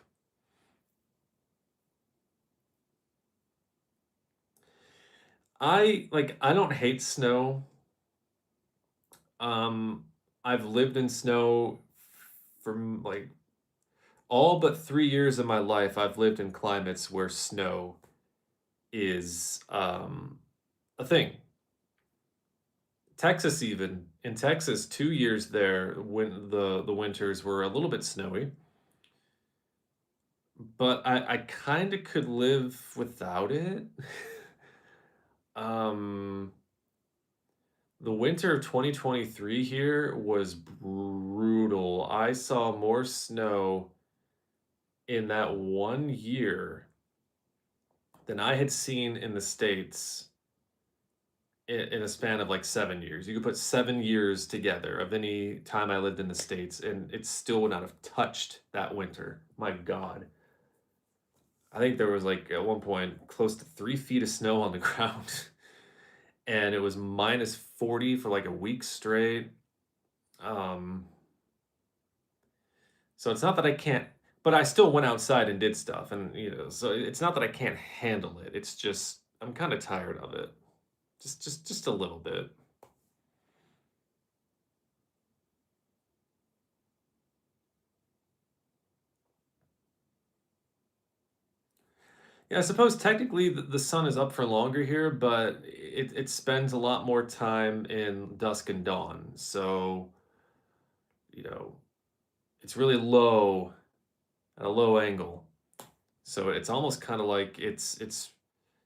I don't hate snow. Um, I've lived in snow for like all but 3 years of my life. I've lived in climates where snow is a thing. Texas, even in Texas, 2 years there when the winters were a little bit snowy, but I kind of could live without it. um, the winter of 2023 here was brutal. I saw more snow in that 1 year than I had seen in the States in a span of like 7 years. You could put 7 years together of any time I lived in the States, and it still would not have touched that winter. My God. I think there was like at one point close to 3 feet of snow on the ground, and it was -40 for like a week straight. Um, so it's not that I can't, but I still went outside and did stuff, and so it's not that I can't handle it. It's just I'm kind of tired of it, just a little bit. Yeah, I suppose technically the sun is up for longer here, but it spends a lot more time in dusk and dawn. So, you know, it's really low at a low angle. So it's almost kind of like it's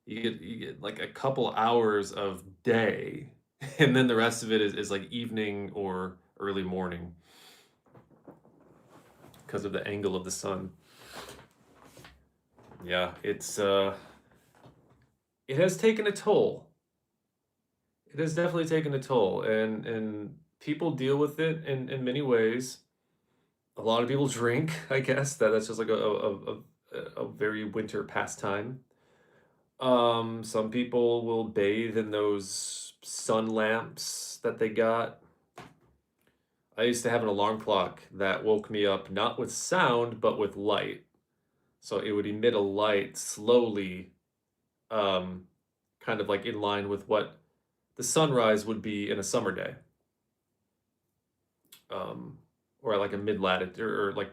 you get like a couple hours of day, and then the rest of it is like evening or early morning because of the angle of the sun. Yeah, it has taken a toll. It has definitely taken a toll, and people deal with it in many ways. A lot of people drink, I guess. That's just like a very winter pastime. Some people will bathe in those sun lamps that they got. I used to have an alarm clock that woke me up not with sound, but with light. So it would emit a light slowly, um, kind of like in line with what the sunrise would be in a summer day. um, or like a mid latitude or like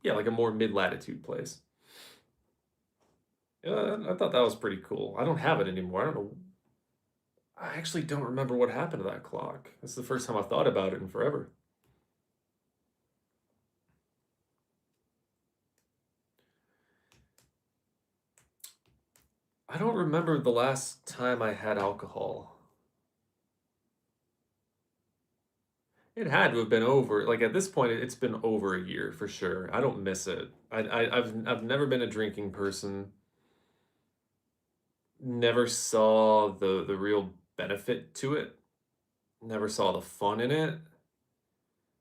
yeah, like a more mid latitude place. Yeah, I thought that was pretty cool. I don't have it anymore. I don't know. I actually don't remember what happened to that clock. This is the first time I've thought about it in forever. I don't remember the last time I had alcohol. It had to have been over. Like at this point, it's been over a year for sure. I don't miss it. I've never been a drinking person. Never saw the real benefit to it. Never saw the fun in it.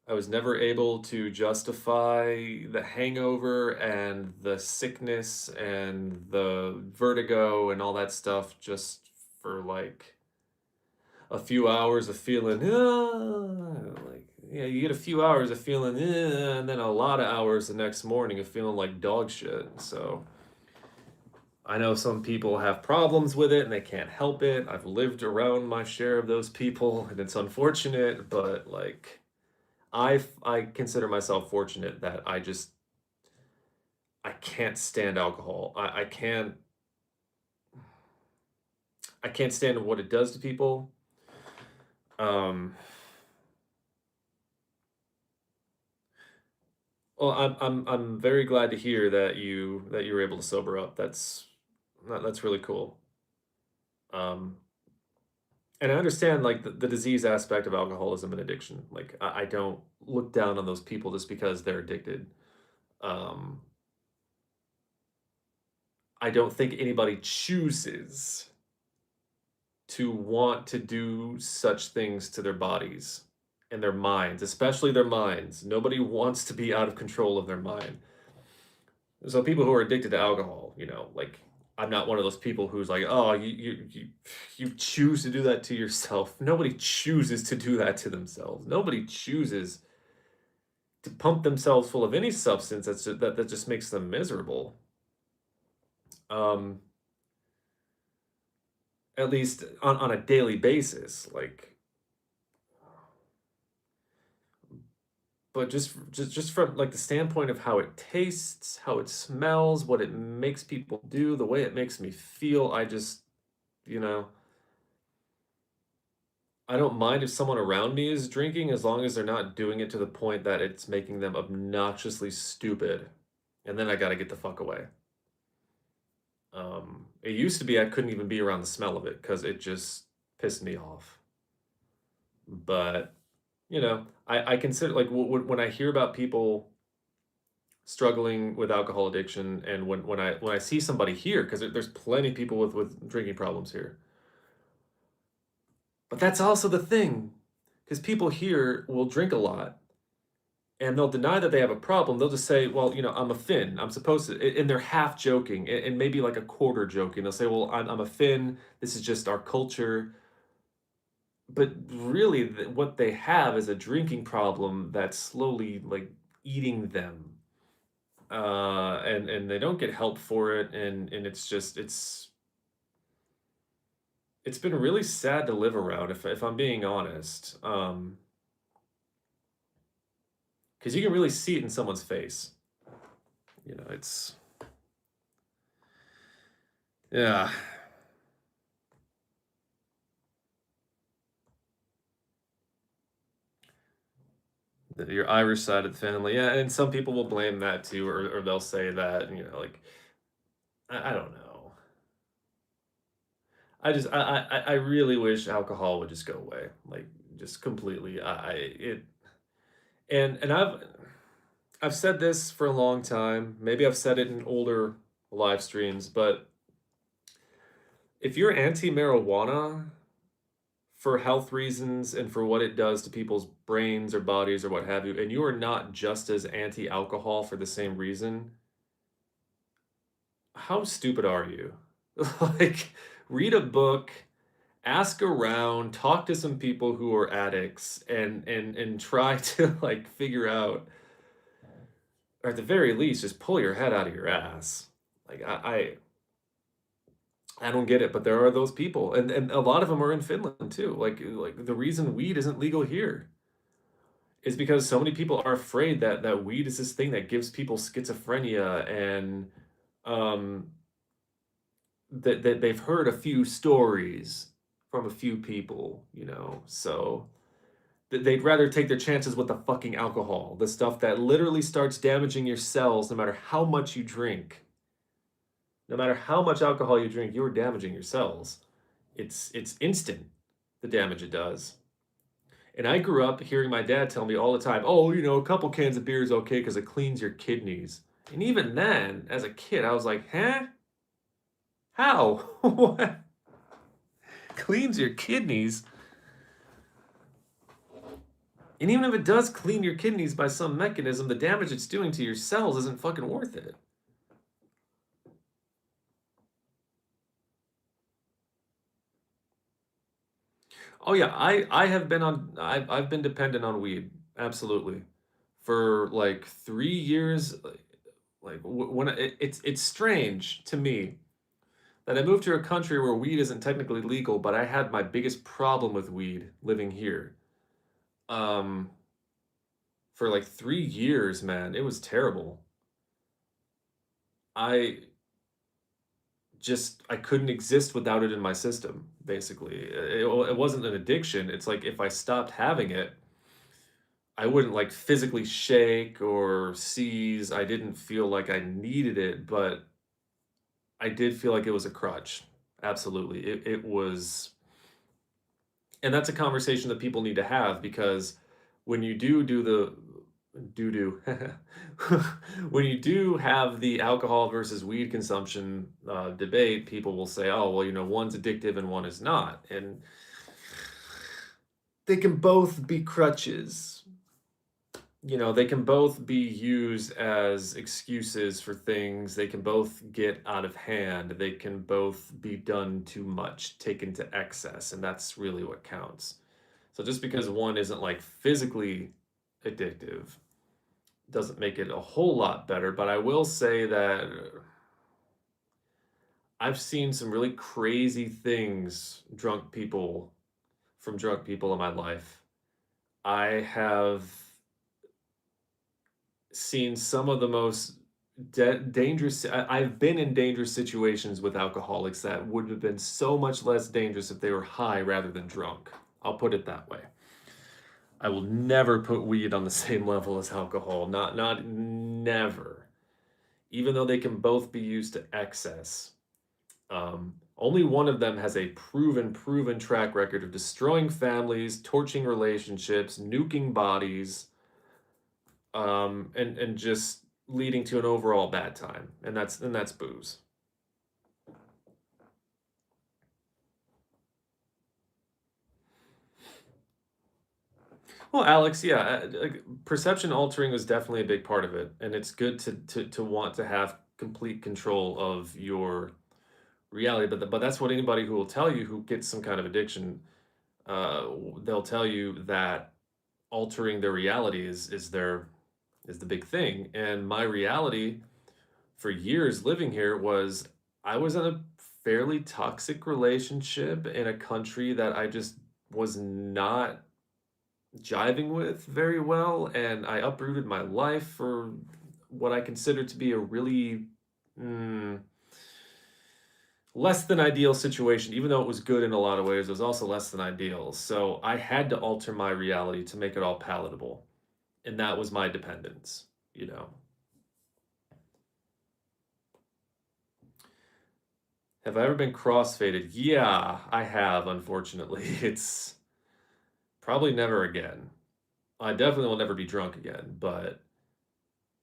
I was never able to justify the hangover and the sickness and the vertigo and all that stuff just for like a few hours of feeling, like, yeah, you get a few hours of feeling, and then a lot of hours the next morning of feeling like dog shit. So I know some people have problems with it and they can't help it. I've lived around my share of those people and it's unfortunate, but like, I consider myself fortunate that I can't stand alcohol. I can't stand what it does to people. Um, well, I'm very glad to hear that you were able to sober up. That's really cool. Um, and I understand like the disease aspect of alcoholism and addiction. Like I don't look down on those people just because they're addicted. Um, I don't think anybody chooses to want to do such things to their bodies and their minds, especially their minds. Nobody wants to be out of control of their mind. So people who are addicted to alcohol, like I'm not one of those people who's like, oh, you choose to do that to yourself. Nobody chooses to do that to themselves. Nobody chooses to pump themselves full of any substance that just makes them miserable. Um, at least on a daily basis. Like but just from like the standpoint of how it tastes, how it smells, what it makes people do, the way it makes me feel, you know, I don't mind if someone around me is drinking as long as they're not doing it to the point that it's making them obnoxiously stupid. And then I got to get the fuck away. It used to be I couldn't even be around the smell of it because it just pissed me off. But, I consider like when I hear about people struggling with alcohol addiction and when I see somebody here because there's plenty of people with drinking problems here, but that's also the thing because people here will drink a lot and they'll deny that they have a problem. They'll just say, well, I'm a Finn, I'm supposed to, and they're half joking and maybe like a quarter joking. They'll say, well, I'm a Finn, this is just our culture. But really what they have is a drinking problem that's slowly like eating them, and they don't get help for it, and it's been really sad to live around if I'm being honest, because you can really see it in someone's face. It's yeah, your Irish side of the family, yeah, and some people will blame that too, or they'll say that like I don't know. I really wish alcohol would just go away, like just completely. And I've said this for a long time. Maybe I've said it in older live streams, but if you're anti-marijuana for health reasons and for what it does to people's brains or bodies or what have you, and you are not just as anti-alcohol for the same reason, how stupid are you? Like, read a book, ask around, talk to some people who are addicts, and try to like figure out, or at the very least, just pull your head out of your ass. Like I don't get it, but there are those people, and a lot of them are in Finland too. Like the reason weed isn't legal here is because so many people are afraid that weed is this thing that gives people schizophrenia, and um, that they've heard a few stories from a few people, so they'd rather take their chances with the fucking alcohol, the stuff that literally starts damaging your cells no matter how much you drink. No matter how much alcohol you drink, you're damaging your cells. It's instant, the damage it does. And I grew up hearing my dad tell me all the time, "Oh, a couple cans of beer is okay because it cleans your kidneys." And even then, as a kid, I was like, "Huh? How? What? Cleans your kidneys?" And even if it does clean your kidneys by some mechanism, the damage it's doing to your cells isn't fucking worth it. Oh yeah, I've been dependent on weed, absolutely, for like 3 years. Like when it's strange to me that I moved to a country where weed isn't technically legal, but I had my biggest problem with weed living here. Um, for like 3 years, man, it was terrible. I I couldn't exist without it in my system. Basically, it wasn't an addiction. It's like if I stopped having it, I wouldn't like physically shake or seize. I didn't feel like I needed it, but I did feel like it was a crutch. Absolutely. It was, and that's a conversation that people need to have because when you do the do when you do have the alcohol versus weed consumption debate, people will say, "Oh, well, one's addictive and one is not," and they can both be crutches. They can both be used as excuses for things. They can both get out of hand. They can both be done too much, taken to excess, and that's really what counts. So just because one isn't like physically addictive doesn't make it a whole lot better, but I will say that I've seen some really crazy things from drunk people in my life. I have seen some of the most dangerous. I've been in dangerous situations with alcoholics that would have been so much less dangerous if they were high rather than drunk. I'll put it that way. I will never put weed on the same level as alcohol. Not never. Even though they can both be used to excess. Only one of them has a proven track record of destroying families, torching relationships, nuking bodies, and just leading to an overall bad time, and that's booze. Well, Alex, yeah, like, perception altering was definitely a big part of it, and it's good to want to have complete control of your reality. But that's what anybody who will tell you who gets some kind of addiction, uh, they'll tell you that altering their reality is the big thing. And my reality for years living here was I was in a fairly toxic relationship in a country that I just was not jiving with very well, and I uprooted my life for what I consider to be a really mm, less than ideal situation. Even though it was good in a lot of ways, it was also less than ideal. So I had to alter my reality to make it all palatable, and that was my dependence. You know, have I ever been crossfaded? Yeah, I have. Unfortunately, it's probably never again. I definitely will never be drunk again, but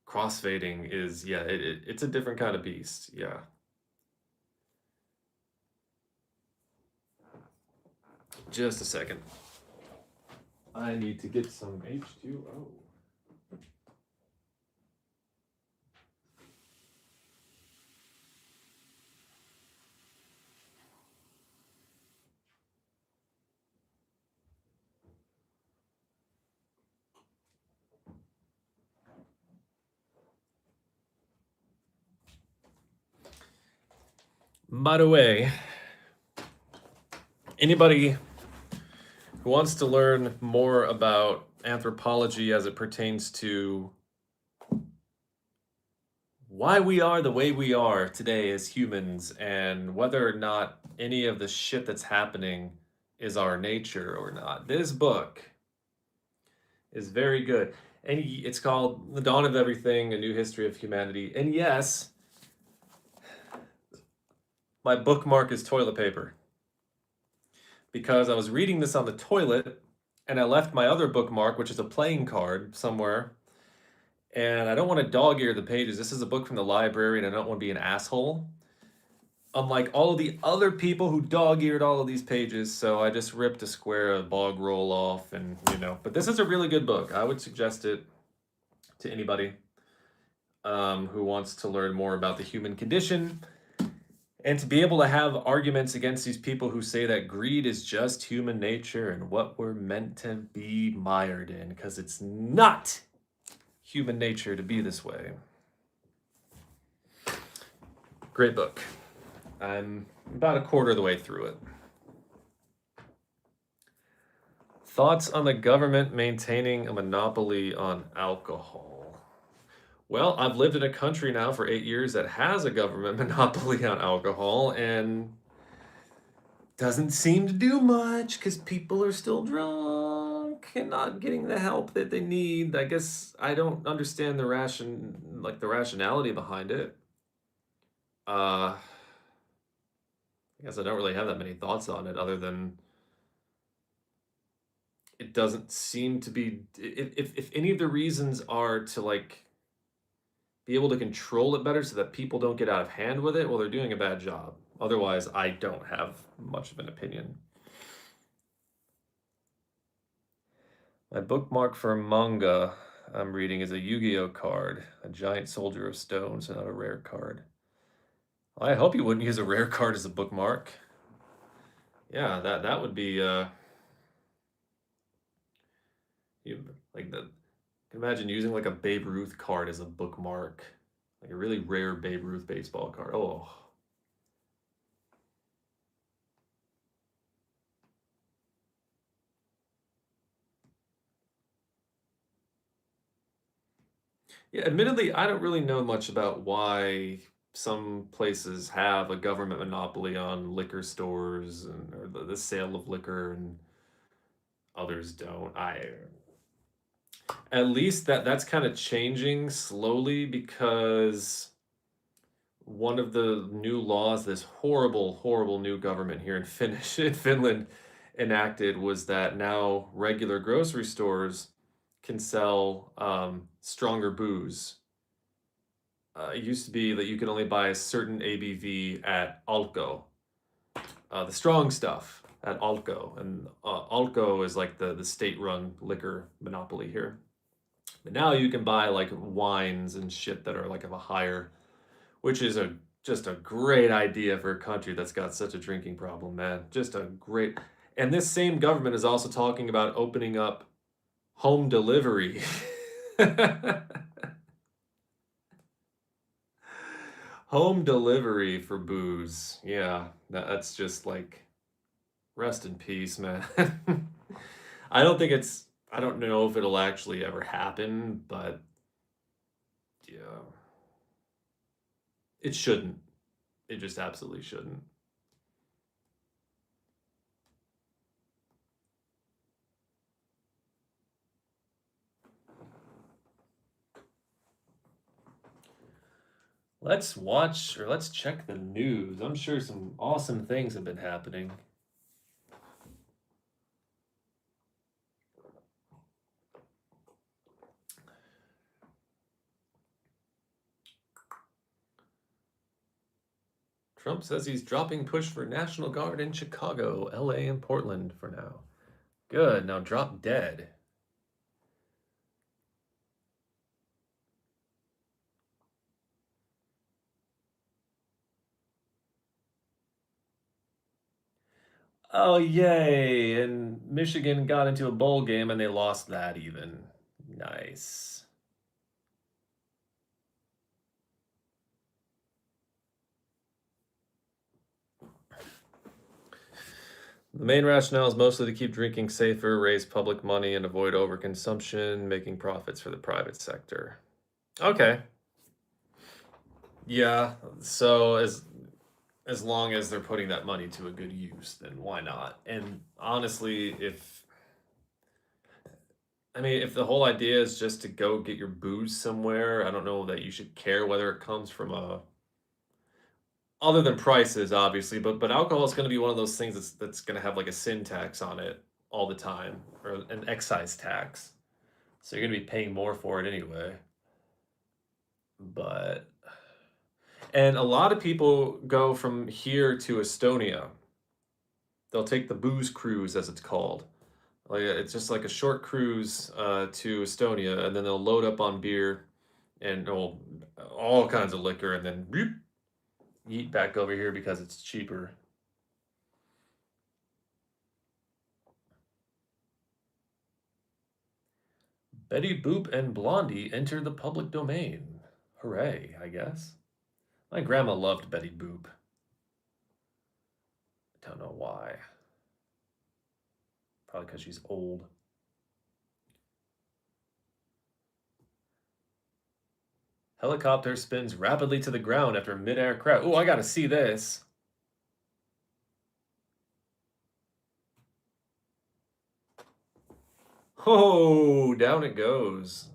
crossfading is, yeah, it's a different kind of beast. Yeah. Just a second. I need to get some H2O. By the way, anybody who wants to learn more about anthropology as it pertains to why we are the way we are today as humans and whether or not any of the shit that's happening is our nature or not. This book is very good. And it's called The Dawn of Everything, A New History of Humanity. And yes, my bookmark is toilet paper. Because I was reading this on the toilet and I left my other bookmark, which is a playing card, somewhere. And I don't want to dog ear the pages. This is a book from the library and I don't want to be an asshole. Unlike all of the other people who dog eared all of these pages, so I just ripped a square of bog roll off and, but this is a really good book. I would suggest it to anybody who wants to learn more about the human condition and to be able to have arguments against these people who say that greed is just human nature and what we're meant to be mired in, because it's not human nature to be this way. Great book. I'm about a quarter of the way through it. Thoughts on the government maintaining a monopoly on alcohol? Well, I've lived in a country now for 8 years that has a government monopoly on alcohol and doesn't seem to do much because people are still drunk and not getting the help that they need. I guess I don't understand the rationality behind it. I guess I don't really have that many thoughts on it other than it doesn't seem to be if any of the reasons are to be able to control it better so that people don't get out of hand with it, well, they're doing a bad job. Otherwise, I don't have much of an opinion. My bookmark for manga I'm reading is a Yu-Gi-Oh card, a giant soldier of stone, so not a rare card. Well, I hope you wouldn't use a rare card as a bookmark. Yeah, that would be imagine using like a Babe Ruth card as a bookmark, like a really rare Babe Ruth baseball card. Oh. Yeah, admittedly, I don't really know much about why some places have a government monopoly on liquor stores or the sale of liquor and others don't. At least that's kind of changing slowly because one of the new laws this horrible new government here in Finland enacted was that now regular grocery stores can sell stronger booze. It used to be that you could only buy a certain ABV at Alko, the strong stuff at Alko, and Alko is like the state-run liquor monopoly here. But now you can buy like wines and shit that are like of a higher, which is just a great idea for a country that's got such a drinking problem, man. Just a great. And this same government is also talking about opening up home delivery. Home delivery for booze. Yeah, that's just like rest in peace, man. I don't think I don't know if it'll actually ever happen, but yeah. It shouldn't. It just absolutely shouldn't. Let's check the news. I'm sure some awesome things have been happening. Trump says he's dropping push for National Guard in Chicago, LA, and Portland for now. Good, now drop dead. Oh, yay! And Michigan got into a bowl game and they lost that even. Nice. The main rationale is mostly to keep drinking safer, raise public money, and avoid overconsumption, making profits for the private sector. Okay. Yeah. So as long as they're putting that money to a good use, then why not? And honestly, if the whole idea is just to go get your booze somewhere, I don't know that you should care whether it comes from a other than prices, obviously, but alcohol is going to be one of those things that's going to have like a sin tax on it all the time, or an excise tax. So you're going to be paying more for it anyway. But and a lot of people go from here to Estonia. They'll take the booze cruise, as it's called. Like it's just like a short cruise to Estonia, and then they'll load up on beer and all kinds of liquor, and then bloop, yeet back over here because it's cheaper. Betty Boop and Blondie enter the public domain. Hooray, I guess. My grandma loved Betty Boop. Don't know why. Probably because she's old. Helicopter spins rapidly to the ground after mid-air crash. Oh, I gotta see this. Oh, down it goes.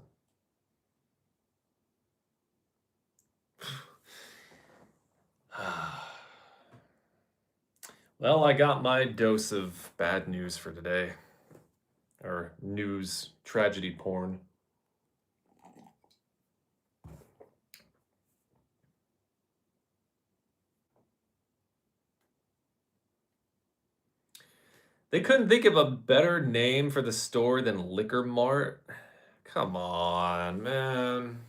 Well, I got my dose of bad news for today. Or news tragedy porn. They couldn't think of a better name for the store than Liquor Mart. Come on, man.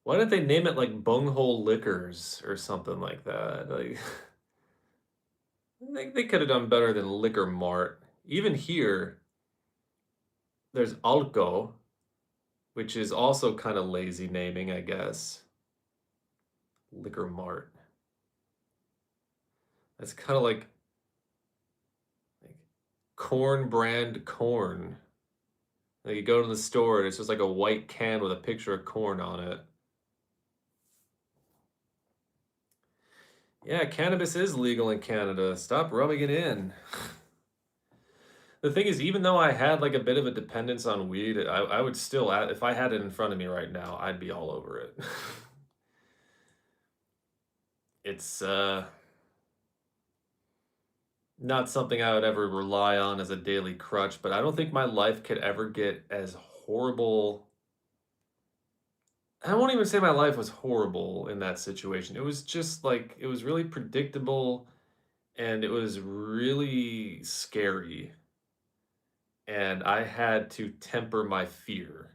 Why didn't they name it like Bunghole Liquors or something like that? Like, I think they could have done better than Liquor Mart. Even here, there's Alco, which is also kind of lazy naming, I guess. Liquor Mart. That's kind of like corn brand corn. Like you go to the store and it's just like a white can with a picture of corn on it. Yeah, cannabis is legal in Canada. Stop rubbing it in. The thing is, even though I had like a bit of a dependence on weed, I would still, if I had it in front of me right now, I'd be all over it. It's not something I would ever rely on as a daily crutch, but I don't think my life could ever get as horrible. I won't even say my life was horrible in that situation. It was just like, it was really predictable and it was really scary. And I had to temper my fear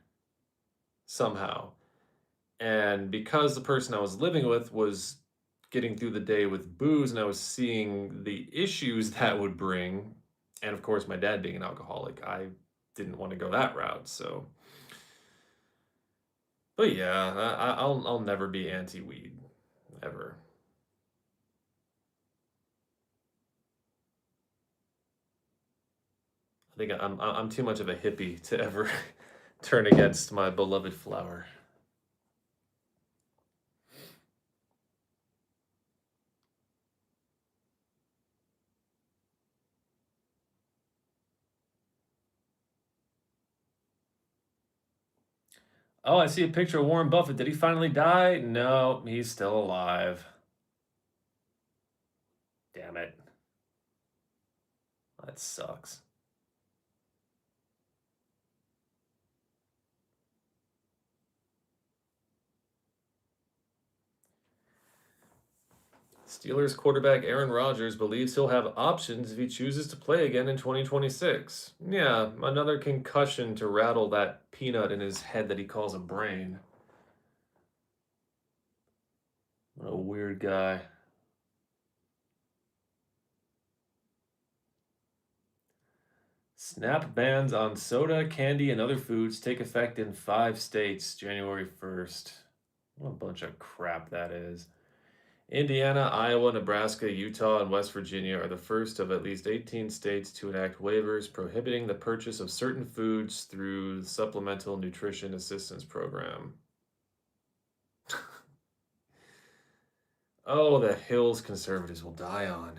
somehow. And because the person I was living with was getting through the day with booze and I was seeing the issues that would bring, and of course, my dad being an alcoholic, I didn't want to go that route. So, but yeah, I'll never be anti-weed, ever. I think I'm too much of a hippie to ever turn against my beloved flower. Oh, I see a picture of Warren Buffett. Did he finally die? No, he's still alive. Damn it. That sucks. Steelers quarterback Aaron Rodgers believes he'll have options if he chooses to play again in 2026. Yeah, another concussion to rattle that peanut in his head that he calls a brain. What a weird guy. Snap bans on soda, candy, and other foods take effect in 5 states January 1st. What a bunch of crap that is. Indiana, Iowa, Nebraska, Utah, and West Virginia are the first of at least 18 states to enact waivers prohibiting the purchase of certain foods through the Supplemental Nutrition Assistance Program. Oh, the hills conservatives will die on.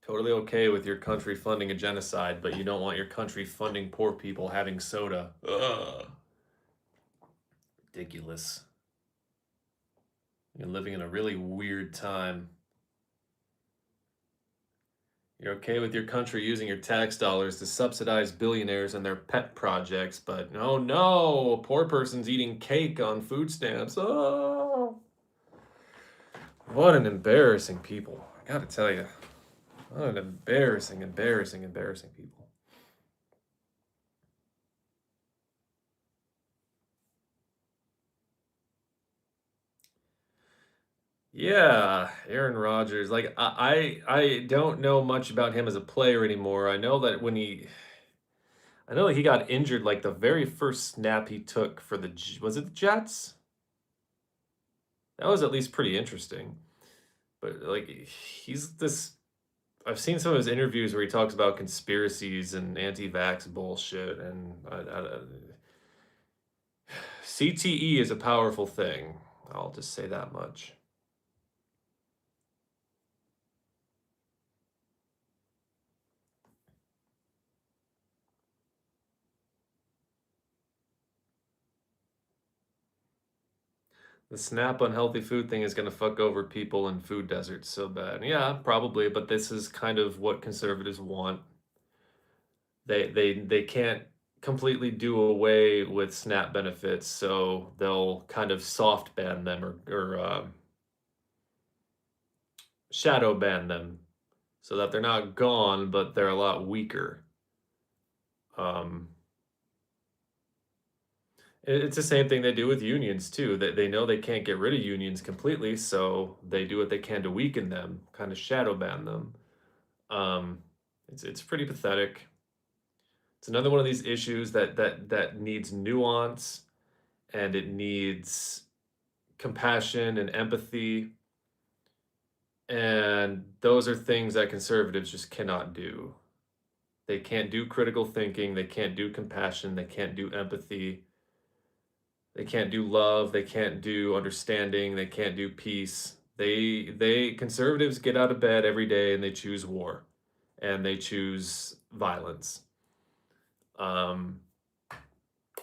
Totally okay with your country funding a genocide, but you don't want your country funding poor people having soda. Ugh. Ridiculous. You're living in a really weird time. You're okay with your country using your tax dollars to subsidize billionaires and their pet projects, but oh no, a poor person's eating cake on food stamps. Oh, what an embarrassing people. I gotta tell you. What an embarrassing people. Yeah, Aaron Rodgers. Like I don't know much about him as a player anymore. I know that he got injured like the very first snap he took for was it the Jets? That was at least pretty interesting. But like he's this I've seen some of his interviews where he talks about conspiracies and anti-vax bullshit and CTE is a powerful thing. I'll just say that much. The snap unhealthy food thing is going to fuck over people in food deserts so bad. Yeah, probably, but this is kind of what conservatives want. They can't completely do away with SNAP benefits, so they'll kind of soft ban them or shadow ban them so that they're not gone, but they're a lot weaker. Um, it's the same thing they do with unions too. They know they can't get rid of unions completely, so they do what they can to weaken them, kind of shadow ban them. Um, it's pretty pathetic. It's another one of these issues that needs nuance and it needs compassion and empathy, and those are things that conservatives just cannot do. They can't do critical thinking, they can't do compassion, they can't do empathy, they can't do love, they can't do understanding, they can't do peace. They conservatives get out of bed every day and they choose war and they choose violence. Um,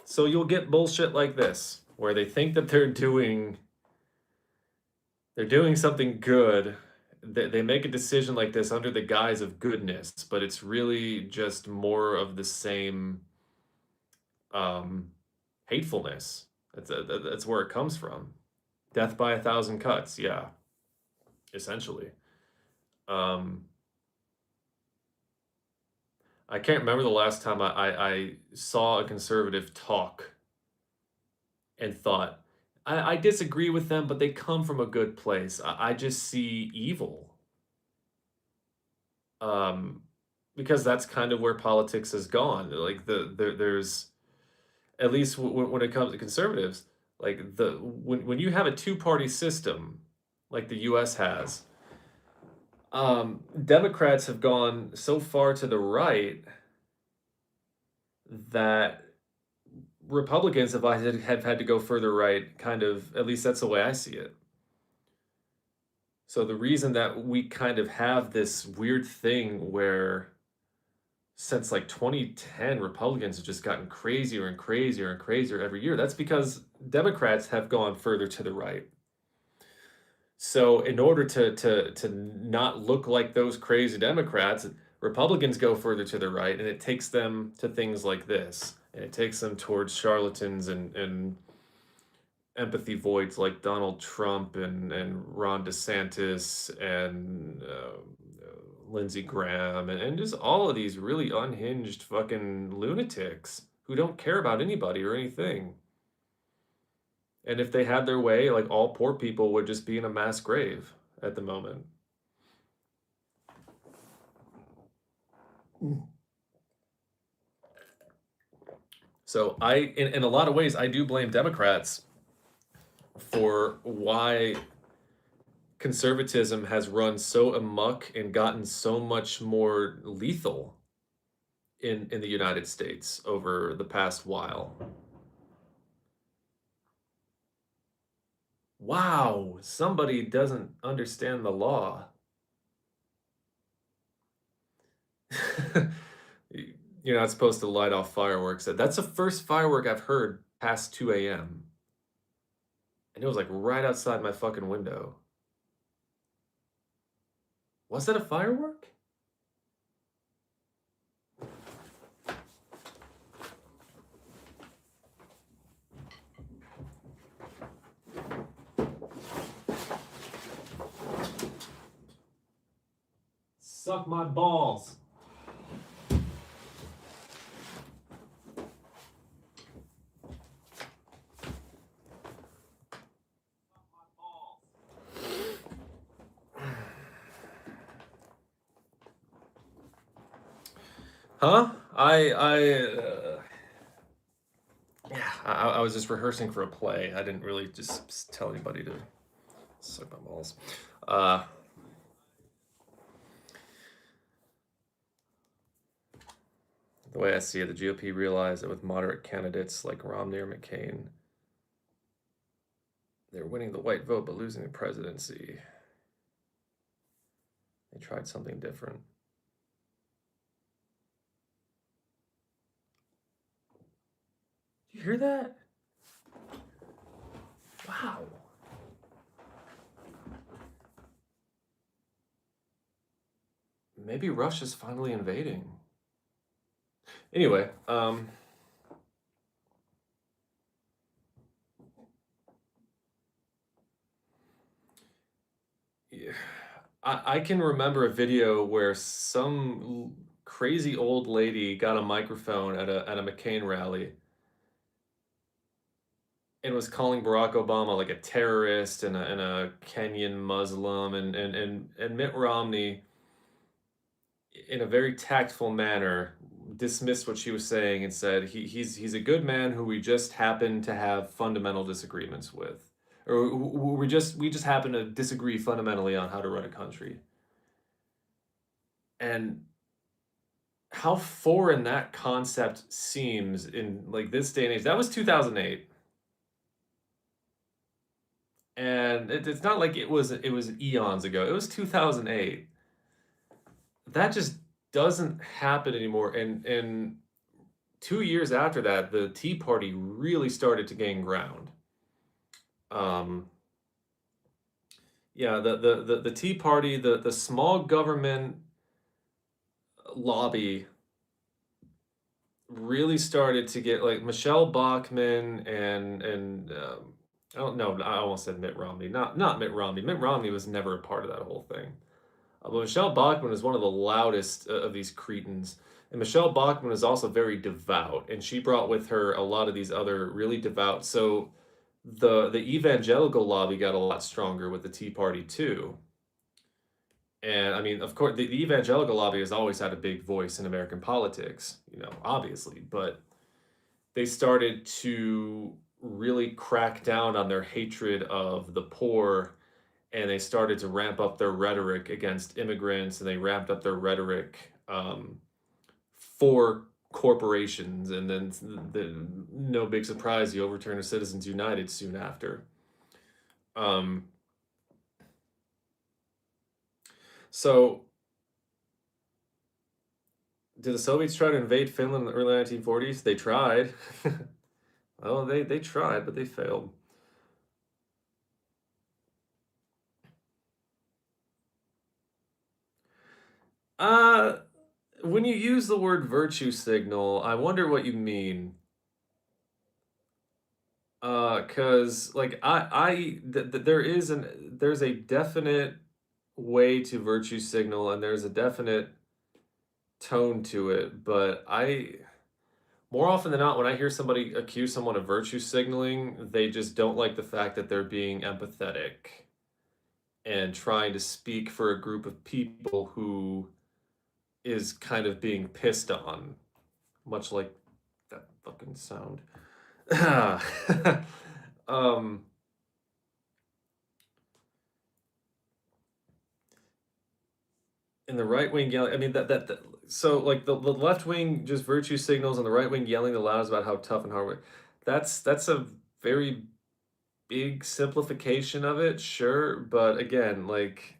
so you'll get bullshit like this where they think that they're doing something good. They make a decision like this under the guise of goodness, but it's really just more of the same um, hatefulness. That's where it comes from. Death by a thousand cuts, yeah, essentially. Um, I can't remember the last time I saw a conservative talk and thought, I disagree with them, but they come from a good place. I just see evil. Um, because that's kind of where politics has gone. Like there's at least when it comes to conservatives, like when you have a two-party system like the U.S. has, Democrats have gone so far to the right that Republicans have had to go further right. Kind of, at least that's the way I see it. So the reason that we kind of have this weird thing where since like 2010, Republicans have just gotten crazier and crazier and crazier every year. That's because Democrats have gone further to the right. So in order to not look like those crazy Democrats, Republicans go further to the right, and it takes them to things like this, and it takes them towards charlatans and empathy voids like Donald Trump and Ron DeSantis and Lindsey Graham and just all of these really unhinged fucking lunatics who don't care about anybody or anything. And if they had their way, like all poor people would just be in a mass grave at the moment. So in a lot of ways, I do blame Democrats for why conservatism has run so amok and gotten so much more lethal in the United States over the past while. Wow, somebody doesn't understand the law. You're not supposed to light off fireworks. That's the first firework I've heard past 2 a.m. And it was like right outside my fucking window. Was that a firework? Suck my balls. Huh? Yeah, I was just rehearsing for a play. I didn't really just tell anybody to suck my balls. The way I see it, the GOP realized that with moderate candidates like Romney or McCain, they're winning the white vote but losing the presidency. They tried something different. You hear that? Wow. Maybe Russia's finally invading. Anyway, yeah, I can remember a video where some crazy old lady got a microphone at a McCain rally and was calling Barack Obama like a terrorist and a Kenyan Muslim and Mitt Romney in a very tactful manner dismissed what she was saying and said he's a good man who we just happen to have fundamental disagreements with, or we just happen to disagree fundamentally on how to run a country. And how foreign that concept seems in like this day and age. That was 2008. And it's not like it was eons ago. It was 2008. That just doesn't happen anymore. And 2 years after that, the Tea Party really started to gain ground. Yeah, the Tea Party, the small government lobby really started to get like Michelle Bachmann and I don't know, I almost said Mitt Romney, not Mitt Romney. Mitt Romney was never a part of that whole thing. But Michelle Bachmann is one of the loudest of these cretins. And Michelle Bachmann is also very devout, and she brought with her a lot of these other really devout. So the evangelical lobby got a lot stronger with the Tea Party too. And I mean, of course, the evangelical lobby has always had a big voice in American politics, obviously, but they started to really crack down on their hatred of the poor, and they started to ramp up their rhetoric against immigrants, and they ramped up their rhetoric for corporations, and then no big surprise, the overturn of Citizens United soon after. So did the Soviets try to invade Finland in the early 1940s? They tried. Well, they tried, but they failed. Uh, when you use the word virtue signal, I wonder what you mean. Cause like there's a definite way to virtue signal and there's a definite tone to it, but more often than not, when I hear somebody accuse someone of virtue signaling, they just don't like the fact that they're being empathetic and trying to speak for a group of people who is kind of being pissed on, much like that fucking sound. um, in the right wing yelling, I mean so like the left wing just virtue signals and the right wing yelling the loudest about how tough and hard. That's a very big simplification of it, sure, but again, like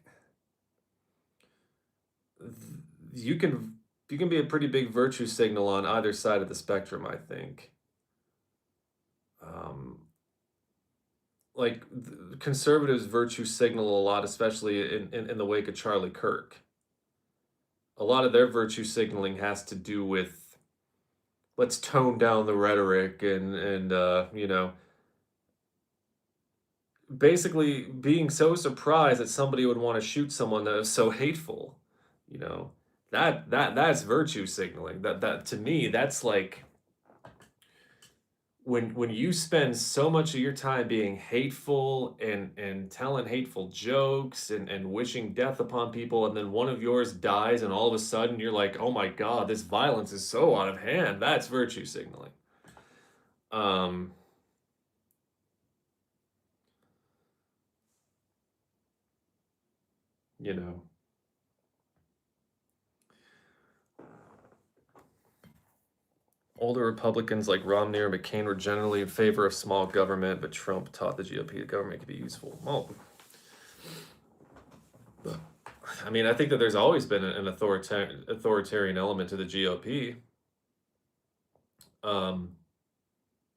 you can be a pretty big virtue signal on either side of the spectrum, I think. Um, like conservatives virtue signal a lot, especially in the wake of Charlie Kirk. A lot of their virtue signaling has to do with let's tone down the rhetoric and basically being so surprised that somebody would want to shoot someone that is so hateful. You know, that's virtue signaling. That to me, that's like when you spend so much of your time being hateful and telling hateful jokes and wishing death upon people, and then one of yours dies and all of a sudden you're like, oh my god, this violence is so out of hand. That's virtue signaling. um you know Older Republicans like Romney or McCain were generally in favor of small government, but Trump taught the GOP that government could be useful. Well, I mean, I think that there's always been an authoritarian element to the GOP. Um,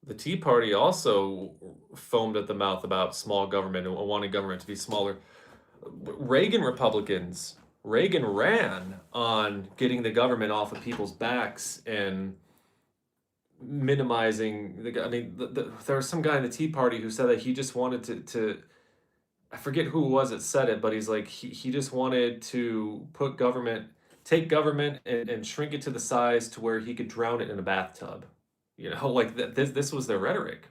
the Tea Party also foamed at the mouth about small government and wanting government to be smaller. Reagan ran on getting the government off of people's backs and minimizing I mean, there was some guy in the Tea Party who said that he just wanted to I forget who it was that said it, but he's like he just wanted to take government and shrink it to the size to where he could drown it in a bathtub. Like this was their rhetoric.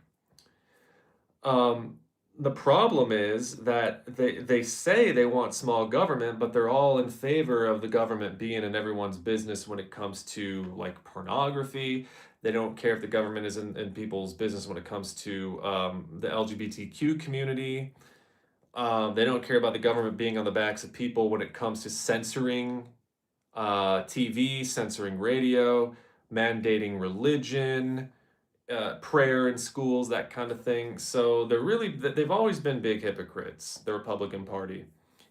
Um, the problem is that they say they want small government, but they're all in favor of the government being in everyone's business when it comes to like pornography. They don't care if the government is in people's business when it comes to the LGBTQ community. They don't care about the government being on the backs of people when it comes to censoring TV, censoring radio, mandating religion, prayer in schools, that kind of thing. So they've always been big hypocrites, the Republican Party.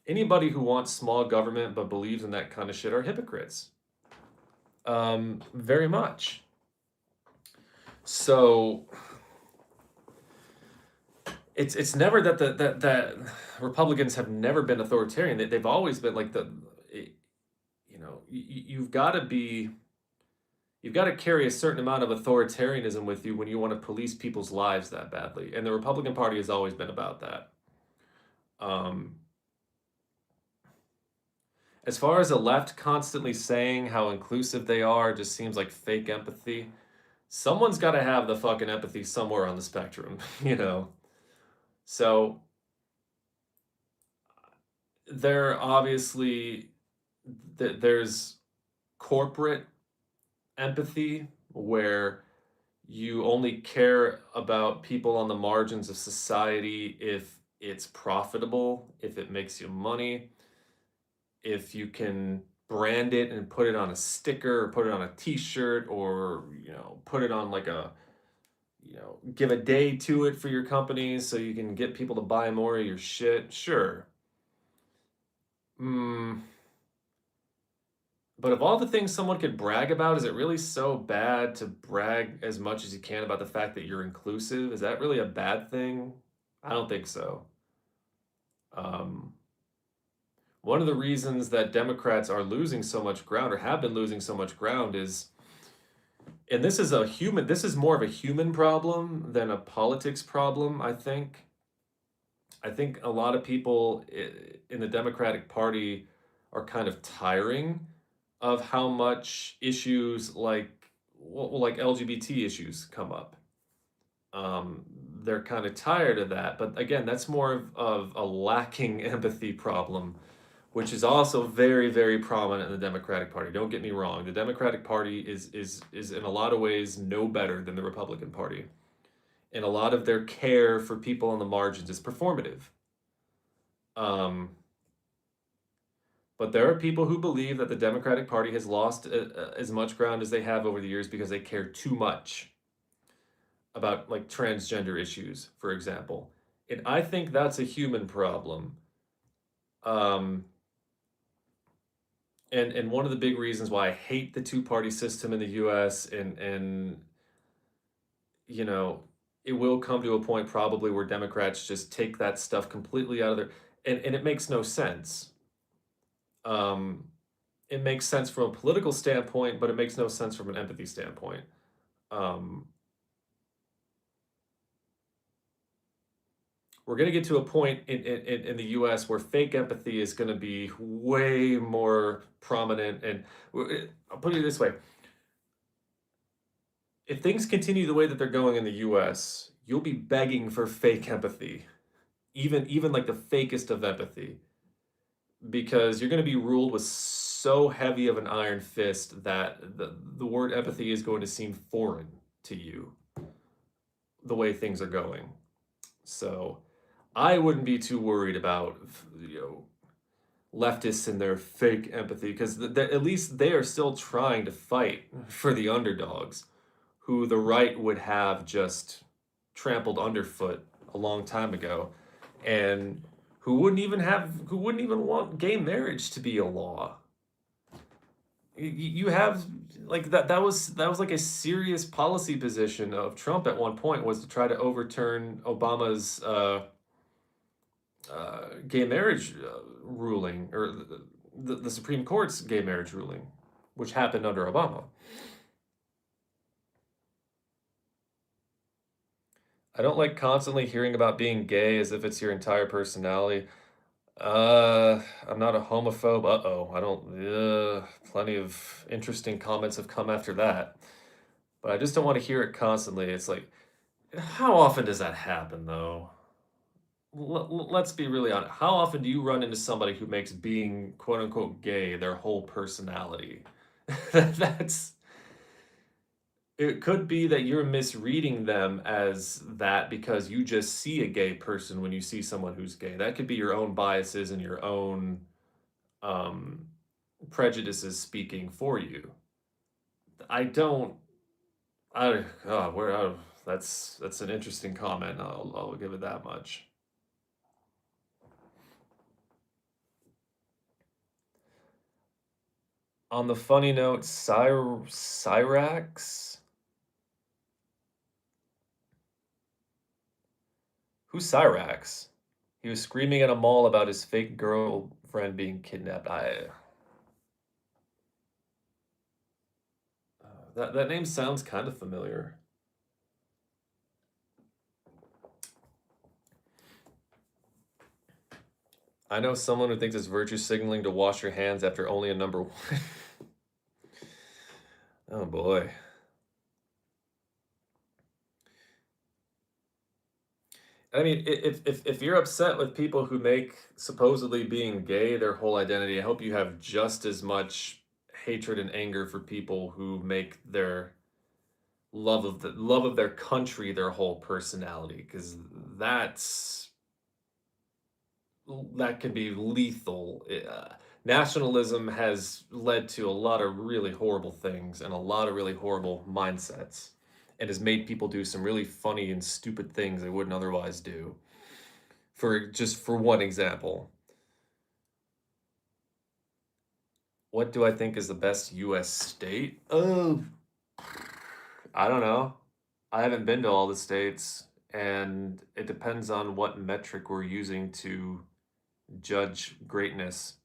Anybody who wants small government but believes in that kind of shit are hypocrites. Very much. So it's never that Republicans have never been authoritarian. They've always been like you've got to be you've got to carry a certain amount of authoritarianism with you when you want to police people's lives that badly. And the Republican Party has always been about that. Um, as far as the left constantly saying how inclusive they are, just seems like fake empathy. Someone's got to have the fucking empathy somewhere on the spectrum, you know? So there obviously, there's corporate empathy where you only care about people on the margins of society if it's profitable, if it makes you money, if you can brand it and put it on a sticker or put it on a t-shirt or put it on like a give a day to it for your company so you can get people to buy more of your shit. Sure. mm, But of all the things someone could brag about, is it really so bad to brag as much as you can about the fact that you're inclusive? Is that really a bad thing? I don't think so. Um, One of the reasons that Democrats are losing so much ground or have been losing so much ground is, and this is more of a human problem than a politics problem, I think. I think a lot of people in the Democratic Party are kind of tiring of how much issues like LGBT issues come up. Um, they're kind of tired of that, but again, that's more of a lacking empathy problem, which is also very, very prominent in the Democratic Party. Don't get me wrong. The Democratic Party is in a lot of ways no better than the Republican Party. And a lot of their care for people on the margins is performative. Um, but there are people who believe that the Democratic Party has lost as much ground as they have over the years because they care too much about like transgender issues, for example. And I think that's a human problem. Um, and one of the big reasons why I hate the two-party system in the US, and you know, it will come to a point probably where Democrats just take that stuff completely out of their, and it makes no sense. Um, it makes sense from a political standpoint, but it makes no sense from an empathy standpoint. Um, we're going to get to a point in the US where fake empathy is going to be way more prominent. And I'll put it this way, if things continue the way that they're going in the US, you'll be begging for fake empathy, even like the fakest of empathy, because you're going to be ruled with so heavy of an iron fist that the word empathy is going to seem foreign to you the way things are going. So I wouldn't be too worried about, you know, leftists and their fake empathy, because at least they are still trying to fight for the underdogs who the right would have just trampled underfoot a long time ago, and who wouldn't even want gay marriage to be a law. You have like that was like a serious policy position of Trump at one point, was to try to overturn Obama's gay marriage ruling, or the Supreme Court's gay marriage ruling, which happened under Obama. I don't like constantly hearing about being gay as if it's your entire personality. I'm not a homophobe. Uh-oh. I don't, plenty of interesting comments have come after that. But I just don't want to hear it constantly. It's like, how often does that happen, though? Let's be really honest. How often do you run into somebody who makes being quote unquote gay their whole personality? That's, it could be that you're misreading them as that because you just see a gay person when you see someone who's gay. That could be your own biases and your own um, prejudices speaking for you. I don't. I God, where that's an interesting comment. I'll give it that much. On the funny note, Cyrax. Who's Cyrax? He was screaming at a mall about his fake girlfriend being kidnapped. That name sounds kind of familiar. I know someone who thinks it's virtue signaling to wash your hands after only a number one. Oh boy. I mean, if you're upset with people who make supposedly being gay their whole identity, I hope you have just as much hatred and anger for people who make their love of their country their whole personality, because that can be lethal. Nationalism has led to a lot of really horrible things and a lot of really horrible mindsets, and has made people do some really funny and stupid things they wouldn't otherwise do. For one example, what do I think is the best U.S. state? Oh, I don't know. I haven't been to all the states, and it depends on what metric we're using to judge greatness.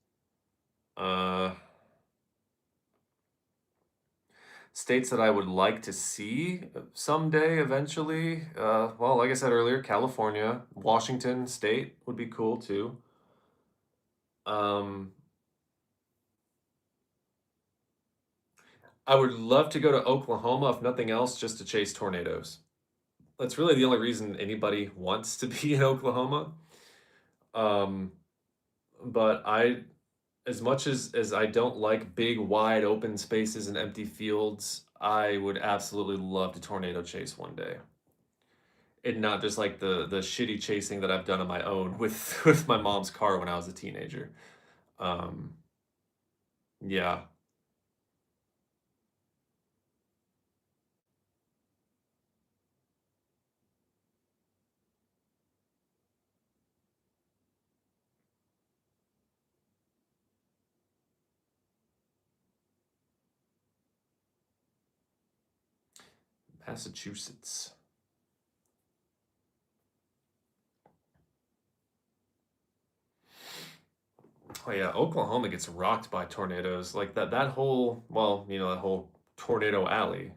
Uh, States that I would like to see someday, eventually. Well, like I said earlier, California, Washington State would be cool too. Um, I would love to go to Oklahoma, if nothing else, just to chase tornadoes. That's really the only reason anybody wants to be in Oklahoma. Um, but as much as I don't like big, wide open spaces and empty fields, I would absolutely love to tornado chase one day. And not just like the shitty chasing that I've done on my own with with my mom's car when I was a teenager. Um, yeah, Massachusetts. Oh yeah, Oklahoma gets rocked by tornadoes. Like that whole, well, that whole tornado alley.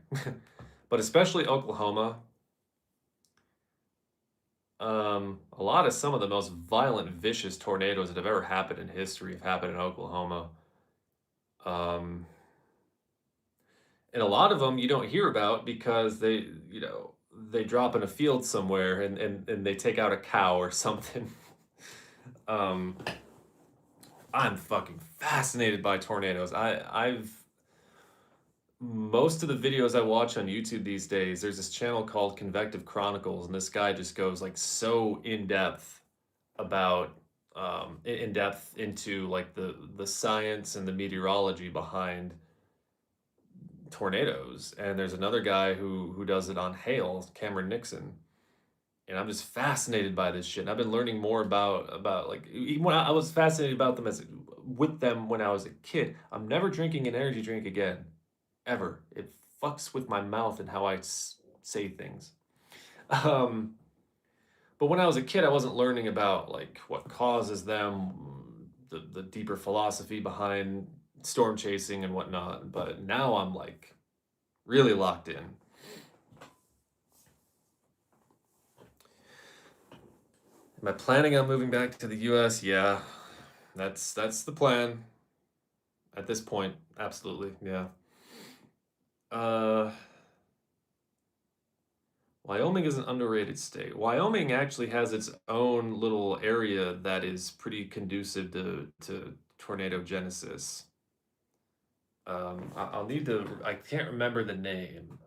But especially Oklahoma, a lot of some of the most violent, vicious tornadoes that have ever happened in history have happened in Oklahoma. Um, and a lot of them you don't hear about because they drop in a field somewhere and they take out a cow or something. um, I'm fucking fascinated by tornadoes. I've most of the videos I watch on YouTube these days, there's this channel called Convective Chronicles, and this guy just goes like so in depth about in depth into like the science and the meteorology behind tornadoes. And there's another guy who does it on hail, Cameron Nixon. And I'm just fascinated by this shit. And I've been learning more about like even when I was fascinated about them as with them when I was a kid. I'm never drinking an energy drink again, ever. It fucks with my mouth and how I say things. Um, but when I was a kid, I wasn't learning about like what causes them, the deeper philosophy behind storm chasing and whatnot. But now I'm like really locked in. Am I planning on moving back to the U.S.? Yeah, that's the plan at this point. Absolutely, yeah. Uh, Wyoming is an underrated state. Wyoming actually has its own little area that is pretty conducive to tornado genesis. I'll need to. I can't remember the name.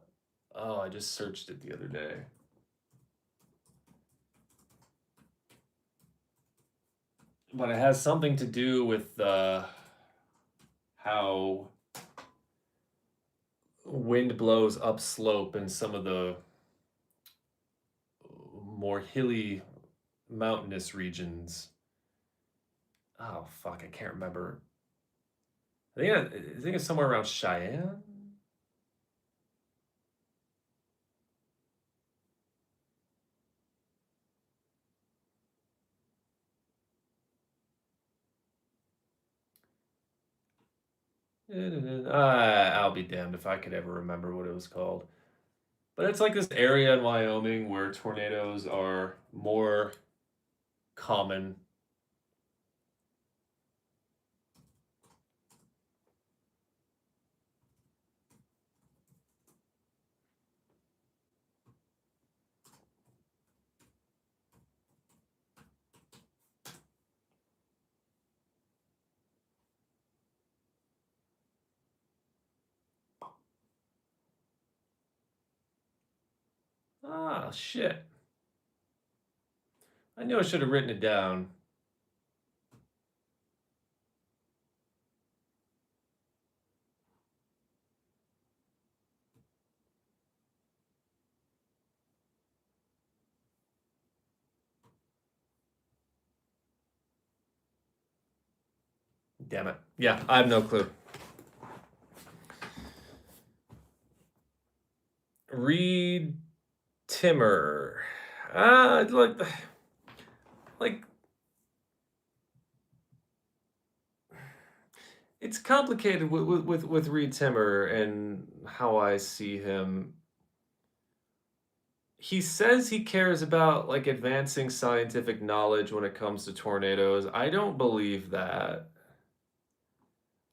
Oh, I just searched it the other day. But it has something to do with how wind blows upslope in some of the more hilly, mountainous regions. Oh fuck, I can't remember. I think it's somewhere around Cheyenne. I'll be damned if I could ever remember what it was called. But it's like this area in Wyoming where tornadoes are more common. Ah, shit. I knew I should have written it down. Damn it. Yeah, I have no clue. Reed Timmer. Like it's complicated with Reed Timmer and how I see him. He says he cares about like advancing scientific knowledge when it comes to tornadoes. I don't believe that.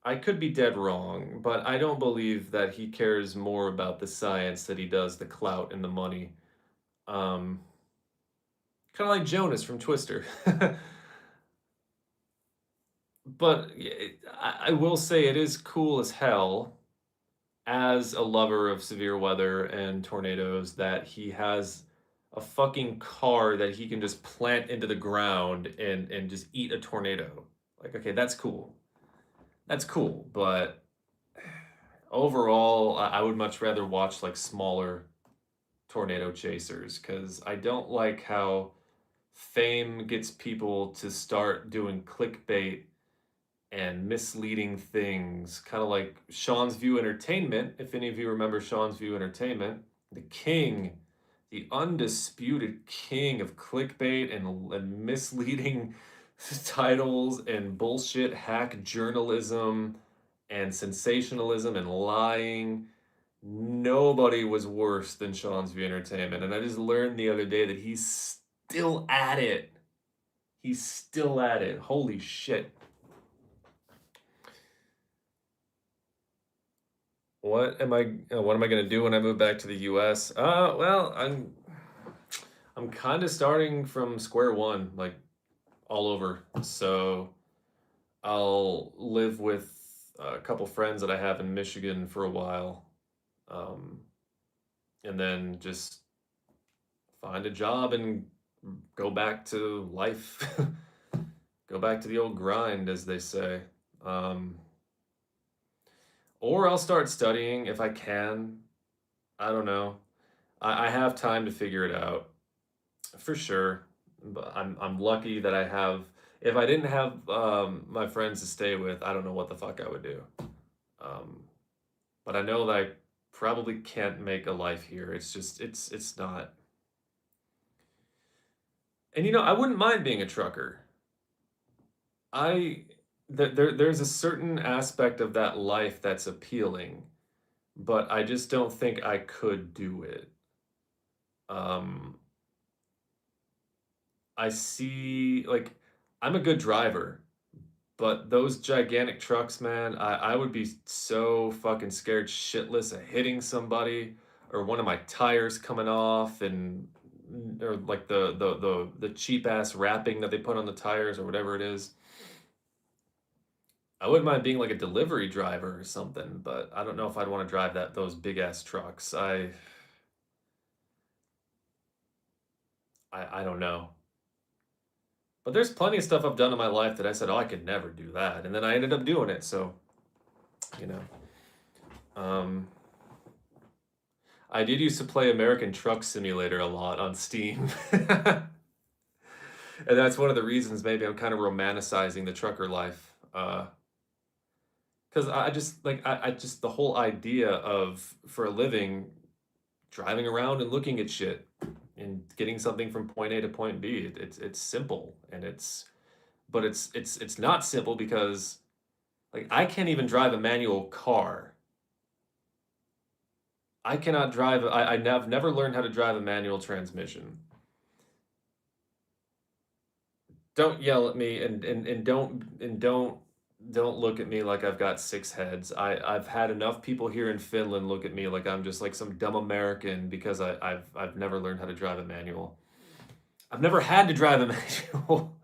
I could be dead wrong, but I don't believe that he cares more about the science that he does the clout and the money. Um, Kind of like Jonas from Twister. but I will say it is cool as hell as a lover of severe weather and tornadoes that he has a fucking car that he can just plant into the ground and just eat a tornado. Like, okay, that's cool. That's cool, but overall, I would much rather watch like smaller tornado chasers because I don't like how fame gets people to start doing clickbait and misleading things, kind of like Sean's View Entertainment. If any of you remember Sean's View Entertainment, the king, the undisputed king of clickbait and misleading titles and bullshit hack journalism and sensationalism and lying. Nobody was worse than Sean's View Entertainment. And I just learned the other day that he's still at it. He's still at it. Holy shit. What am I gonna do when I move back to the US? Well, I'm kind of starting from square one, like all over. So I'll live with a couple friends that I have in Michigan for a while, um, and then just find a job and go back to life, go back to the old grind, as they say. Um, or I'll start studying if I can. I don't know. I have time to figure it out. For sure. But I'm lucky that I have. If I didn't have my friends to stay with, I don't know what the fuck I would do. Um, but I know that I probably can't make a life here. It's just it's not. And I wouldn't mind being a trucker. I there's a certain aspect of that life that's appealing, but I just don't think I could do it. Um, I see like I'm a good driver. But those gigantic trucks, man, I would be so fucking scared shitless of hitting somebody or one of my tires coming off and or like the cheap ass wrapping that they put on the tires or whatever it is. I wouldn't mind being like a delivery driver or something, but I don't know if I'd want to drive those big ass trucks. I don't know. But there's plenty of stuff I've done in my life that I said, "Oh, I could never do that." And then I ended up doing it. So, you know. Um I did used to play American Truck Simulator a lot on Steam. And that's one of the reasons maybe I'm kind of romanticizing the trucker life. Because I just like I just the whole idea of for a living driving around and looking at shit and getting something from point A to point B. It's simple and it's not simple because like I can't even drive a manual car. I cannot drive. I've never learned how to drive a manual transmission. Don't yell at me and don't look at me like I've got six heads. I've had enough people here in Finland look at me like I'm just like some dumb American because I've never learned how to drive a manual. I've never had to drive a manual,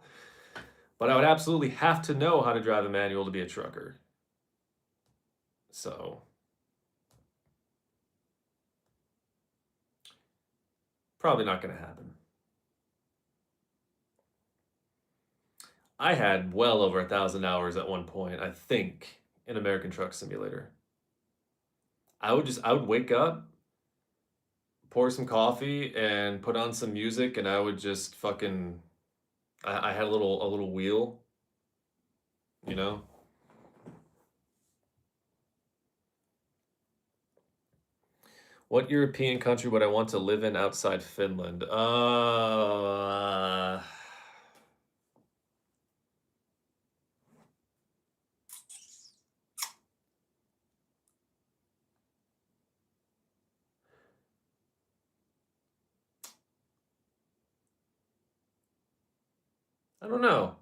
but I would absolutely have to know how to drive a manual to be a trucker. So probably not going to happen. I had well over 1,000 hours at one point, I think, in American Truck Simulator. I would wake up, pour some coffee, and put on some music, and I would just fucking. I had a little wheel, you know. What European country would I want to live in outside Finland? I don't know.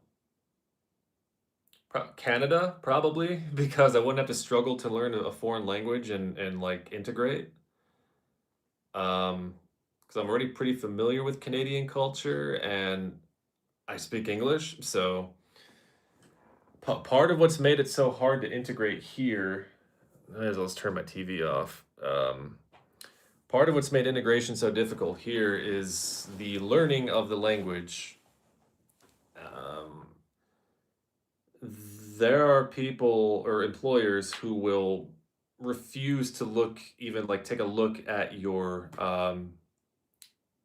Canada, probably, because I wouldn't have to struggle to learn a foreign language and like integrate. Because I'm already pretty familiar with Canadian culture and I speak English, so part of what's made it so hard to integrate here, let's turn my TV off. Part of what's made integration so difficult here is the learning of the language. Um, there are people or employers who will refuse to look, even like take a look at your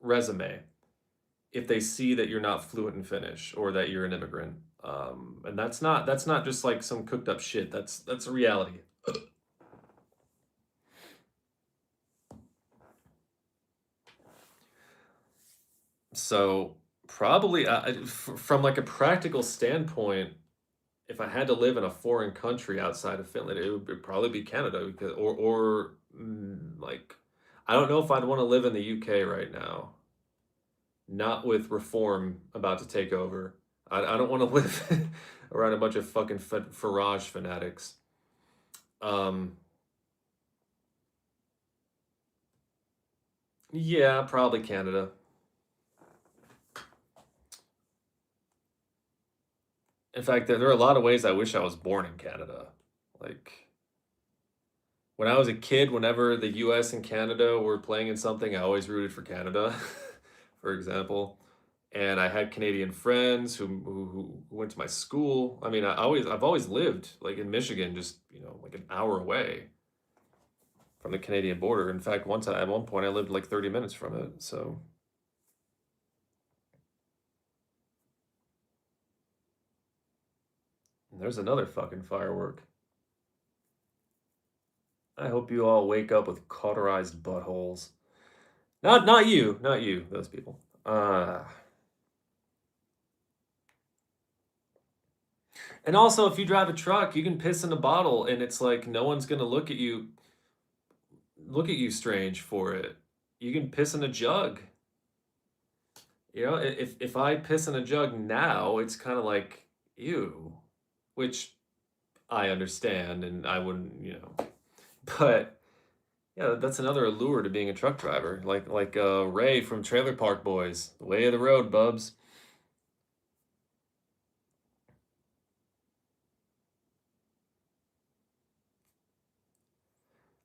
resume if they see that you're not fluent in Finnish or that you're an immigrant. And that's not just like some cooked up shit. That's a reality. So probably from like a practical standpoint, if I had to live in a foreign country outside of Finland, it'd probably be Canada because like I don't know if I'd want to live in the UK right now. Not with reform about to take over. I don't want to live around a bunch of fucking Farage fanatics. Um, yeah, probably Canada. In fact, there are a lot of ways I wish I was born in Canada. Like when I was a kid, whenever the US and Canada were playing in something, I always rooted for Canada, for example. And I had Canadian friends who went to my school. I mean, I've always lived like in Michigan, just like an hour away from the Canadian border. In fact, at one point, I lived like 30 minutes from it. So there's another fucking firework. I hope you all wake up with cauterized buttholes. Not you, not you, those people. And also, if you drive a truck, you can piss in a bottle, and it's like no one's gonna look at you strange for it. You can piss in a jug. If I piss in a jug now, it's kind of like ew, which I understand, and I wouldn't. But yeah, that's another allure to being a truck driver, like Ray from Trailer Park Boys, the way of the road, bubs.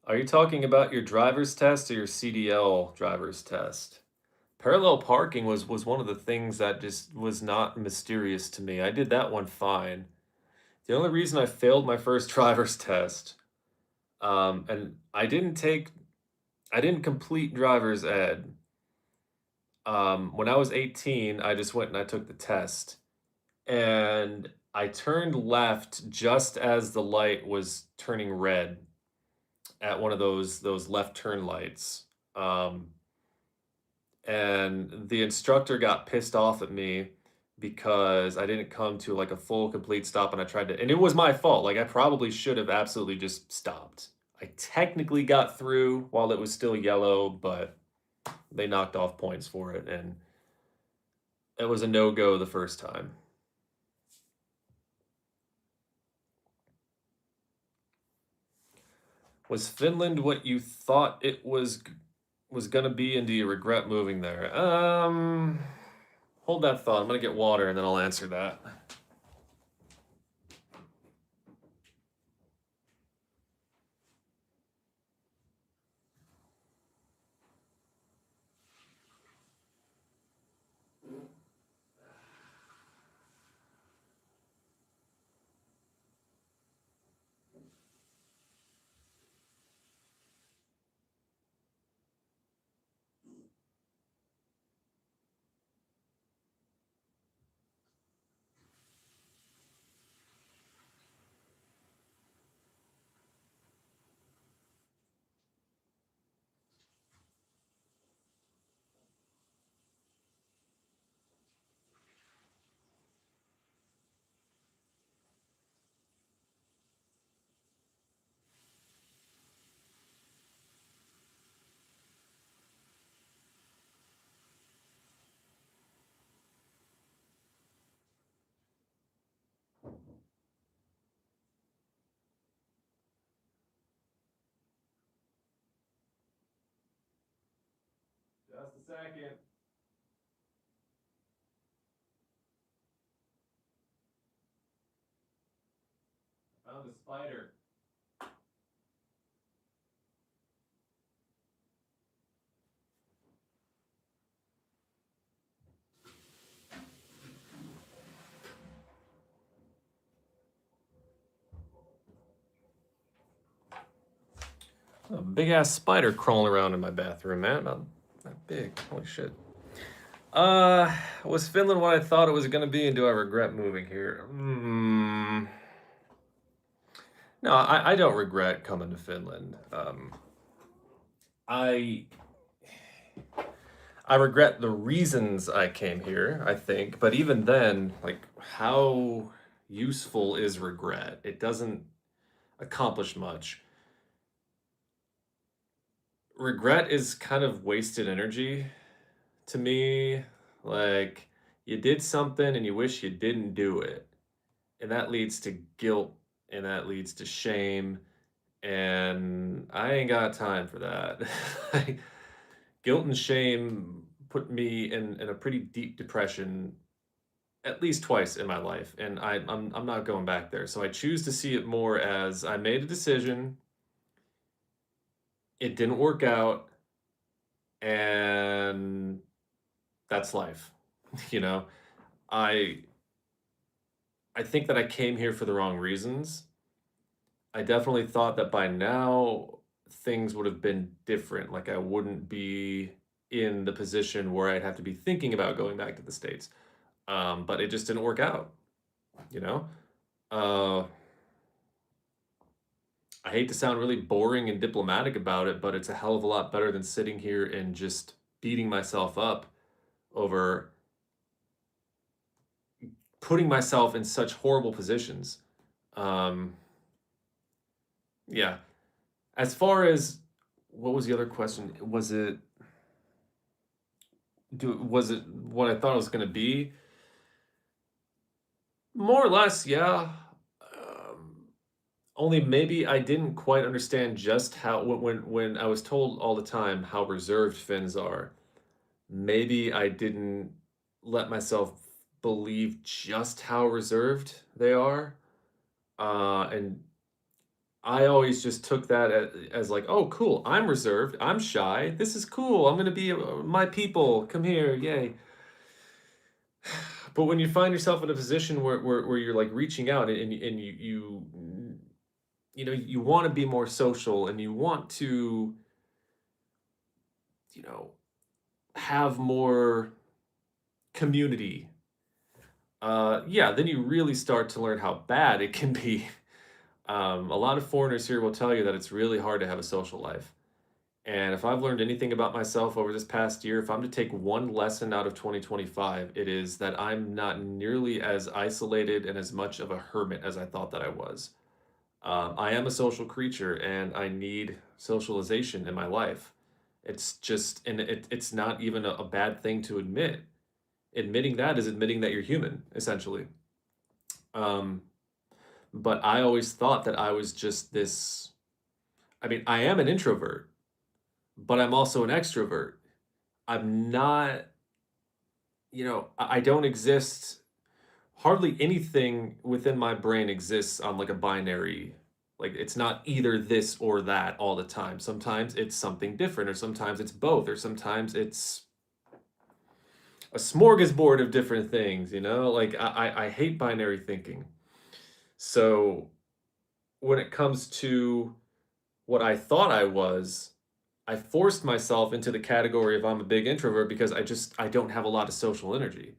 Are you talking about your driver's test or your CDL driver's test? Parallel parking was one of the things that just was not mysterious to me. I did that one fine. The only reason I failed my first driver's test, and I didn't complete driver's ed. When I was 18, I just went and I took the test, and I turned left just as the light was turning red at one of those left turn lights. Um, and the instructor got pissed off at me because I didn't come to like a full complete stop and I tried to and it was my fault. Like I probably should have absolutely just stopped. I technically got through while it was still yellow, but they knocked off points for it and it was a no-go the first time. Was Finland what you thought it was gonna be and do you regret moving there? Hold that thought. I'm gonna get water and then I'll answer that. Just a second. Found a spider. A big ass spider crawling around in my bathroom, man. About that big. Holy shit. Was Finland what I thought it was gonna be, and do I regret moving here? No, I don't regret coming to Finland. I I regret the reasons I came here, I think, but even then, like, how useful is regret? It doesn't accomplish much. Regret is kind of wasted energy to me. Like, you did something and you wish you didn't do it. And that leads to guilt and that leads to shame. And I ain't got time for that. Like, guilt and shame put me in a pretty deep depression at least twice in my life. And I'm not going back there. So I choose to see it more as I made a decision, it didn't work out, and that's life. You know, I I think that I came here for the wrong reasons. I definitely thought that by now things would have been different. Like I wouldn't be in the position where I'd have to be thinking about going back to the States. But it just didn't work out, you know? Uh, I hate to sound really boring and diplomatic about it, but it's a hell of a lot better than sitting here and just beating myself up over putting myself in such horrible positions. Um, yeah. As far as what was the other question? Was it what I thought it was going to be? More or less, yeah. Only maybe I didn't quite understand just how when I was told all the time how reserved Finns are. Maybe I didn't let myself believe just how reserved they are. And I always just took that as like, oh, cool. I'm reserved. I'm shy. This is cool. I'm gonna be my people. Come here, yay. But when you find yourself in a position where you're like reaching out and you know you want to be more social and you want to you know have more community, yeah, then you really start to learn how bad it can be. A lot of foreigners here will tell you that it's really hard to have a social life. And if I've learned anything about myself over this past year, if I'm to take one lesson out of 2025, it is that I'm not nearly as isolated and as much of a hermit as I thought that I was. I am a social creature and I need socialization in my life. It's just, and it's not even a bad thing to admit. Admitting that is admitting that you're human, essentially. Um, but I always thought that I was just this. I mean, I am an introvert, but I'm also an extrovert. I'm not, I don't exist. Hardly anything within my brain exists on like a binary. Like it's not either this or that all the time. Sometimes it's something different, or sometimes it's both, or sometimes it's a smorgasbord of different things, you know? Like I hate binary thinking. So when it comes to what I thought I was, I forced myself into the category of I'm a big introvert because I don't have a lot of social energy.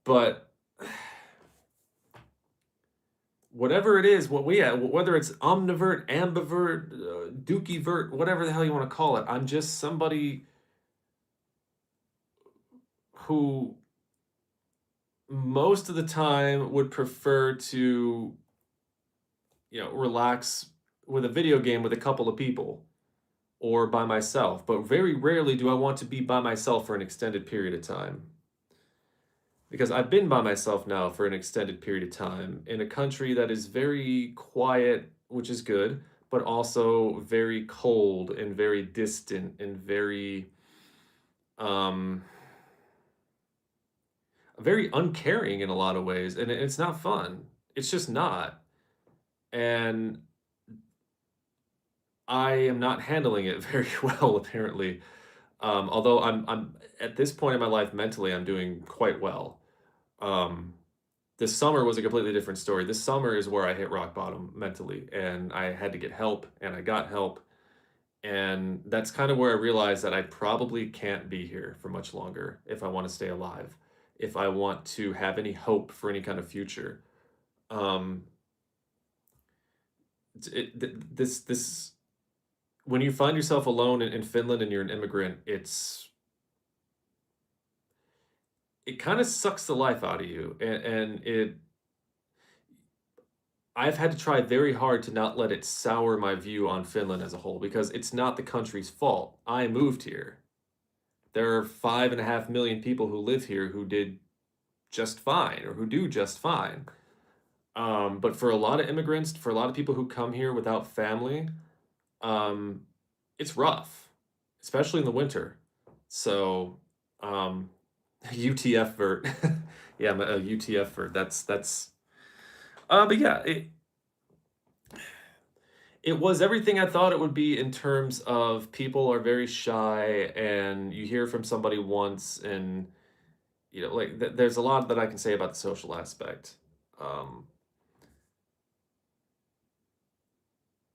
But whatever it is, what we have, whether it's omnivert, ambivert, dookievert, whatever the hell you want to call it, I'm just somebody who most of the time would prefer to, relax with a video game with a couple of people or by myself. But very rarely do I want to be by myself for an extended period of time. Because I've been by myself now for an extended period of time in a country that is very quiet, which is good, but also very cold and very distant and um, very uncaring in a lot of ways. And it's not fun. It's just not. and I am not handling it very well, apparently. Although I'm at this point in my life mentally, I'm doing quite well. Um, this summer was a completely different story. This summer is where I hit rock bottom mentally, and I had to get help, and I got help, and that's kind of where I realized that I probably can't be here for much longer if I want to stay alive, if I want to have any hope for any kind of future. Um, this when you find yourself alone in Finland and you're an immigrant, it kind of sucks the life out of you, and it I've had to try very hard to not let it sour my view on Finland as a whole because it's not the country's fault. I moved here. There are 5.5 million people who live here who did just fine or who do just fine. But for a lot of immigrants, for a lot of people who come here without family, um, it's rough, especially in the winter. So, um, UTF vert. Yeah, I'm a UTF vert. But yeah, it was everything I thought it would be in terms of people are very shy and you hear from somebody once and like there's a lot that I can say about the social aspect. Um,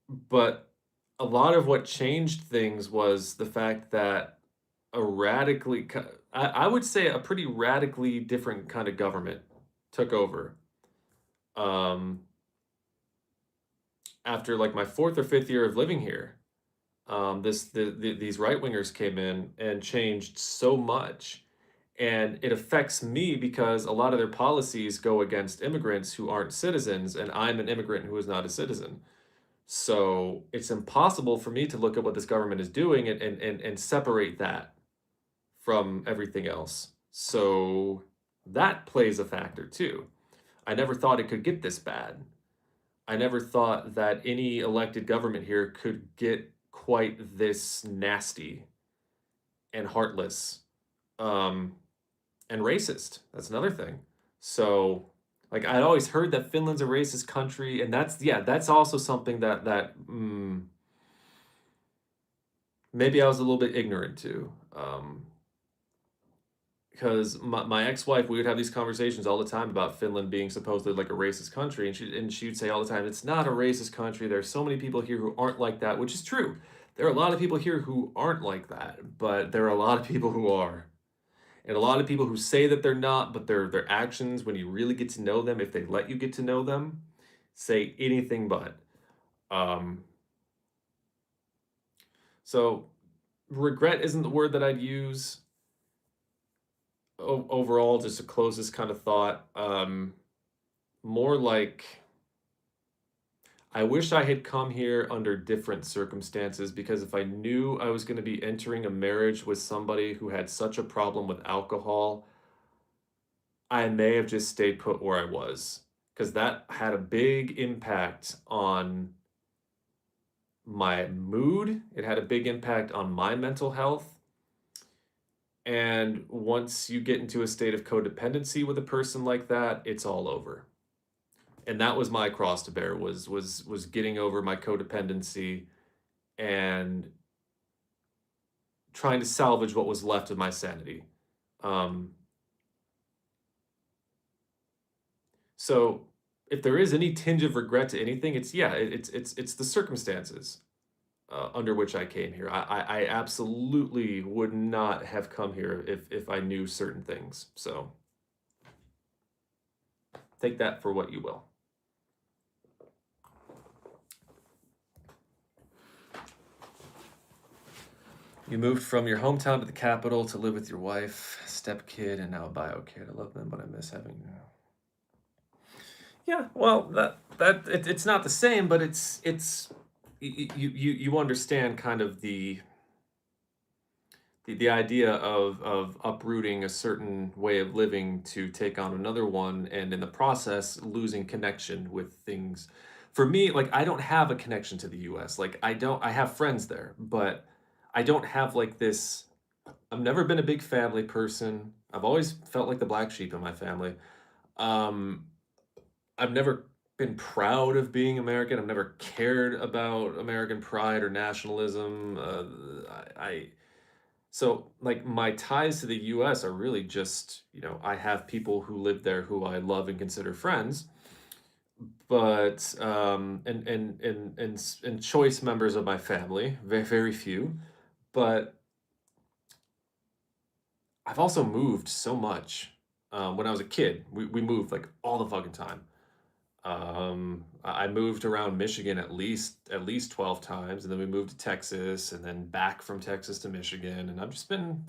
but a lot of what changed things was the fact that I would say a pretty radically different kind of government took over. Um, after like my fourth or fifth year of living here, these right wingers came in and changed so much, and it affects me because a lot of their policies go against immigrants who aren't citizens, and I'm an immigrant who is not a citizen. So it's impossible for me to look at what this government is doing and separate that from everything else. So that plays a factor too. I never thought it could get this bad. I never thought that any elected government here could get quite this nasty and heartless, um, and racist. That's another thing. So, like, I'd always heard that Finland's a racist country, and that's also something that maybe I was a little bit ignorant to. Because my ex-wife, we would have these conversations all the time about Finland being supposedly like a racist country, and she'd say all the time, "It's not a racist country. There's so many people here who aren't like that," which is true. There are a lot of people here who aren't like that, but there are a lot of people who are, and a lot of people who say that they're not, but their actions, when you really get to know them, if they let you get to know them, say anything but. Um, so regret isn't the word that I'd use overall. Just to close this kind of thought. More like I wish I had come here under different circumstances because if I knew I was going to be entering a marriage with somebody who had such a problem with alcohol, I may have just stayed put where I was because that had a big impact on my mood. It had a big impact on my mental health. And once you get into a state of codependency with a person like that, it's all over. And that was my cross to bear was getting over my codependency and trying to salvage what was left of my sanity. Um, so if there is any tinge of regret to anything, it's the circumstances under which I came here. I absolutely would not have come here if I knew certain things. So take that for what you will. You moved from your hometown to the capital to live with your wife, stepkid, and now a bio kid. I love them, but I miss having you. Yeah, well, it's not the same, but it's you understand kind of the idea of uprooting a certain way of living to take on another one, and in the process losing connection with things. For me, like I don't have a connection to the US. Like I have friends there, but I don't have like this. I've never been a big family person. I've always felt like the black sheep in my family. Um, I've never been proud of being American. I've never cared about American pride or nationalism. So like my ties to the US are really just, I have people who live there who I love and consider friends, but and choice members of my family, very very few. But I've also moved so much. When I was a kid, we moved like all the fucking time. I moved around Michigan at least 12 times, and then we moved to Texas, and then back from Texas to Michigan, and I've just been,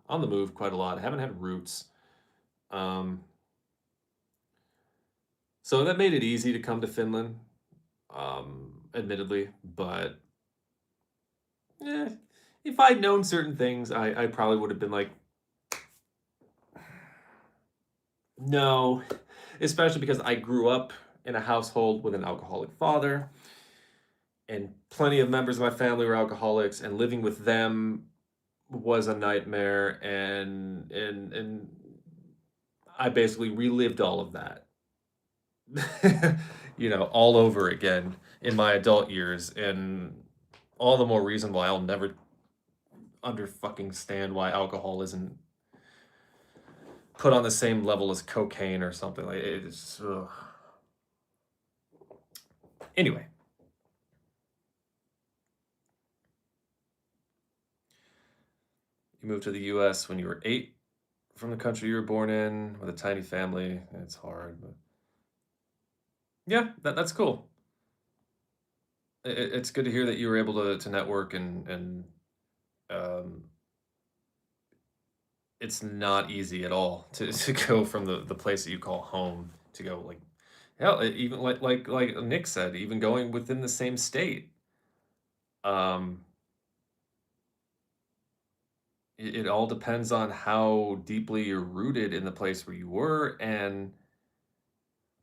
on the move quite a lot. I haven't had roots. Um, so that made it easy to come to Finland, admittedly, but eh, if I'd known certain things, I probably would have been like, no, especially because I grew up in a household with an alcoholic father, and plenty of members of my family were alcoholics, and living with them was a nightmare, and I basically relived all of that. All over again in my adult years, and all the more reason why I'll never under fucking stand why alcohol isn't put on the same level as cocaine or something like it's anyway. You moved to the US when you were 8 from the country you were born in with a tiny family. It's hard, but yeah, that's cool. It's good to hear that you were able to network, and um, it's not easy at all to go from the place that you call home to go like hell, even like Nick said, even going within the same state. Um, it all depends on how deeply you're rooted in the place where you were, and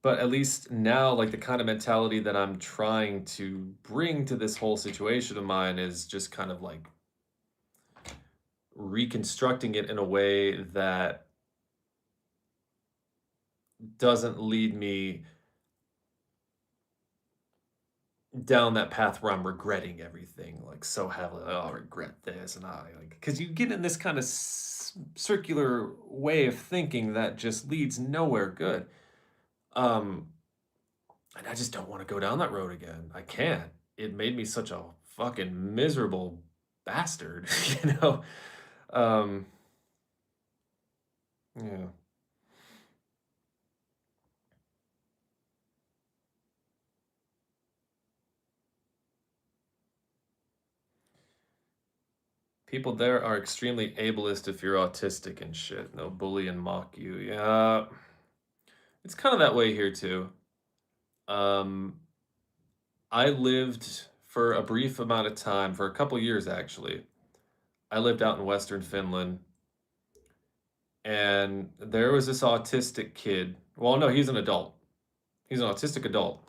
but at least now, like the kind of mentality that I'm trying to bring to this whole situation of mine is just kind of like reconstructing it in a way that doesn't lead me down that path where I'm regretting everything like so heavily. Like, oh, I regret this, and I like because you get in this kind of circular way of thinking that just leads nowhere good. Um, and I just don't want to go down that road again. I can't. It made me such a fucking miserable bastard, you know. Um, yeah. People there are extremely ableist if you're autistic and shit. They'll bully and mock you. Yeah. It's kind of that way here too. Um, I lived for a brief amount of time, for a couple years actually. I lived out in Western Finland, and there was this autistic kid. Well, no, he's an adult. He's an autistic adult.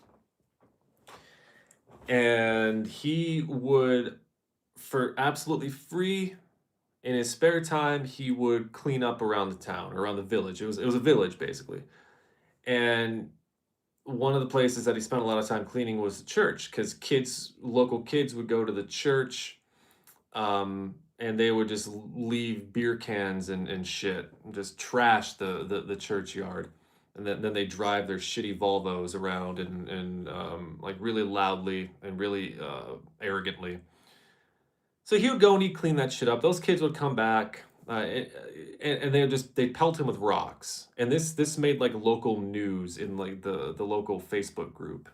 And he would, for absolutely free, in his spare time, he would clean up around the town, around the village. It was a village basically. And one of the places that he spent a lot of time cleaning was the church, because local kids would go to the church, and they would just leave beer cans and shit, and just trash the churchyard, and then they drive their shitty Volvos around, and like really loudly and really arrogantly. So he would go and he'd clean that shit up. Those kids would come back, and they'd pelt him with rocks. And this made like local news in like the local Facebook group.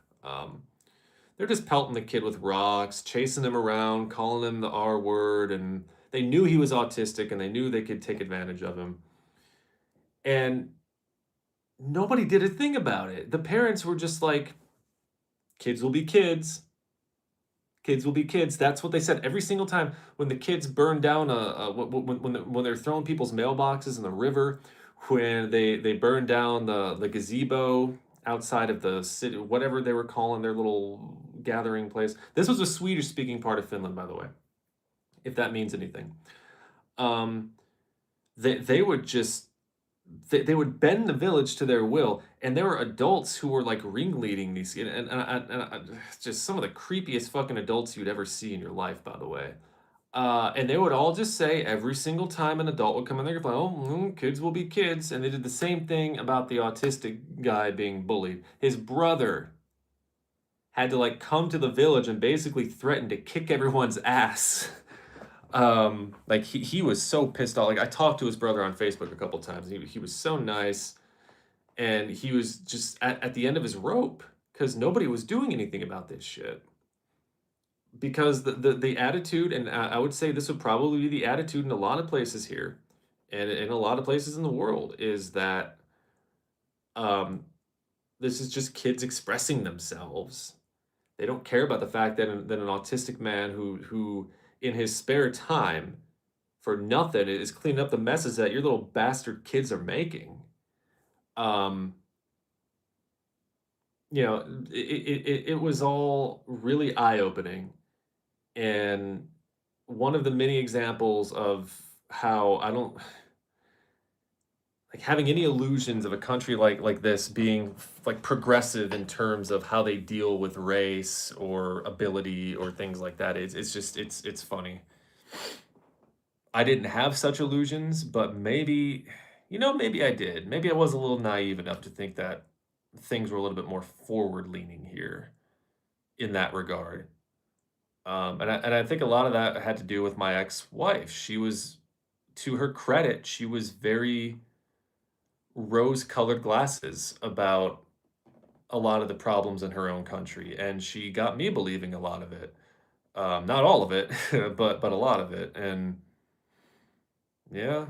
They're just pelting the kid with rocks, chasing him around, calling him the R word, and they knew he was autistic, and they knew they could take advantage of him. And nobody did a thing about it. The parents were just like, kids will be kids. Kids will be kids. That's what they said every single time when the kids burned down when they're throwing people's mailboxes in the river, when they burned down the gazebo outside of the city, whatever they were calling their little gathering place. This was a Swedish speaking part of Finland, by the way, if that means anything. Um, they would just they would bend the village to their will, and there were adults who were like ringleading these, just some of the creepiest fucking adults you'd ever see in your life, by the way. And they would all just say every single time an adult would come in there, like, "Oh, kids will be kids," and they did the same thing about the autistic guy being bullied. His brother had to like come to the village and basically threaten to kick everyone's ass. Like he was so pissed off. Like I talked to his brother on Facebook a couple times. He was so nice, and he was just at the end of his rope because nobody was doing anything about this shit. Because the attitude, and I would say this would probably be the attitude in a lot of places here, and in a lot of places in the world, is that um, this is just kids expressing themselves. They don't care about the fact that an autistic man who in his spare time for nothing is cleaning up the messes that your little bastard kids are making. Um, it was all really eye opening, and one of the many examples of how I don't like having any illusions of a country like this being like progressive in terms of how they deal with race or ability or things like that. It's just it's funny. I didn't have such illusions, but maybe, maybe I did. Maybe I was a little naive enough to think that things were a little bit more forward leaning here in that regard. And I think a lot of that had to do with my ex-wife. She was, to her credit, she was very rose-colored glasses about a lot of the problems in her own country, and she got me believing a lot of it. Not all of it, but a lot of it. And yeah,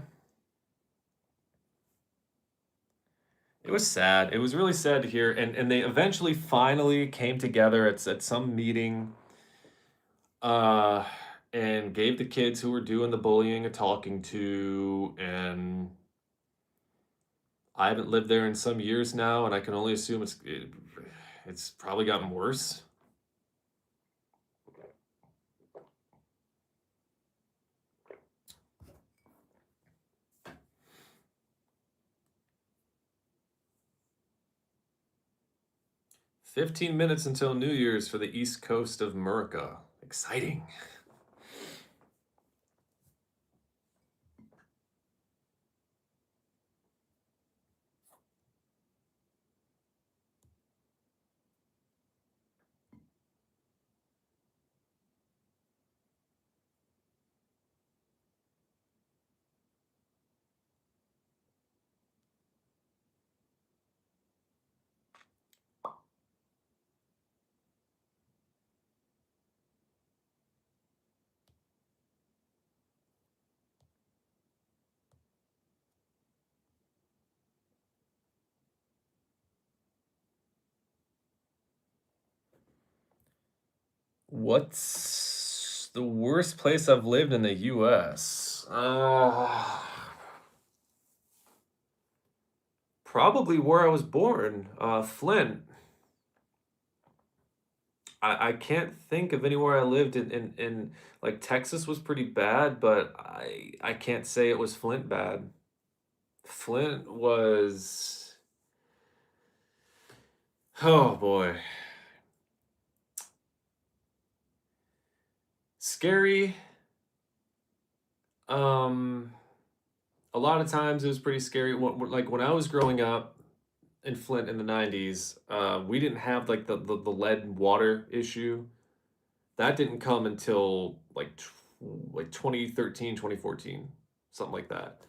it was sad. It was really sad to hear. And they eventually finally came together at some meeting, uh, and gave the kids who were doing the bullying a talking to. And I haven't lived there in some years now, and I can only assume it's probably gotten worse. 15 minutes until New Year's for the east coast of America. Exciting. What's the worst place I've lived in the US? Probably where I was born, Flint. I can't think of anywhere I lived in like Texas was pretty bad, but I can't say it was Flint bad. Flint was, oh boy, scary. Um, a lot of times it was pretty scary. Like when I was growing up in Flint in the 90s, we didn't have like the lead water issue. That didn't come until like 2013, 2014, something like that.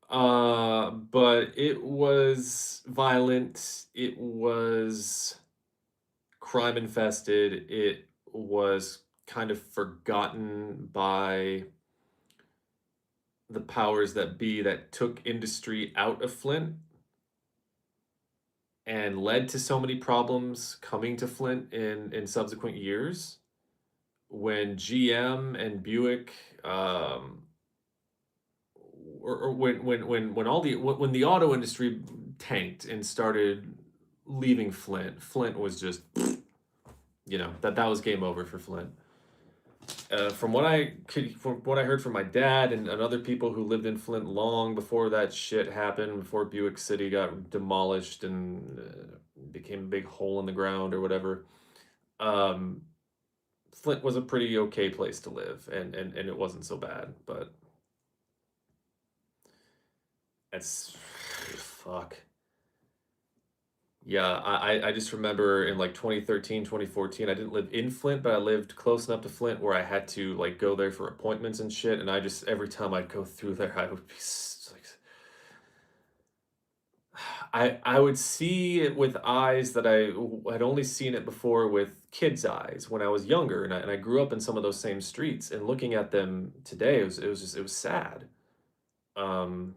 But it was violent. It was crime infested. It was kind of forgotten by the powers that be that took industry out of Flint and led to so many problems coming to Flint in subsequent years. When GM and Buick, or when all the when the auto industry tanked and started leaving Flint, Flint was just, that was game over for Flint. from what I heard from my dad and other people who lived in Flint long before that shit happened, before Buick City got demolished and became a big hole in the ground or whatever. Um, Flint was a pretty okay place to live, and it wasn't so bad. But it's fuck. Yeah, I just remember in like 2013, 2014, I didn't live in Flint, but I lived close enough to Flint where I had to like go there for appointments and shit. And I just, every time I'd go through there, I would be like, I would see it with eyes that had only seen it before with kids' eyes when I was younger. And I grew up in some of those same streets, and looking at them today, it was sad. Um,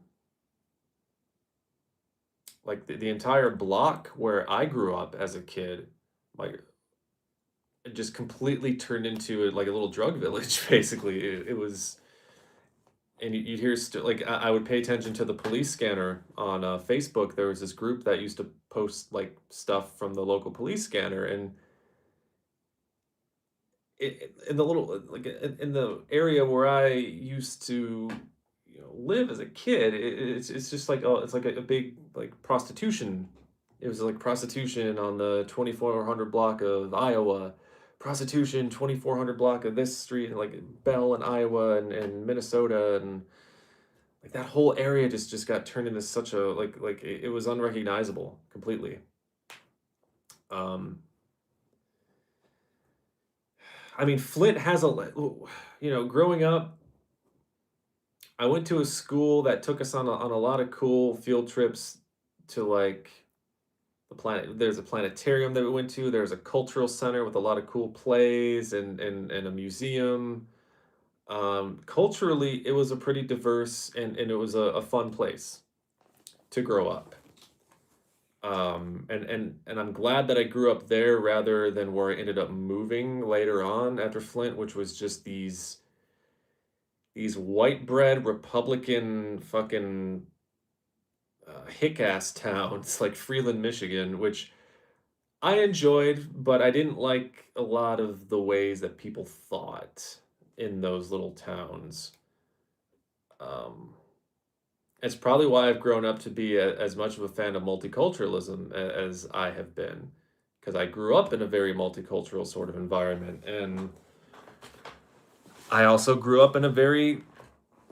like the entire block where I grew up as a kid, like it just completely turned into like a little drug village. Basically, it was, and you'd hear like I would pay attention to the police scanner on Facebook. There was this group that used to post like stuff from the local police scanner, and in the little like in the area where I used to live as a kid, it's just like it's like a big like prostitution. It was like prostitution on the 2400 block of Iowa, prostitution 2400 block of this street, like Bell in Iowa and Minnesota, and like that whole area just got turned into such a like it was unrecognizable completely. Um, I mean, Flint has growing up, I went to a school that took us on a lot of cool field trips to like the planet. There's a planetarium that we went to. There's a cultural center with a lot of cool plays and a museum. Culturally, it was a pretty diverse and it was a fun place to grow up. And I'm glad that I grew up there rather than where I ended up moving later on after Flint, which was just these white bread Republican fucking hick ass towns like Freeland, Michigan, which I enjoyed, but I didn't like a lot of the ways that people thought in those little towns. Um, it's probably why I've grown up to be as much of a fan of multiculturalism as I have been, because I grew up in a very multicultural sort of environment, and I also grew up in a very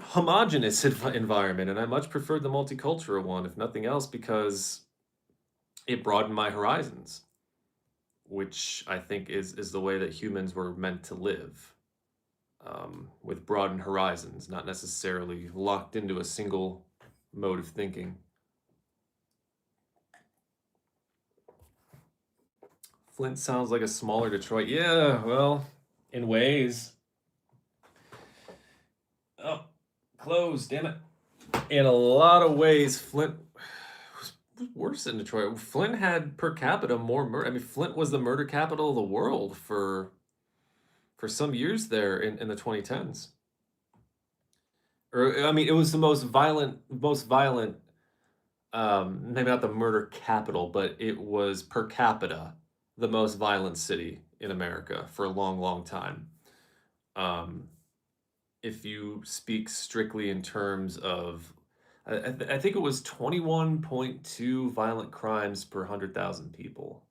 homogenous environment, and I much preferred the multicultural one, if nothing else, because it broadened my horizons, which I think is the way that humans were meant to live, with broadened horizons, not necessarily locked into a single mode of thinking. Flint sounds like a smaller Detroit. Yeah, well, in ways. Oh, closed, damn it. In a lot of ways, Flint was worse than Detroit. Flint had per capita more murder. I mean, Flint was the murder capital of the world for some years there in the 2010s. Or I mean, it was the most violent. Maybe not the murder capital, but it was per capita the most violent city in America for a long, long time. Um, if you speak strictly in terms of, I think it was 21.2 violent crimes per 100,000 people,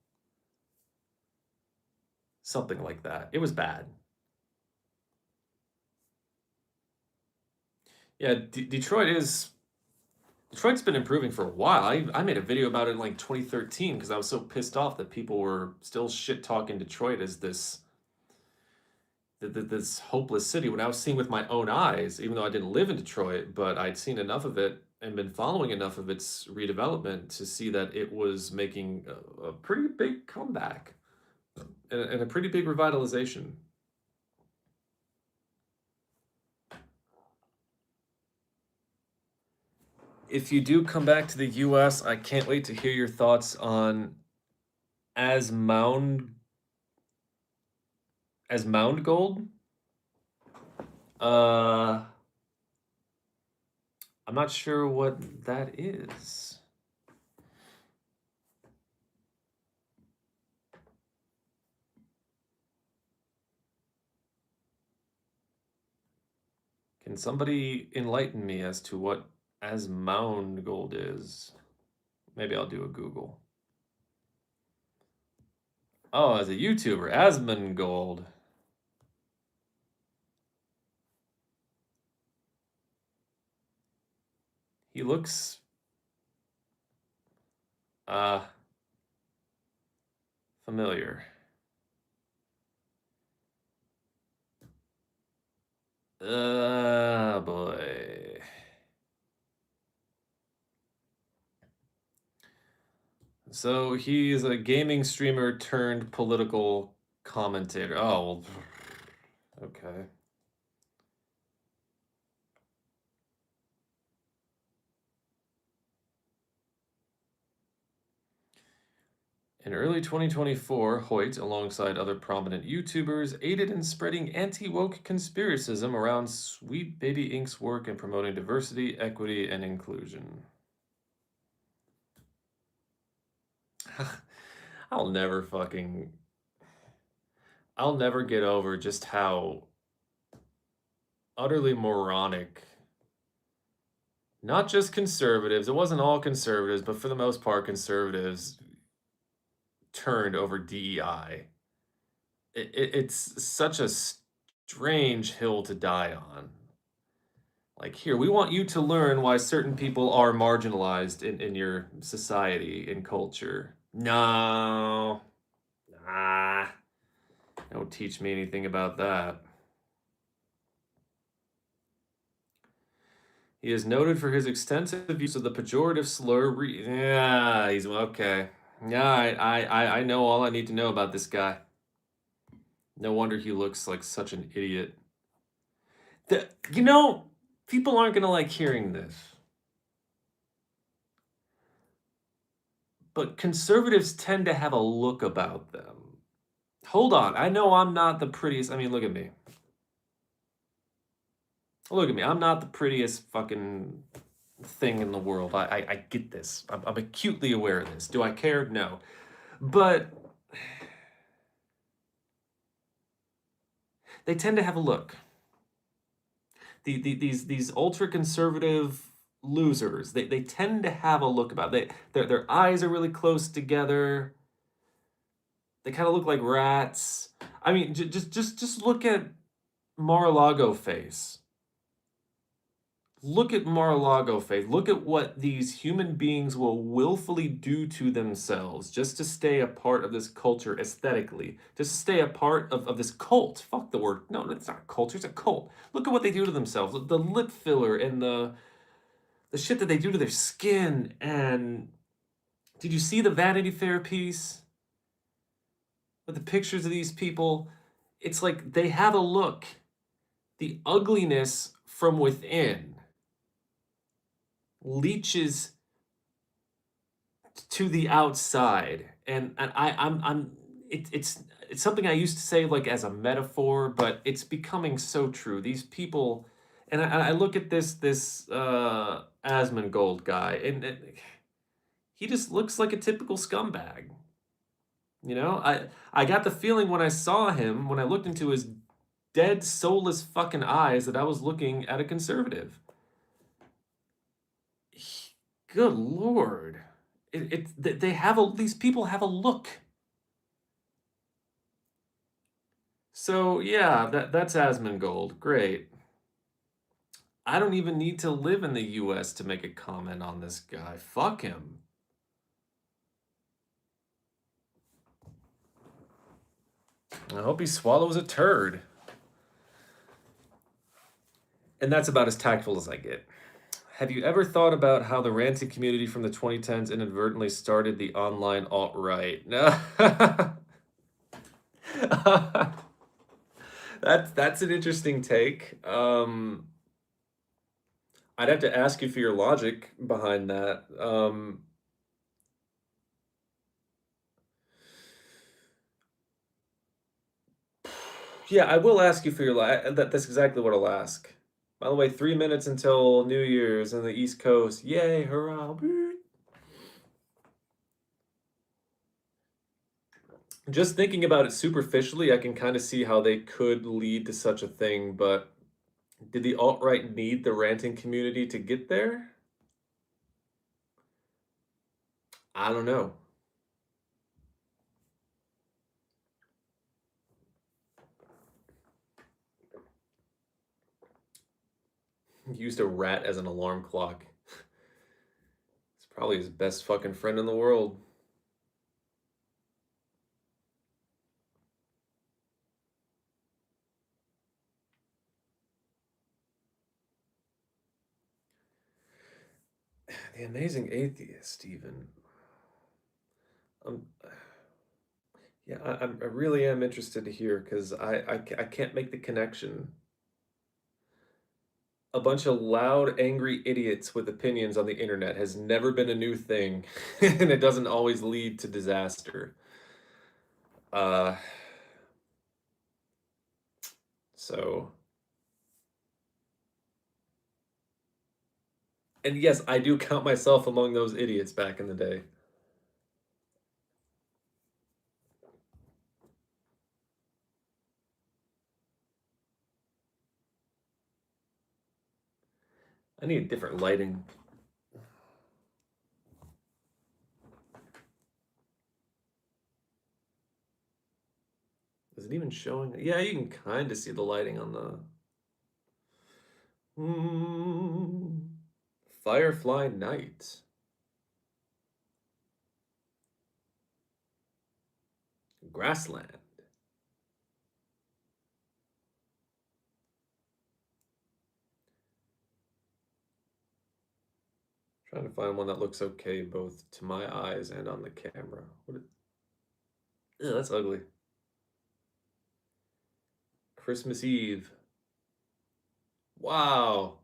something like that. It was bad. Yeah, Detroit's been improving for a while. I made a video about it in like 2013 because I was so pissed off that people were still shit talking Detroit as this hopeless city when I was seeing with my own eyes, even though I didn't live in Detroit, but I'd seen enough of it and been following enough of its redevelopment to see that it was making a pretty big comeback and a pretty big revitalization. If you do come back to the US, I can't wait to hear your thoughts on as mound as mound gold. Uh, I'm not sure what that is. Can somebody enlighten me as to what Asmongold is? Maybe I'll do a Google. Oh, as a YouTuber, Asmongold. He looks familiar. Boy. So he's a gaming streamer turned political commentator. Oh, well, okay. In early 2024, Hoyt, alongside other prominent YouTubers, aided in spreading anti-woke conspiracism around Sweet Baby Inc.'s work in promoting diversity, equity, and inclusion. I'll never fucking... I'll never get over just how utterly moronic, not just conservatives, it wasn't all conservatives, but for the most part, conservatives turned over DEI. It's such a strange hill to die on. Like, here, we want you to learn why certain people are marginalized in your society and culture. No. Nah. Don't teach me anything about that. He is noted for his extensive use of the pejorative slur. Yeah, he's okay. Yeah, I know all I need to know about this guy. No wonder he looks like such an idiot. You know, people aren't gonna like hearing this. But conservatives tend to have a look about them. Hold on, I know I'm not the prettiest. I mean, look at me. Look at me. I'm not the prettiest fucking thing in the world. I get this. I'm acutely aware of this. Do I care? No. But they tend to have a look. These ultra conservative losers, they tend to have a look about their eyes are really close together. They kind of look like rats. I mean, just look at Mar-a-Lago face. Look at Mar-a-Lago face. Look at what these human beings will willfully do to themselves just to stay a part of this culture aesthetically, just to stay a part of this cult. Fuck the word. No, it's not a culture, it's a cult. Look at what they do to themselves. The lip filler and the shit that they do to their skin. And did you see the Vanity Fair piece with the pictures of these people? It's like they have a look. The ugliness from within leeches to the outside, and it's something I used to say like as a metaphor, but it's becoming so true. These people, and I look at this Asmongold guy, and he just looks like a typical scumbag. You know, I got the feeling when I saw him, when I looked into his dead, soulless fucking eyes, that I was looking at a conservative. Good lord. They have these people have a look. So yeah, that's Asmongold. Great. I don't even need to live in the US to make a comment on this guy. Fuck him. I hope he swallows a turd. And that's about as tactful as I get. Have you ever thought about how the ranting community from the 2010s inadvertently started the online alt-right? No. That's an interesting take. I'd have to ask you for your logic behind that. Yeah, I will ask you for your that's exactly what I'll ask. By the way, 3 minutes until New Year's on the East Coast. Yay, hurrah. Just thinking about it superficially, I can kind of see how they could lead to such a thing, but Did the alt-right need the ranting community to get there? I don't know. Used a rat as an alarm clock. It's probably his best fucking friend in the world. The Amazing Atheist, even. Um, yeah, I really am interested to hear because I can't make the connection. A bunch of loud, angry idiots with opinions on the internet has never been a new thing, and it doesn't always lead to disaster. Uh, so, and yes, I do count myself among those idiots back in the day. I need different lighting. Is it even showing? Yeah, you can kind of see the lighting on the. Firefly Night. Grassland. Trying to find one that looks okay both to my eyes and on the camera. Ew, that's ugly. Christmas Eve. Wow.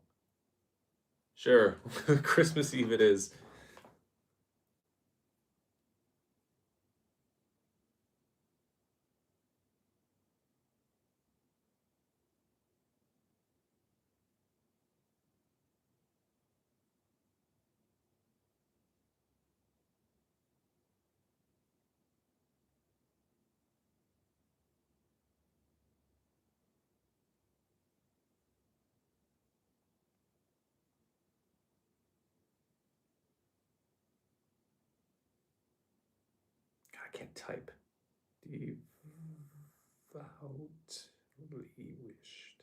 Sure. Christmas Eve it is. God, I can't type. Devoutly wished.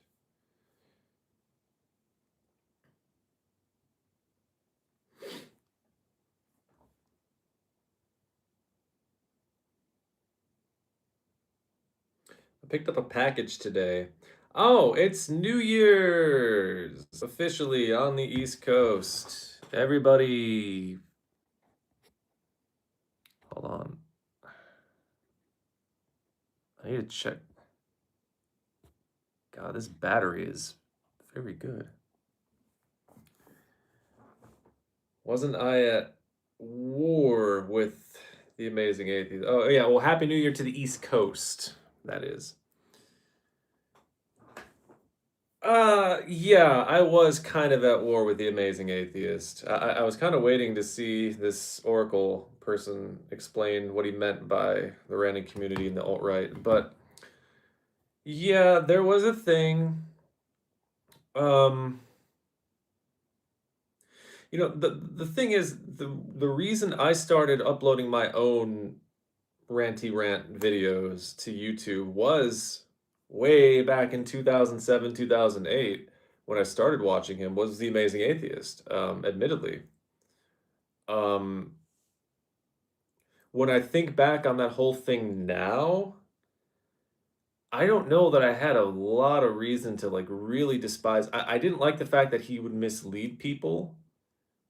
I picked up a package today. Oh, it's New Year's! Officially on the East Coast. Everybody. Hold on. I need to check. God, this battery is very good. Wasn't I at war with the Amazing Atheist? Oh, yeah. Well, Happy New Year to the East Coast. That is. Yeah, I was kind of at war with the Amazing Atheist. I was kind of waiting to see this Oracle person explain what he meant by the random community and the alt-right. But yeah, there was a thing. Um, the thing is the reason I started uploading my own ranty rant videos to YouTube was way back in 2007, 2008 when I started watching him was The Amazing Atheist, admittedly. Um, when I think back on that whole thing now, I don't know that I had a lot of reason to like really despise. I didn't like the fact that he would mislead people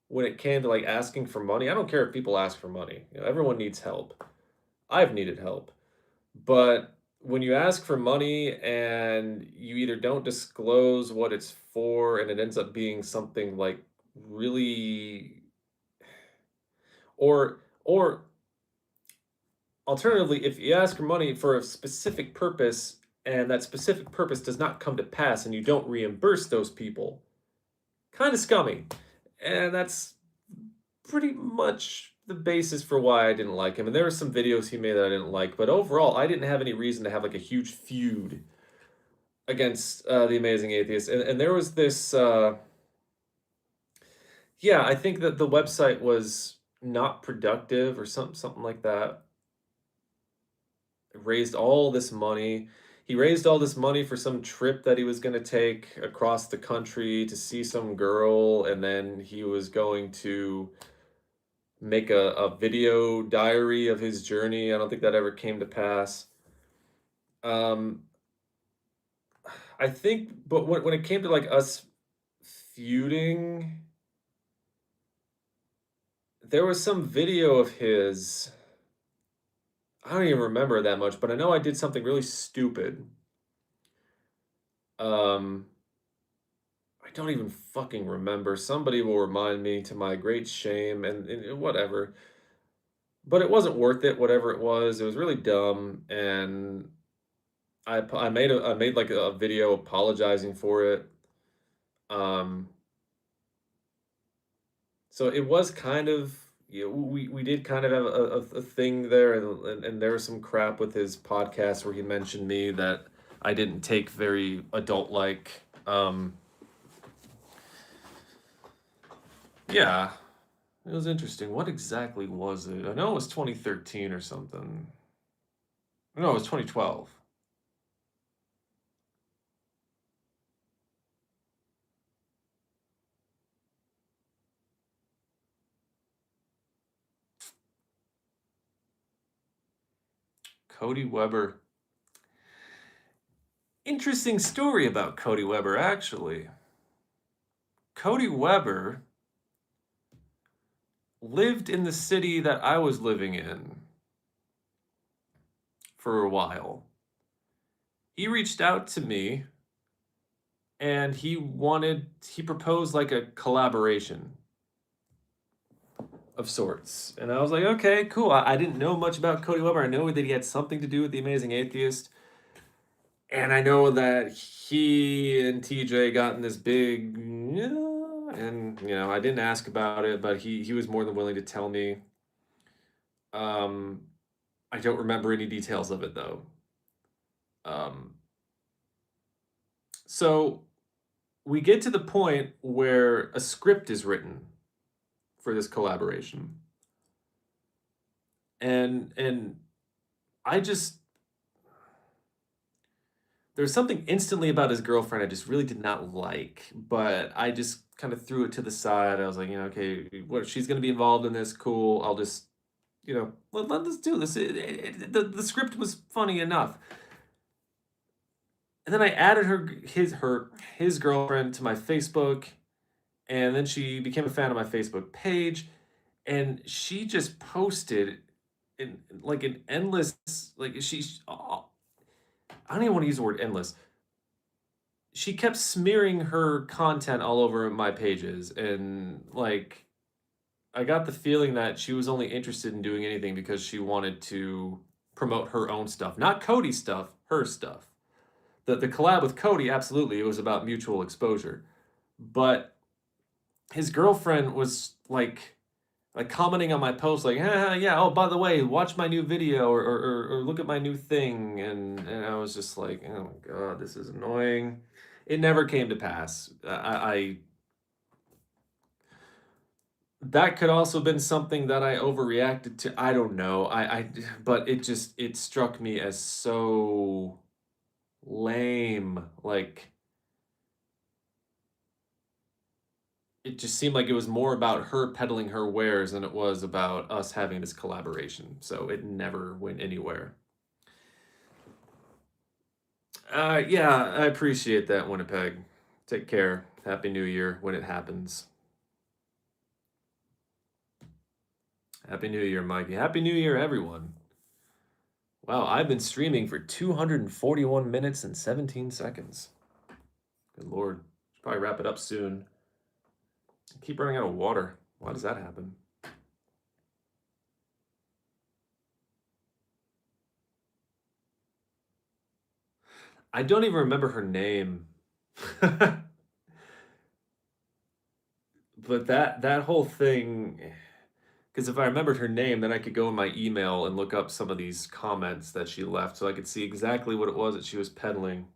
when it came to like asking for money. I don't care if people ask for money. Everyone needs help. I've needed help. But when you ask for money and you either don't disclose what it's for and it ends up being something like really or alternatively, if you ask for money for a specific purpose and that specific purpose does not come to pass and you don't reimburse those people, kind of scummy. And that's pretty much the basis for why I didn't like him. And there were some videos he made that I didn't like, but overall, I didn't have any reason to have like a huge feud against the Amazing Atheist, and there was this. Yeah, I think that the website was not productive or something like that. Raised all this money. He raised all this money for some trip that he was going to take across the country to see some girl, and then he was going to make a video diary of his journey. I don't think that ever came to pass. Um, I think, but when it came to like us feuding, there was some video of his. I don't even remember that much, but I know I did something really stupid. Um, I don't even fucking remember. Somebody will remind me to my great shame and whatever. But it wasn't worth it, whatever it was. It was really dumb, and I made like a video apologizing for it. Um, so it was kind of, we did kind of have a thing there, and there was some crap with his podcast where he mentioned me that I didn't take very adult like. Yeah, it was interesting. What exactly was it? I know it was 2013 or something. No, it was 2012. Cody Weber. Interesting story about Cody Weber, actually. Cody Weber lived in the city that I was living in for a while. He reached out to me and he proposed like a collaboration of sorts. And I was like, okay, cool. I didn't know much about Cody Weber. I know that he had something to do with The Amazing Atheist. And I know that he and TJ got in this big, yeah, and I didn't ask about it, but he was more than willing to tell me. Um, I don't remember any details of it though. Um, so we get to the point where a script is written for this collaboration, and I just there's something instantly about his girlfriend I just really did not like, but I just kind of threw it to the side. I was like, okay, what she's going to be involved in this, cool. I'll just, let us do this. The script was funny enough, and then I added his girlfriend to my Facebook, and then she became a fan of my Facebook page, and she just posted in like an endless like she's. I don't even want to use the word endless. She kept smearing her content all over my pages, and like I got the feeling that she was only interested in doing anything because she wanted to promote her own stuff, not Cody's stuff, her stuff. The collab with Cody, absolutely, it was about mutual exposure, but his girlfriend was like commenting on my post, like, yeah, oh, by the way, watch my new video, or look at my new thing, and I was just like, oh my god, this is annoying. It never came to pass. I That could also been something that I overreacted to. I don't know. But it struck me as so lame. Like it just seemed like it was more about her peddling her wares than it was about us having this collaboration. So it never went anywhere. Yeah, I appreciate that, Winnipeg. Take care. Happy New Year when it happens. Happy New Year, Mikey. Happy New Year, everyone. Wow, I've been streaming for 241 minutes and 17 seconds. Good lord. Should probably wrap it up soon. I keep running out of water. Why does that happen? I don't even remember her name. But that whole thing, because if I remembered her name, then I could go in my email and look up some of these comments that she left so I could see exactly what it was that she was peddling.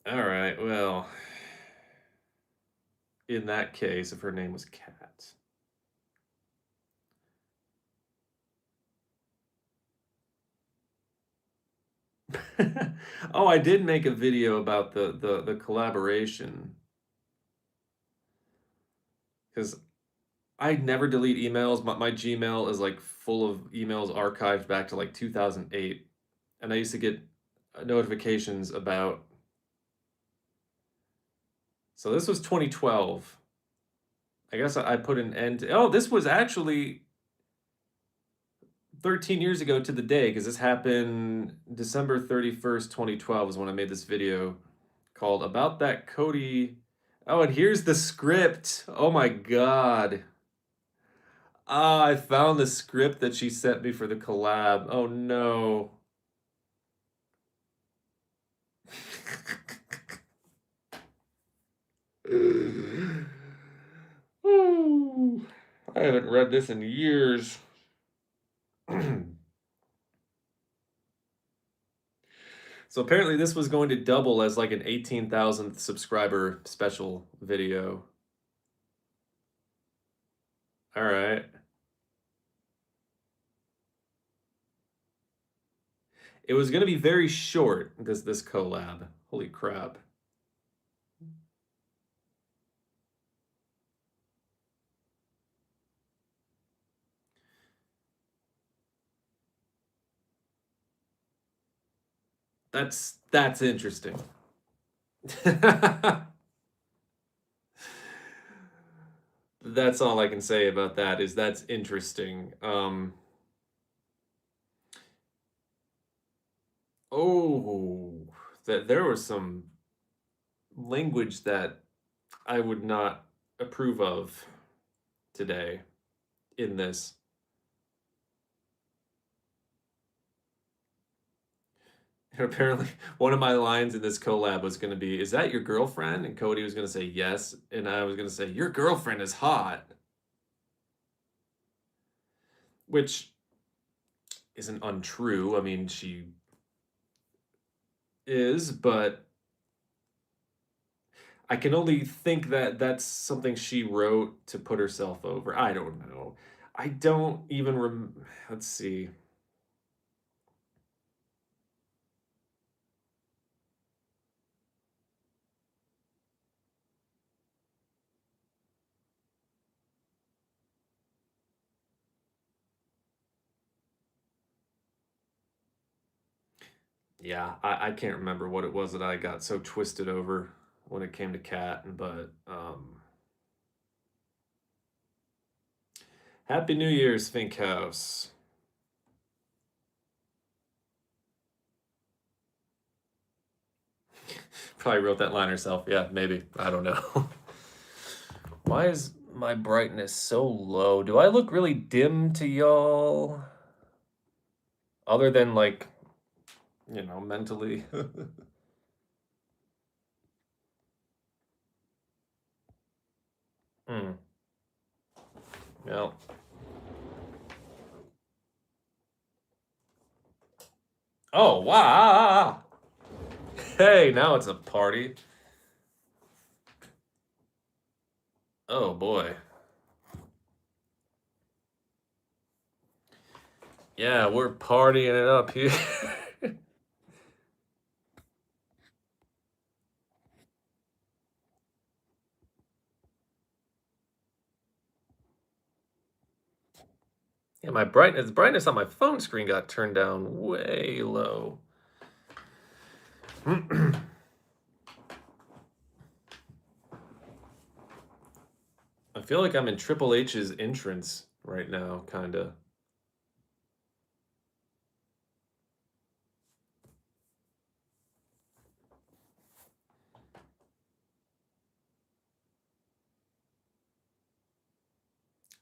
All right. Well, in that case, if her name was Kat. Oh, I did make a video about the collaboration because I never delete emails. My Gmail is like full of emails archived back to like 2008, and I used to get notifications about. So this was 2012. I guess I put an end to. Oh, this was actually 13 years ago to the day because this happened December 31st, 2012 is when I made this video called About That Cody. Oh, and here's the script. Oh my God. Ah, I found the script that she sent me for the collab. Oh no. Ooh, I haven't read this in years. So apparently this was going to double as like an 18,000th subscriber special video. All right. It was going to be very short, this collab. Holy crap. That's interesting. That's all I can say about that is that's interesting. Oh, that there was some language that I would not approve of today in this. And apparently, one of my lines in this collab was going to be, "Is that your girlfriend?" And Cody was going to say yes, and I was going to say, "Your girlfriend is hot," which isn't untrue. I mean, she is, but I can only think that that's something she wrote to put herself over. I don't know. I don't even let's see. Yeah, I can't remember what it was that I got so twisted over when it came to Cat, but Happy New Year, Sphinx House. Probably wrote that line herself. Yeah, maybe. I don't know. Why is my brightness so low? Do I look really dim to y'all? Other than like, mentally. Hmm. Yeah. Oh, wow. Hey, now it's a party. Oh boy. Yeah, we're partying it up here. Yeah, my brightness on my phone screen got turned down way low. I feel like I'm in Triple H's entrance right now, kinda.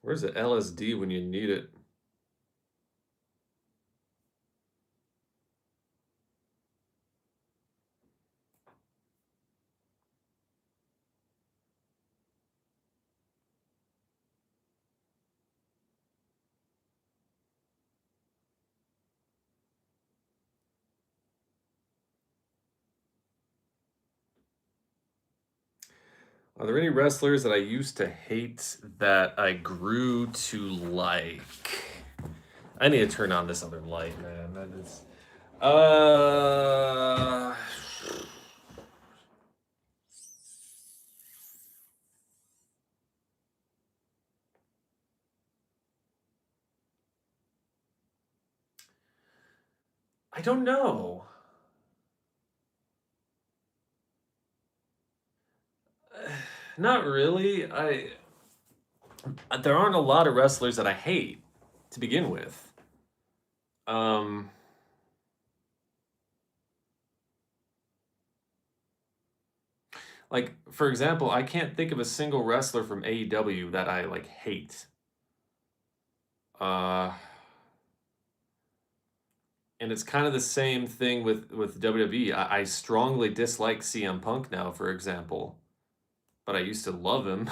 Where's the LSD when you need it? Are there any wrestlers that I used to hate that I grew to like? I need to turn on this other light, man. That is. Uh, I don't know. Not really. There aren't a lot of wrestlers that I hate to begin with. Um, like for example, I can't think of a single wrestler from AEW that I like hate. Uh, and it's kind of the same thing with WWE. I strongly dislike CM Punk now, for example, but I used to love him.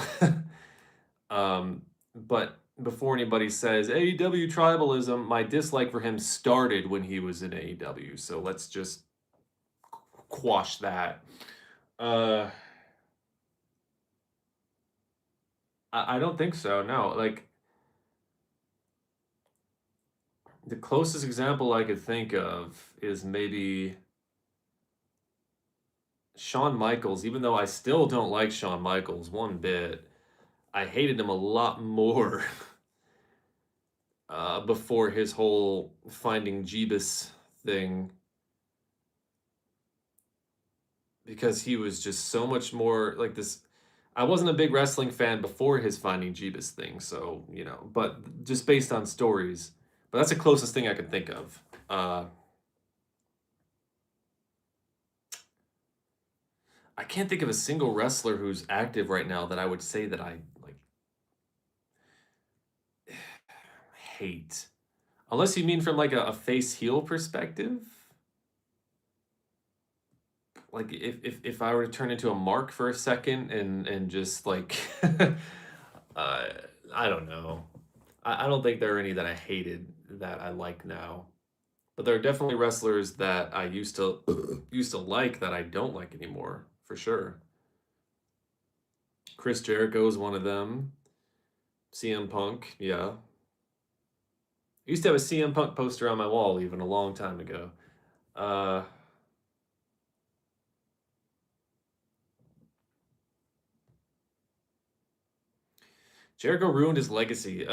But before anybody says AEW tribalism, my dislike for him started when he was in AEW. So let's just quash that. Uh, I don't think so. No, like the closest example I could think of is maybe Shawn Michaels. Even though I still don't like Shawn Michaels one bit, I hated him a lot more before his whole Finding Jeebus thing because he was just so much more like this. I wasn't a big wrestling fan before his Finding Jeebus thing, so you know, but just based on stories. But that's the closest thing I could think of. I can't think of a single wrestler who's active right now that I would say that I like hate. Unless you mean from like a face heel perspective. Like if I were to turn into a mark for a second and just like uh I don't know. I don't think there are any that I hated that I like now. But there are definitely wrestlers that I used to used to like that I don't like anymore, for sure. Chris Jericho is one of them. CM Punk, yeah. I used to have a CM Punk poster on my wall even a long time ago. Uh, Jericho ruined his legacy.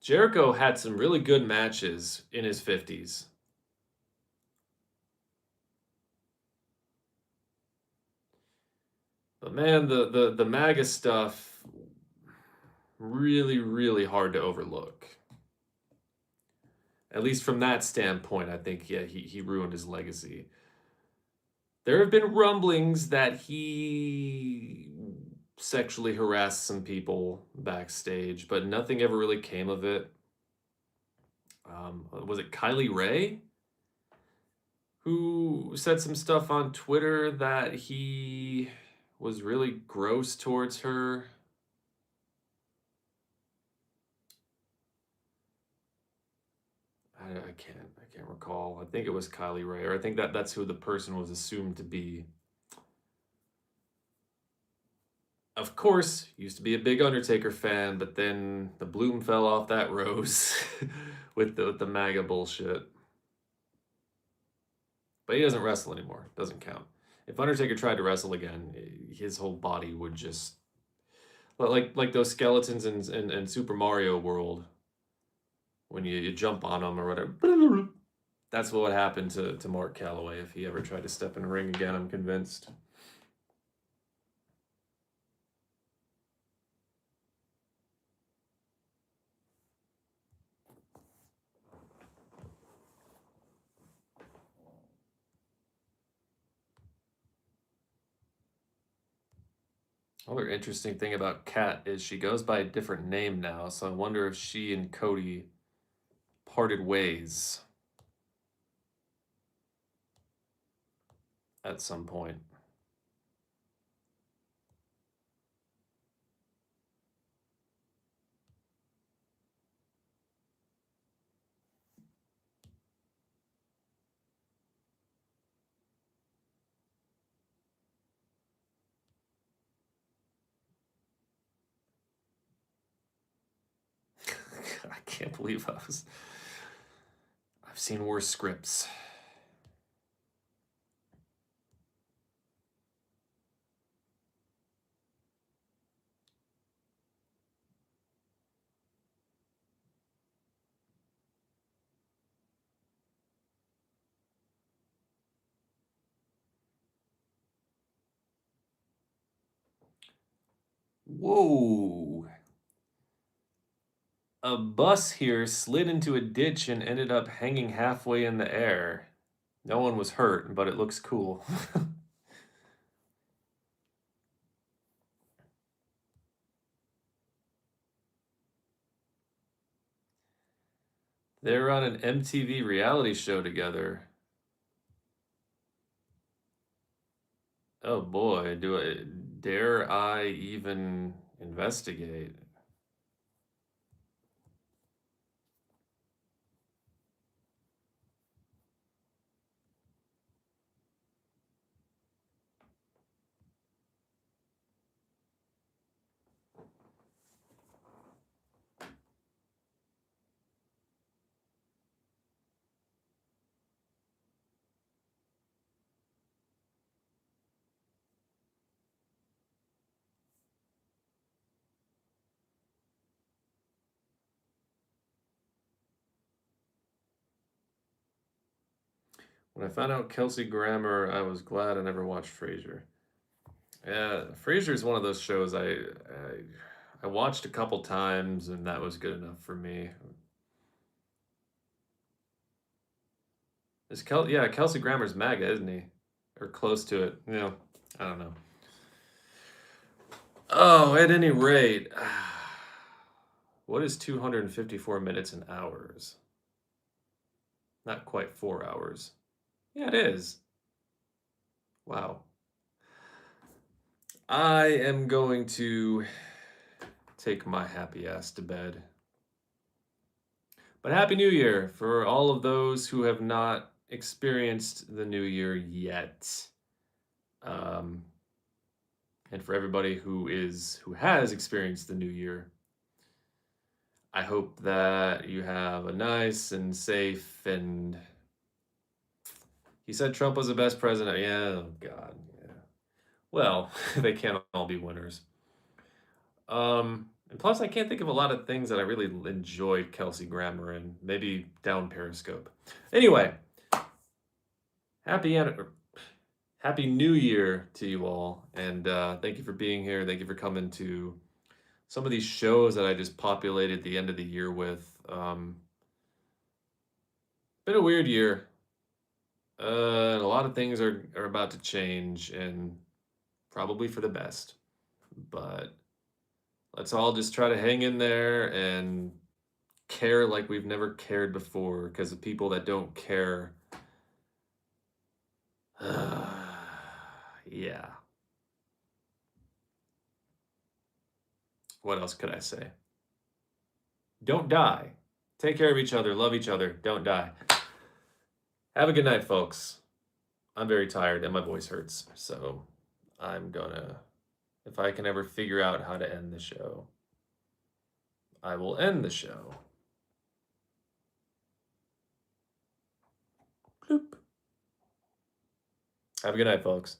Jericho had some really good matches in his 50s. But man, the MAGA stuff really, really hard to overlook. At least from that standpoint, I think yeah, he ruined his legacy. There have been rumblings that he sexually harassed some people backstage, but nothing ever really came of it. Was it Kylie Ray who said some stuff on Twitter that he was really gross towards her? I can't recall. I think it was Kylie Ray, or I think that's who the person was assumed to be. Of course, used to be a big Undertaker fan, but then the bloom fell off that rose with the MAGA bullshit. But he doesn't wrestle anymore. Doesn't count. If Undertaker tried to wrestle again, his whole body would just like those skeletons in Super Mario World when you jump on them or whatever. That's what would happen to Mark Calloway if he ever tried to step in a ring again. I'm convinced. Another interesting thing about Kat is she goes by a different name now, so I wonder if she and Cody parted ways at some point. I can't believe I've seen worse scripts. Whoa. A bus here slid into a ditch and ended up hanging halfway in the air. No one was hurt, but it looks cool. They're on an MTV reality show together. Oh boy, dare I even investigate? When I found out Kelsey Grammer, I was glad I never watched Frasier. Yeah, Frasier is one of those shows I watched a couple times and that was good enough for me. Yeah, Kelsey Grammer's MAGA, isn't he? Or close to it. Yeah, I don't know. Oh, at any rate, what is 254 minutes in hours? Not quite 4 hours. Yeah, it is. Wow. I am going to take my happy ass to bed. But Happy New Year for all of those who have not experienced the new year yet. Um, and for everybody who has experienced the new year, I hope that you have a nice and safe and he said Trump was the best president. Yeah, oh God, yeah. Well, they can't all be winners. And plus, I can't think of a lot of things that I really enjoy Kelsey Grammer in. Maybe down Periscope. Anyway, happy happy New Year to you all, and thank you for being here. Thank you for coming to some of these shows that I just populated the end of the year with. Been a weird year. And a lot of things are about to change, and probably for the best. But let's all just try to hang in there and care like we've never cared before, because the people that don't care, yeah. What else could I say? Don't die. Take care of each other. Love each other. Don't die. Have a good night, folks. I'm very tired and my voice hurts. So I'm gonna, if I can ever figure out how to end the show, I will end the show. Bloop. Have a good night, folks.